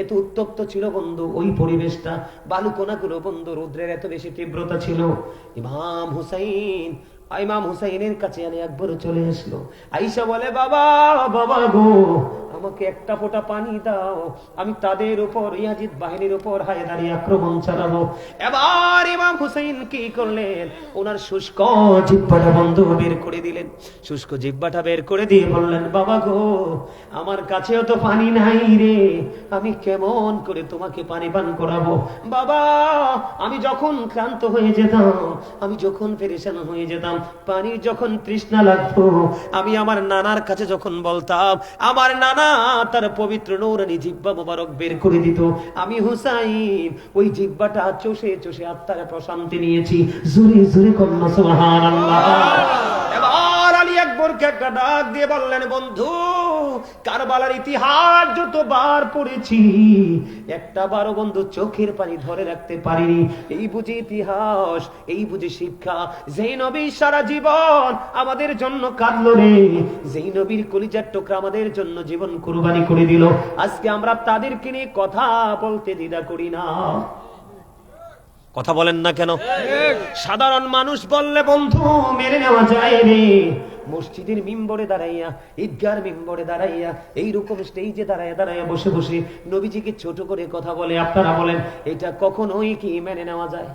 এত উত্তপ্ত ছিল বন্ধু ওই পরিবেশটা, বালুকণাগুলো বন্ধু রৌদ্রের এত বেশি তীব্রতা ছিল। ইমাম হুসাইনের কাছে আলী আকবর চলে আসলো। আয়েশা বলে, বাবা বাবা গো, আমাকে একটা ফোঁটা পানি দাও, আমি তাদের উপর ইয়াজিদ বাহিনীর উপর হায়দারি আক্রমণ চালাবো। এবার ইমাম হুসাইন কি করলেন? ওনার শুষ্ক জিহ্বাটা বন্ধ বের করে দিলেন। শুষ্ক জিহ্বাটা বের করে দিয়ে বললেন, বাবা গো, আমার কাছেও তো পানি নাই রে, আমি কেমন করে তোমাকে পানি পান করাবো? বাবা, আমি যখন ক্লান্ত হয়ে যেতাম, আমি যখন পেরেশান হয়ে যেতাম, পানির যখন তৃষ্ণা লাগতো, আমি আমার নানার কাছে যখন বলতাম, আমার নানা তার পবিত্র নূরানী জিহ্বা মোবারক বের করে দিত। আমি হুসাইন ওই জিহ্বাটা চষে চষে আত্মার প্রশান্তি নিয়েছি। জোরে জোরে কন্যা সুবহানাল্লাহ। এবার আলী আকবরকে একটা ডাক দিয়ে বললেন, বন্ধু, কারবালার ইতিহাস যতবার পড়েছি, একটা বারো বন্ধু চোখের পানি ধরে রাখতে পারিনি। এই বুঝি ইতিহাস, এই বুঝি শিক্ষা। যেই নবী সারা জীবন আমাদের জন্য কাঁদলো রে, যেই নবীর কলিজার টুকরা আমাদের জন্য জীবন কুরবানি করে দিল, আজকে আমরা তাদেরকে নিয়ে কথা বলতে দ্বিধা করি না। কথা বলেন না কেন? সাধারণ মানুষ বললে বন্ধু মেনে নেওয়া যায় রে। মসজিদের মিম্বরে দাঁড়াইয়া, ঈদগার মিম্বরে দাঁড়াইয়া, এইরকম স্টেজে দাঁড়াইয়া দাঁড়াইয়া বসে বসে নবীজিকে ছোট করে কথা বলে, আপনারা বলেন এটা কখনোই কি মেনে নেওয়া যায়?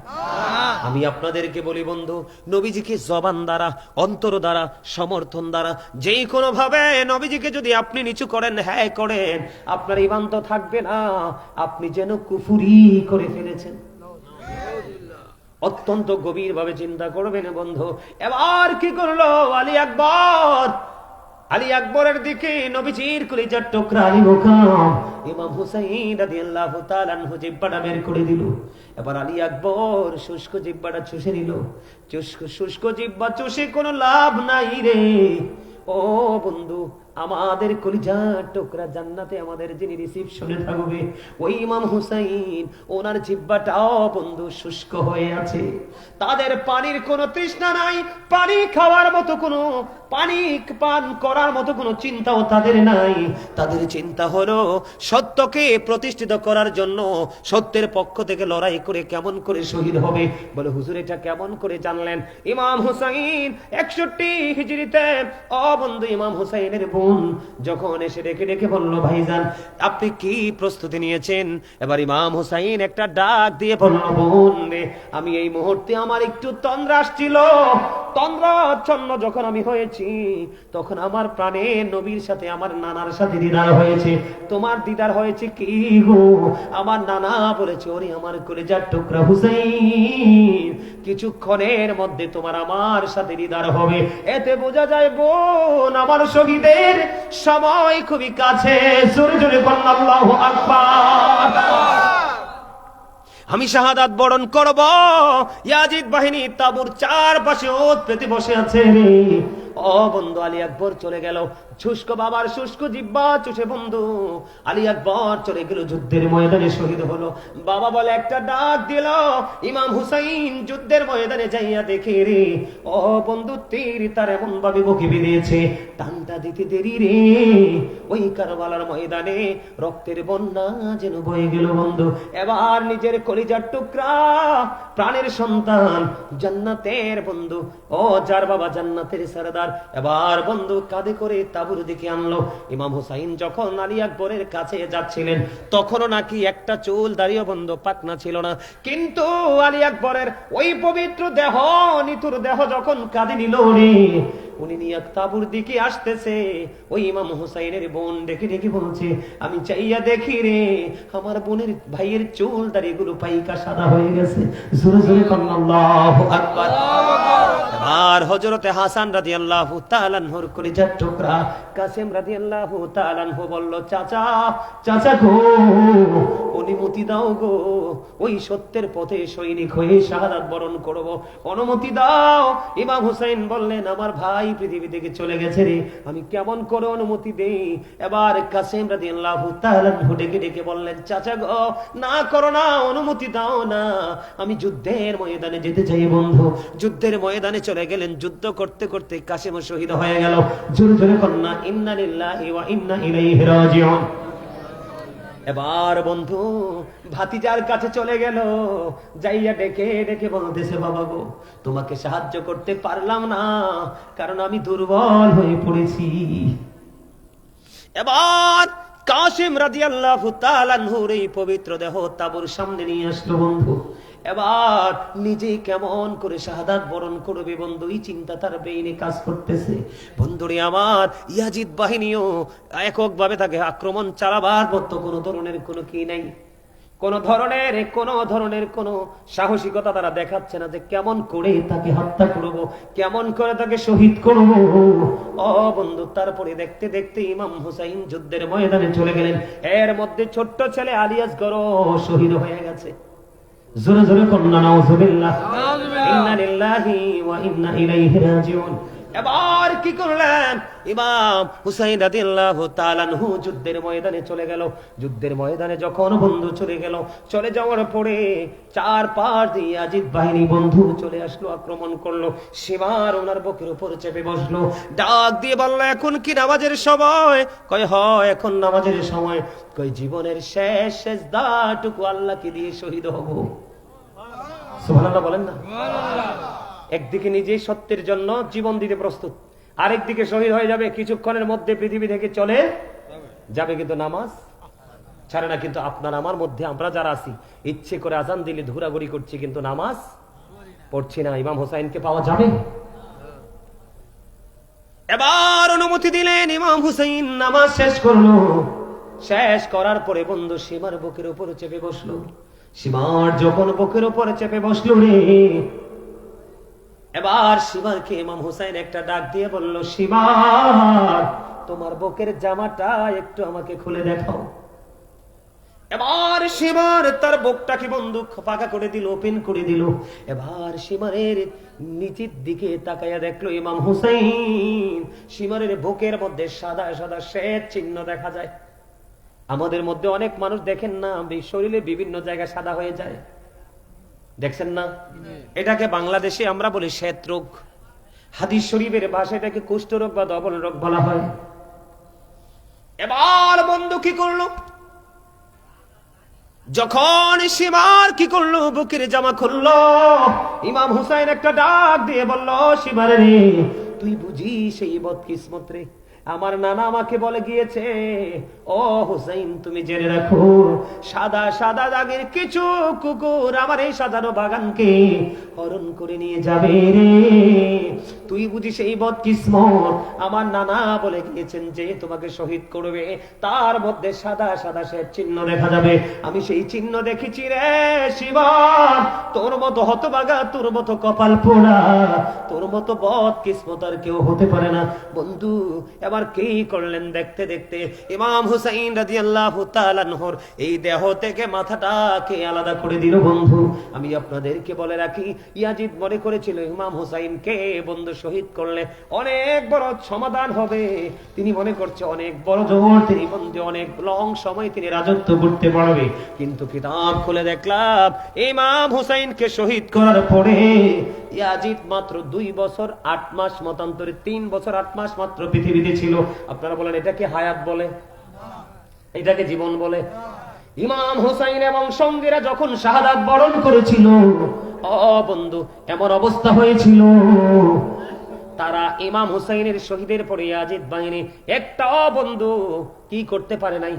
আমি আপনাদেরকে বলি বন্ধু, নবীজিকে জবান দ্বারা, অন্তর দ্বারা, সমর্থন দ্বারা, যেই কোনো ভাবে নবীজিকে যদি আপনি নিচু করেন, হ্যাঁ করেন, আপনার ঈমান তো থাকবে না, আপনি যেন কুফরি করে ফেলেছেন। অত্যন্ত গভীর ভাবে চিন্তা করবেন বন্ধু। এবার কি করলো আলী আকবর? আলী আকবরের দিকে নবীজির কলিজার টুকরা আলী মুকাম ইমাম হুসাইন রাদিয়াল্লাহু তাআলা আনহু জিহ্বাটা বের করে দিল। এবার আলী আকবর শুষ্ক জিহ্বাটা চুষে নিল। শুষ্ক জিহ্বা চুষে কোনো লাভ নাই রে। ও বন্ধু, আমাদের কলিজার টুকরা জান্নাতে আমাদের যিনি রিসিপশনে থাকবে, ওই ইমাম হুসাইন, ওনার জিহ্বাটাও বন্ধু শুষ্ক হয়ে আছে। তাদের পানির কোনো তৃষ্ণা নাই, পানি খাওয়ার মতো কোনো, পানি পান করার মতো কোনো চিন্তাও তাদের নাই। তাদের চিন্তা হলো সত্যকে প্রতিষ্ঠিত করার জন্য সত্যের পক্ষ থেকে লড়াই করে কেমন করে শহীদ হবে। বলে হুজুর এটা কেমন করে জানলেন? ইমাম হুসাইন 61 হিজরিতে বন্ধু ইমাম হুসাইনের বোন যখন এসে ডেকে ডেকে বলল, ভাইজান আপনি কি প্রস্তুতি নিয়েছেন? এবার ইমাম হুসাইন একটা ডাক দিয়ে বলল, বোন রে, আমি এই মুহূর্তে আমার একটু তন্দ্রা আসছিল, তন্দ্রাচ্ছন্ন যখন আমি হয়েছি, তখন আমার প্রাণে নবীর সাথে আমার নানার সাথে দিদার হয়েছে। তোমার দিদার হয়েছে কি গো? আমার নানা বলেছে, ওরে আমার কলিজার টুকরা হুসাইন, কিছুক্ষণের মধ্যে তোমার আমার সাথে দিদার হবে। এতে বোঝা যায় বোন, আমার শহীদের সময় খুবই কাছে। জোরে জোরে বলুন আল্লাহু আকবার। আমি শাহাদাত বরণ করব। ইয়াজিদ বাহিনী তাবুর চারপাশে ওত পেতে বসে আছে রে। বন্ধু আলী আকবর চলে গেল, শুষ্ক বাবার শুষ্ক জিহ্বা চুষে বন্ধু আলী আকবর চলে গেল, যুদ্ধের ময়দানে শহীদ হলো। বাবা বলে একটা ডাক দিল, ইমাম হুসাইন যুদ্ধের ময়দানে যাইয়া দেখে রে, বন্ধু তীর তার এমন ভাবে বুকে বিঁধেছে, টানটা দিতে দেরি রে, ওই কারবালার ময়দানে রক্তের বন্যা যেন বয়ে গেল বন্ধু। এবার নিজের কলিজার টুকরা, প্রাণের সন্তান, জান্নাতের বন্ধু, যার বাবা জান্নাতের সরদার, এবার বন্ধু কাঁধে করে তাবুর দিকে আনলো। ইমাম হুসাইন যখন আলী আকবরের কাছে যাচ্ছিলেন, তখনও নাকি একটা চুল দাঁড়িয়ে বন্ধু পাকনা ছিল না, কিন্তু আলী আকবরের ওই পবিত্র দেহ, নিতুর দেহ যখন কাঁধে নিল রে, উনি নিয়ে তাবুর দিকে আসতেছে। ওই ইমাম হুসাইনের বোন দেখে দেখে বলছে, আমি চাইয়া দেখি রে, আমার বোনের ভাইয়ের চুল দাঁড়িয়ে গুলো পাইকা সাদা হয়ে গেছে। জোরে জোরে আল্লাহু আকবার। এবার হযরতে হাসান রাদিয়াল্লাহু তাআলা আনহুর কলিজার টুকরা কাসেম রাদিয়াল্লাহু তাআলা আনহু বলল, চাচা চাচা গো, অনুমতি দাও গো, ওই সত্যের পথে সৈনিক হয়ে শাহাদাত বরণ করব, অনুমতি দাও। ইমাম হুসাইন বললেন, আমার ভাই পৃথিবী থেকে চলে গেছে রে, আমি কেমন করে অনুমতি দেই? এবার কাসেম রাদিয়াল্লাহু তাআলা আনহু ডেকে ডেকে বললেন, চাচা গো, না করো না, অনুমতি দাও না, আমি যুদ্ধের ময়দানে যেতে চাই বন্ধু। যুদ্ধের ময়দানে চলে গেলেন, যুদ্ধ করতে করতে কাসেম শহীদ হয়ে গেল। জোরে জোরে কন্যা ইন্না লিল্লাহি ওয়া ইন্না ইলাইহি রাজিউন। এবার বন্ধু ভাতিজার কাছে চলে গেল, যাইয়া ডেকে ডেকে বলতেছে, বাবা গো, তোমাকে সাহায্য করতে পারলাম না, কারণ আমি দুর্বল হয়ে পড়েছি। এবার কাসেম রাদিয়াল্লাহু তাআলা আনহুর এই পবিত্র দেহ তাবুর সামনে নিয়ে আসলো বন্ধু। এবার নিজেই কেমন করে শাহাদাত বরণ করবে বন্ধু, এই চিন্তা তার ব্রেইনে কাজ করতেছে। বন্ধুরে আমার, ইয়াজিদ বাহিনীও এককভাবে তাকে আক্রমণ চালাবার মতো কোনো ধরনের কোনো কি নাই, কোন ধরনের কোন সাহসিকতা তারা দেখাচ্ছে না যে কেমন করে তাকে হত্যা করব, কেমন করে তাকে শহীদ করব। ও বন্ধু, তারপরে দেখতে দেখতে ইমাম হুসাইন যুদ্ধের ময়দানে চলে গেলেন। এর মধ্যে ছোট্ট ছেলে আলী আসগর শহীদ হয়ে গেছে। জোরে জোরে কন্যা নাউজুবিল্লাহ, ইন্না লিল্লাহি ওয়া ইন্না ইলাইহি রাজিউন। এবার কি করলেন ইমাম হুসাইন রাদিয়াল্লাহু তাআলা আনহু? যুদ্ধের ময়দানে চলে গেল। যুদ্ধের ময়দানে যখন বন্ধু চলে গেল, চলে যাওয়ার পরে চার পাশ দিয়ে ইয়াজিদ বাহিনী বন্ধু চলে আসলো, আক্রমণ করলো। সীমার ওনার বুকের উপর চেপে বসলো, ডাক দিয়ে বলল, এখন কি নামাজের সময়? কয় হয়, এখন নামাজের সময়। কয় জীবনের শেষ সেজদাটুকু আল্লাহকে দিয়ে শহীদ হব। সুবহানাল্লাহ বলেন না? একদিকে নিজেই সত্যের জন্য জীবন দিতে প্রস্তুত, আরেকদিকে শহীদ হয়ে যাবে, কিছুক্ষণের মধ্যে পৃথিবী থেকে চলে যাবে, কিন্তু নামাজ ছাড়ে না। কিন্তু আপনার আমার মধ্যে আমরা যারা আছি, ইচ্ছে করে আজান দিলে ঘোরাঘুরি করছি, কিন্তু নামাজ পড়ছি না। ইমাম হুসাইনকে পাওয়া যাবে? এবার অনুমতি দিলেন, ইমাম হুসাইন নামাজ শেষ করলো। শেষ করার পরে বন্ধু সীমার বুকের উপর চেপে বসলো। সীমার যখন বুকের উপর চেপে বসলো রে, এবার সীমারকে ইমাম হুসাইন একটা ডাক দিয়ে বলল, সীমার, তোমার বুকের জামাটা একটু আমাকে খুলে দেখাও। এবার সীমার তার বুকটাকে বন্ধু ফাঁকা করে দিল, ওপেন করে দিল। এবার সীমারের নিচের দিকে তাকাইয়া দেখলো ইমাম হুসাইন, সীমারের বুকের মধ্যে সাদা সাদা শ্বেত চিহ্ন দেখা যায়। আমাদের মধ্যে অনেক মানুষ দেখেন না, শরীরে বিভিন্ন জায়গায় সাদা হয়ে যায়, দেখছেন না? এটাকে বাংলাদেশে আমরা বলি শ্বেত রোগ। হাদিস শরীফের ভাষায় এটাকে কুষ্ঠ রোগ বা দবল রোগ বলা হয়। এবার বন্ধু কি করলো, যখন সীমার কি করলো, বুকের জামা খুললো, ইমাম হুসাইন একটা ডাক দিয়ে বলল, সীমার রে, তুই বুঝি সেই বদকিসমত রে, আমার নানা আমাকে বলে গিয়েছে, ও হুসাইন তুমি জেনে রাখো, সাদা সাদা দাগের কিছু কুকুর আমার এই সাজানো বাগানকে হরণ করে নিয়ে যাবে রে। তুই বুঝি সেই বদকিসমত, আমার নানা বলে গিয়েছেন যে তোমাকে শহীদ করবে, তার মধ্যে সাদা সাদা সে চিহ্ন দেখা যাবে। আমি সেই চিহ্ন দেখেছি রে শিবন, তোর মতো হতভাগা, তোর মতো কপাল পোড়া, তোর মতো বদকিসমত আর কেউ হতে পারে না। বন্ধু এবার কি করলেন, দেখতে দেখতে ইমাম হুসাইন রাদিয়াল্লাহু তাআলা আনহুর এই দেহ থেকে মাথাটাকে আলাদা করে দিল। বন্ধু আমি আপনাদেরকে বলে রাখি, ইয়াজিদ মনে করেছিল ইমাম হুসাইনকে বন্ধু শহীদ করলে অনেক বড় সমাধান হবে। তিনি মনে করছে অনেক বড় জোর, তিনি বন্ধু অনেক লং সময় তিনি রাজত্ব করতে পারবে। কিন্তু কিতাব খুলে দেখলাম ইমাম হুসাইনকে শহীদ করার পরে ইয়াজিদ মাত্র 2 বছর 8 মাস, মতান্তরে 3 বছর 8 মাস মাত্র পৃথিবীতে ছিল। আপনারা বলেন এটাকে হায়াত বলে? এটাকে জীবন বলে? ইমাম হুসাইন এবং সঙ্গীরা যখন শাহাদাত বরণ করেছিল, ও বন্ধু এমন অবস্থা হয়েছিল, তারা ইমাম হুসাইনের শহীদের পরে ইয়াজিদ বাহিনী একটা বন্ধু কি করতে পারে নাই।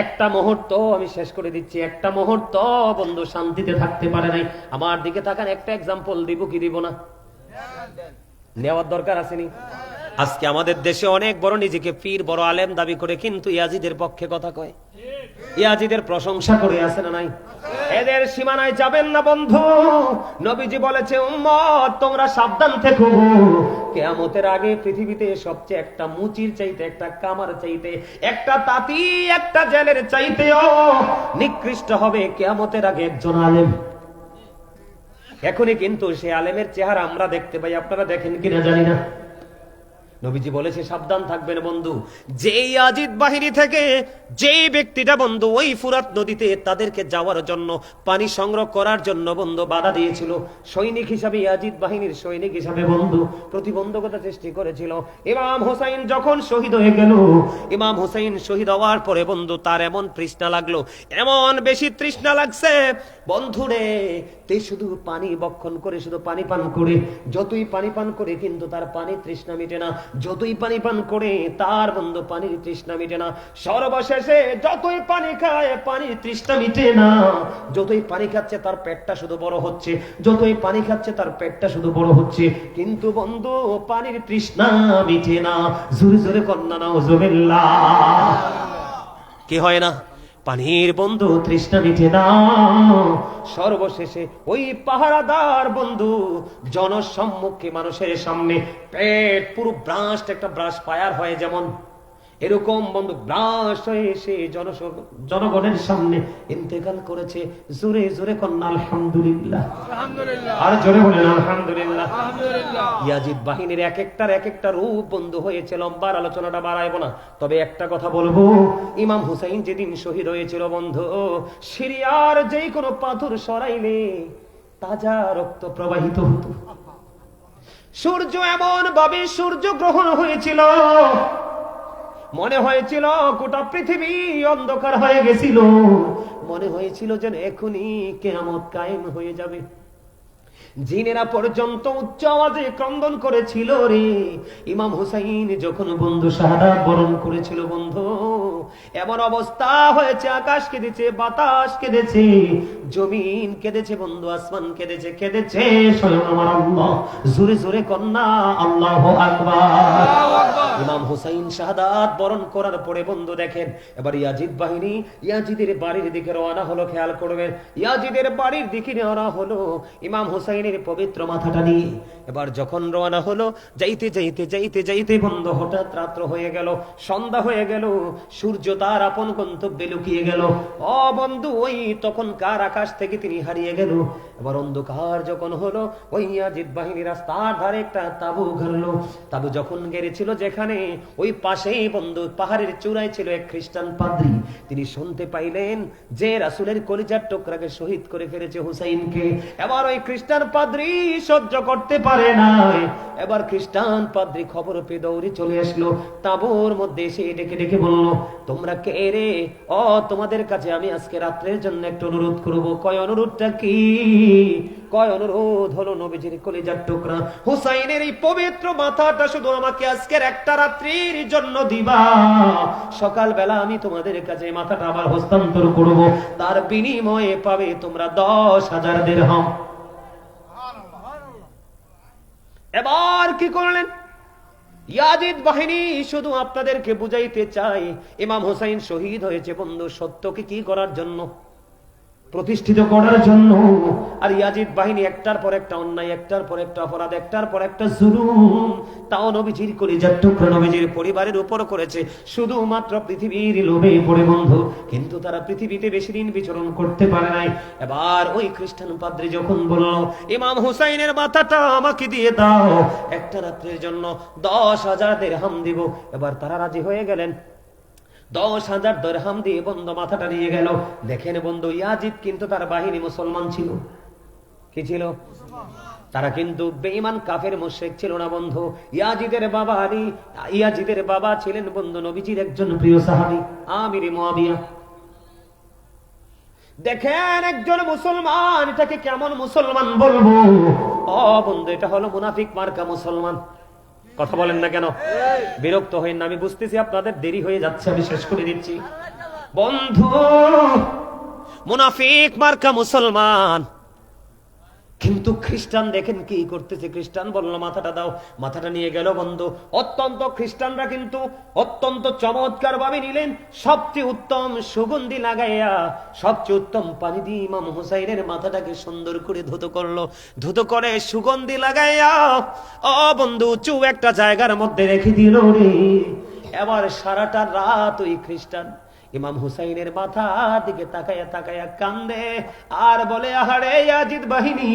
একটা মুহূর্ত, আমি শেষ করে দিচ্ছি, একটা মুহূর্ত বন্ধু শান্তিতে থাকতে পারে নাই। আমার দিকে তাকান, একটা এক্সাম্পল দিব কি দিব না? নেওয়ার দরকার আসেনি? আজকে আমাদের দেশে অনেক বড় নিজেকে পীর, বড় আলেম দাবি করে, কিন্তু ইয়াজিদের পক্ষে কথা কয়। ইয়াজিদের প্রশংসা করে আছে না নাই? এদের সীমানায় যাবেন না বন্ধু। নবীজি বলেছে, উম্মত তোমরা সাবধান থেকো, কিয়ামতের আগে পৃথিবীতে সবচেয়ে একটা মুচির চাইতে, একটা কামার চাইতে, একটা তাঁতি, একটা জেলের চাইতেও নিকৃষ্ট হবে কিয়ামতের আগে একজন আলেম। এখনই কিন্তু সে আলেমের চেহারা আমরা দেখতে পাই, আপনারা দেখেন কিনা জানি না। নবীজি বলেছে সাবধান থাকবেন বন্ধু। যেই ইয়াজিদ বাহিনী থেকে যেই ব্যক্তিটা বন্ধু ওই ফুরাত নদীতে তাদেরকে যাওয়ার জন্য, পানি সংগ্রহ করার জন্য বন্ধু বাধা দিয়েছিল, সৈনিক হিসাবে ইয়াজিদ বাহিনীর সৈনিক হিসাবে বন্ধু প্রতিবন্ধকতা সৃষ্টি করেছিল। ইমাম হুসাইন যখন শহীদ হয়ে গেল, ইমাম হুসাইন শহীদ হওয়ার পরে বন্ধু তার এমন তৃষ্ণা লাগলো, এমন বেশি তৃষ্ণা লাগছে বন্ধুরে, তে শুধু পানি বক্ষণ করে, শুধু পানি পান করে, যতই পানি পান করে কিন্তু তার পানি তৃষ্ণা মিটে না, যতই পানি পান করে তার বন্ধু পানির তৃষ্ণা মিটে না। সর্বশেষে যতই পানি খায় পানির তৃষ্ণা মিটে না, যতই পানি খাচ্ছে তার পেটটা শুধু বড় হচ্ছে, যতই পানি খাচ্ছে তার পেটটা শুধু বড় হচ্ছে, কিন্তু বন্ধু পানির তৃষ্ণা মিটে না। জোরে জোরে কন্যা নাউজুবিল্লাহ। কি হয় না? পানির বন্ধু তৃষ্ণা মিটে না। সর্বশেষে ওই পাহারাদার বন্ধু জনসম্মুখে মানুষের সামনে পেট পুরো ব্রাস্ট, একটা ব্রাশ ফায়ার হয় যেমন, এরকম বন্ধু ব্রাশ হয়ে সে জনগণের সামনে ইন্তেকাল করেছে। জোরে জোরে কন্যা আলহামদুলিল্লাহ, আর জোরে বলেন আলহামদুলিল্লাহ। ইয়াজিদ বাহিনীর এক একটা রূপ বন্ধু হয়েছে, লম্বার আলোচনাটা বাড়াইবো না, তবে একটা কথা বলবো, ইমাম হুসাইন যেদিন শহীদ হয়েছিল বন্ধু, সিরিয়ার যেই কোনো পাথর সরাইলে তাজা রক্ত প্রবাহিত হতো। সূর্য এমন ভাবে সূর্য গ্রহণ হয়েছিল, মনে হয়েছিল গোটা পৃথিবী অন্ধকার হয়ে গেছিল, মনে হয়েছিল যেন এখনই কিয়ামত কায়েম হয়ে যাবে। জিনেরা পর্যন্ত উচ্চ আওয়াজে ক্রন্দন করেছিল রে। ইমাম হুসাইন যখন বন্ধু শাহাদাত বরণ করেছিল বন্ধু, এমন অবস্থা হয়েছে, আকাশ কেঁদেছে, বাতাস কেঁদেছে, জমিন কেঁদেছে বন্ধু, আসমান কেঁদেছে, কেঁদেছে স্বয়ং আমার আল্লাহ। জোরে জোরে কন্যা আল্লাহু আকবার। ইমাম হুসাইন শাহাদাত বরণ করার পরে বন্ধু দেখেন, এবার ইয়াজিদ বাহিনী ইয়াজিদের বাড়ির দিকে রওনা হলো। খেয়াল করবেন, ইয়াজিদের বাড়ির দিকে রওনা হলো ইমাম হুসাইনের পবিত্র মাথাটা নিয়ে। এবার যখন রওনা হলো, যাইতে যাইতে যাইতে যাইতে বন্ধু হঠাৎ রাত্র হয়ে গেল, সন্ধ্যা হয়ে গেল, সূর্য তার আপন গন্তব্যে লুকিয়ে গেল। ও বন্ধু, ওই তখনকার আকাশ থেকে তিনি হারিয়ে গেল। এবার অন্ধকার যখন হলো, ওই ইয়াজিদ বাহিনী রাস্তার ধারে একটা তাবু ঘেরলো। তাবু যখন গেড়েছিল যেখানে, ওই পাশেই বন্ধু পাহাড়ের চূড়ায় ছিল এক খ্রিস্টান পাদ্রী। তিনি শুনতে পাইলেন যে রাসূলের কলিজার টুকরাকে শহীদ করে ফেলেছে হুসাইনকে। এবার ওই খ্রিস্টান পাদ্রী সহ্য করতে পারে নাই। এবার খ্রিস্টান পাদ্রী খবর পেয়ে দৌড়ে চলে আসলো, তাঁবুর মধ্যে এসে ডেকে ডেকে বলল, তোমরা কে রে? ও তোমাদের কাছে আমি আজকে রাত্রের জন্য একটু অনুরোধ করবো। কয় অনুরোধটা কি? কয় অনুরোধ হলো, নবীজির কলিজার টুকরা হুসাইনের এই পবিত্র মাথাটা শুধু আমাকে আজকের একটা রাত্রির জন্য দিবা। সকালবেলা আমি তোমাদের কাছে মাথাটা আবার হস্তান্তর করব, তার বিনিময়ে পাবে তোমরা 10,000 দিরহাম। এবার কি করলেন ইয়াজিদ বাহিনী? শুধু আপনাদেরকে বুঝাইতে চাই, ইমাম হুসাইন শহীদ হয়েছে বন্ধু সত্যকে কি করার জন্য? প্রতিষ্ঠিত করার জন্য। আর ইয়াজিদ বাহিনী একটার পর একটা অন্যায়, একটার পর একটা অপরাধ, একটার পর একটা জুলুম, তাও নবীজির কলিজার টুকরা নবীজির পরিবারের উপর করেছে, শুধুমাত্র পৃথিবীর লোভে পড়ে বন্ধু। কিন্তু তারা পৃথিবীতে বেশি দিন বিচরণ করতে পারে নাই। এবার ওই খ্রিস্টান পাদ্রী যখন বলল, ইমাম হুসাইনের মাথাটা আমাকে দিয়ে দাও, একটা রাত্রির জন্য 10,000 দিরহাম দিব। এবার তারা রাজি হয়ে গেলেন। 10,000 দিরহাম দিয়ে বন্ধু মাথাটা নিয়ে গেল। দেখেন বন্ধু, ইয়াজিদ কিন্তু তার বাহিনী মুসলমান ছিল। কি ছিল? তারা কিন্তু বেঈমান কাফের মুশরিক ছিল না বন্ধু। ইয়াজিদের বাবা ছিলেন বন্ধু নবীজির একজন প্রিয় সাহাবী আমির মুয়াবিয়া। দেখেন একজন মুসলমান, এটাকে কেমন মুসলমান বলবো? ও বন্ধু, এটা হলো মুনাফিক মার্কা মুসলমান। কথা বলেন না কেন? বিরক্ত হইন না, আমি বুঝতেছি আপনাদের দেরি হয়ে যাচ্ছে, আমি শেষ করে দিচ্ছি। বন্ধু, মুনাফিক মার্কা মুসলমান। কিন্তু খ্রিস্টান দেখেন কি করতেছে, খ্রিস্টান বললো মাথাটা দাও, মাথাটা নিয়ে গেল বন্ধু। অত্যন্ত খ্রিস্টানরা কিন্তু অত্যন্ত চমৎকার ভাবে নিলেন, সবচেয়ে উত্তম সুগন্ধি লাগাইয়া সবচেয়ে উত্তম পানি দিয়ে ইমাম হুসাইনের মাথাটাকে সুন্দর করে ধুত করলো। ধুত করে সুগন্ধি লাগাইয়া ও বন্ধু উঁচু একটা জায়গার মধ্যে রেখে দিল রে। এবার সারাটা রাত ওই খ্রিস্টান ইমাম হুসাইনের মাথার দিকে তাকায়া তাকায়া কান্দে আর বলে, আহারে ইয়াজিদ বাহিনী,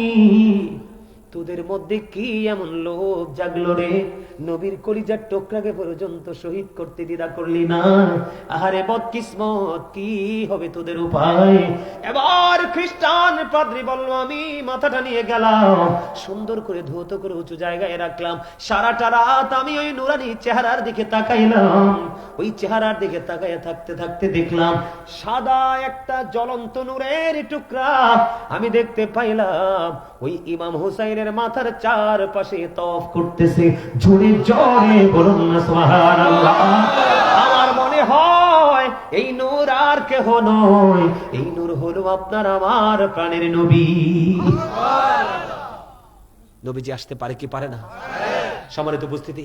তোদের মধ্যে কি এমন লোভ জাগলো রে, নবীর কলিজার টুকরাকে পর্যন্ত শহীদ করতে দ্বিধা করলি না। আহারে বদকিসমত, কি হবে তোদের উপায়? এবার খ্রিস্টান পাদ্রী বলল, আমি মাথাটা নিয়ে গেলাম, সুন্দর করে ধৌত করে উঁচু জায়গায় রাখলাম। সারাটা রাত আমি ওই নুরানি চেহারার দিকে তাকাইলাম। ওই চেহারার দিকে তাকাইয়া থাকতে থাকতে দেখলাম সাদা একটা জ্বলন্ত নূরের টুকরা আমি দেখতে পাইলাম ওই ইমাম হুসাইনের মাথার চারপাশে তওয়াফ করতেছে। জোরে জোরে বলুন না সুবহানাল্লাহ। আমার মনে হয় এই নূর আর কেহ নয়, এই নূর হলো আপনার আমার প্রাণের নবী। নবীজি আসতে পারে কি পারে না? সম্মানিত উপস্থিতি,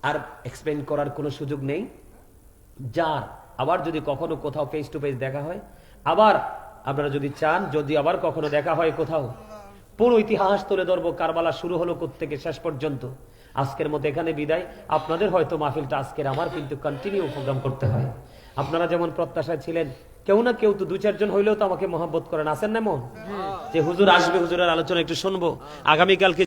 আর এক্সপ্লেইন করার কোনো সুযোগ নেই। যার আবার যদি কখনো কোথাও ফেস টু ফেস দেখা হয়, আবার আপনারা যদি চান, যদি আবার কখনো দেখা হয় কোথাও, পুরো ইতিহাস তুলে ধরবো, কারবালা শুরু হলো কোত্থেকে শেষ পর্যন্ত। আজকের মতো এখানে বিদায়। আপনাদের হয়তো মাহফিলটা আজকের, আমার কিন্তু কন্টিনিউ প্রোগ্রাম করতে হয়। আপনারা যেমন প্রত্যাশায় ছিলেন, কেউ না কেউ তো 2-4 জন হইলেও তো আমাকে মহব্বত করেন, আছেন না মন, যে হুজুর আসবে, হুজুরের আলোচনা একটু শুনবো আগামীকালকে।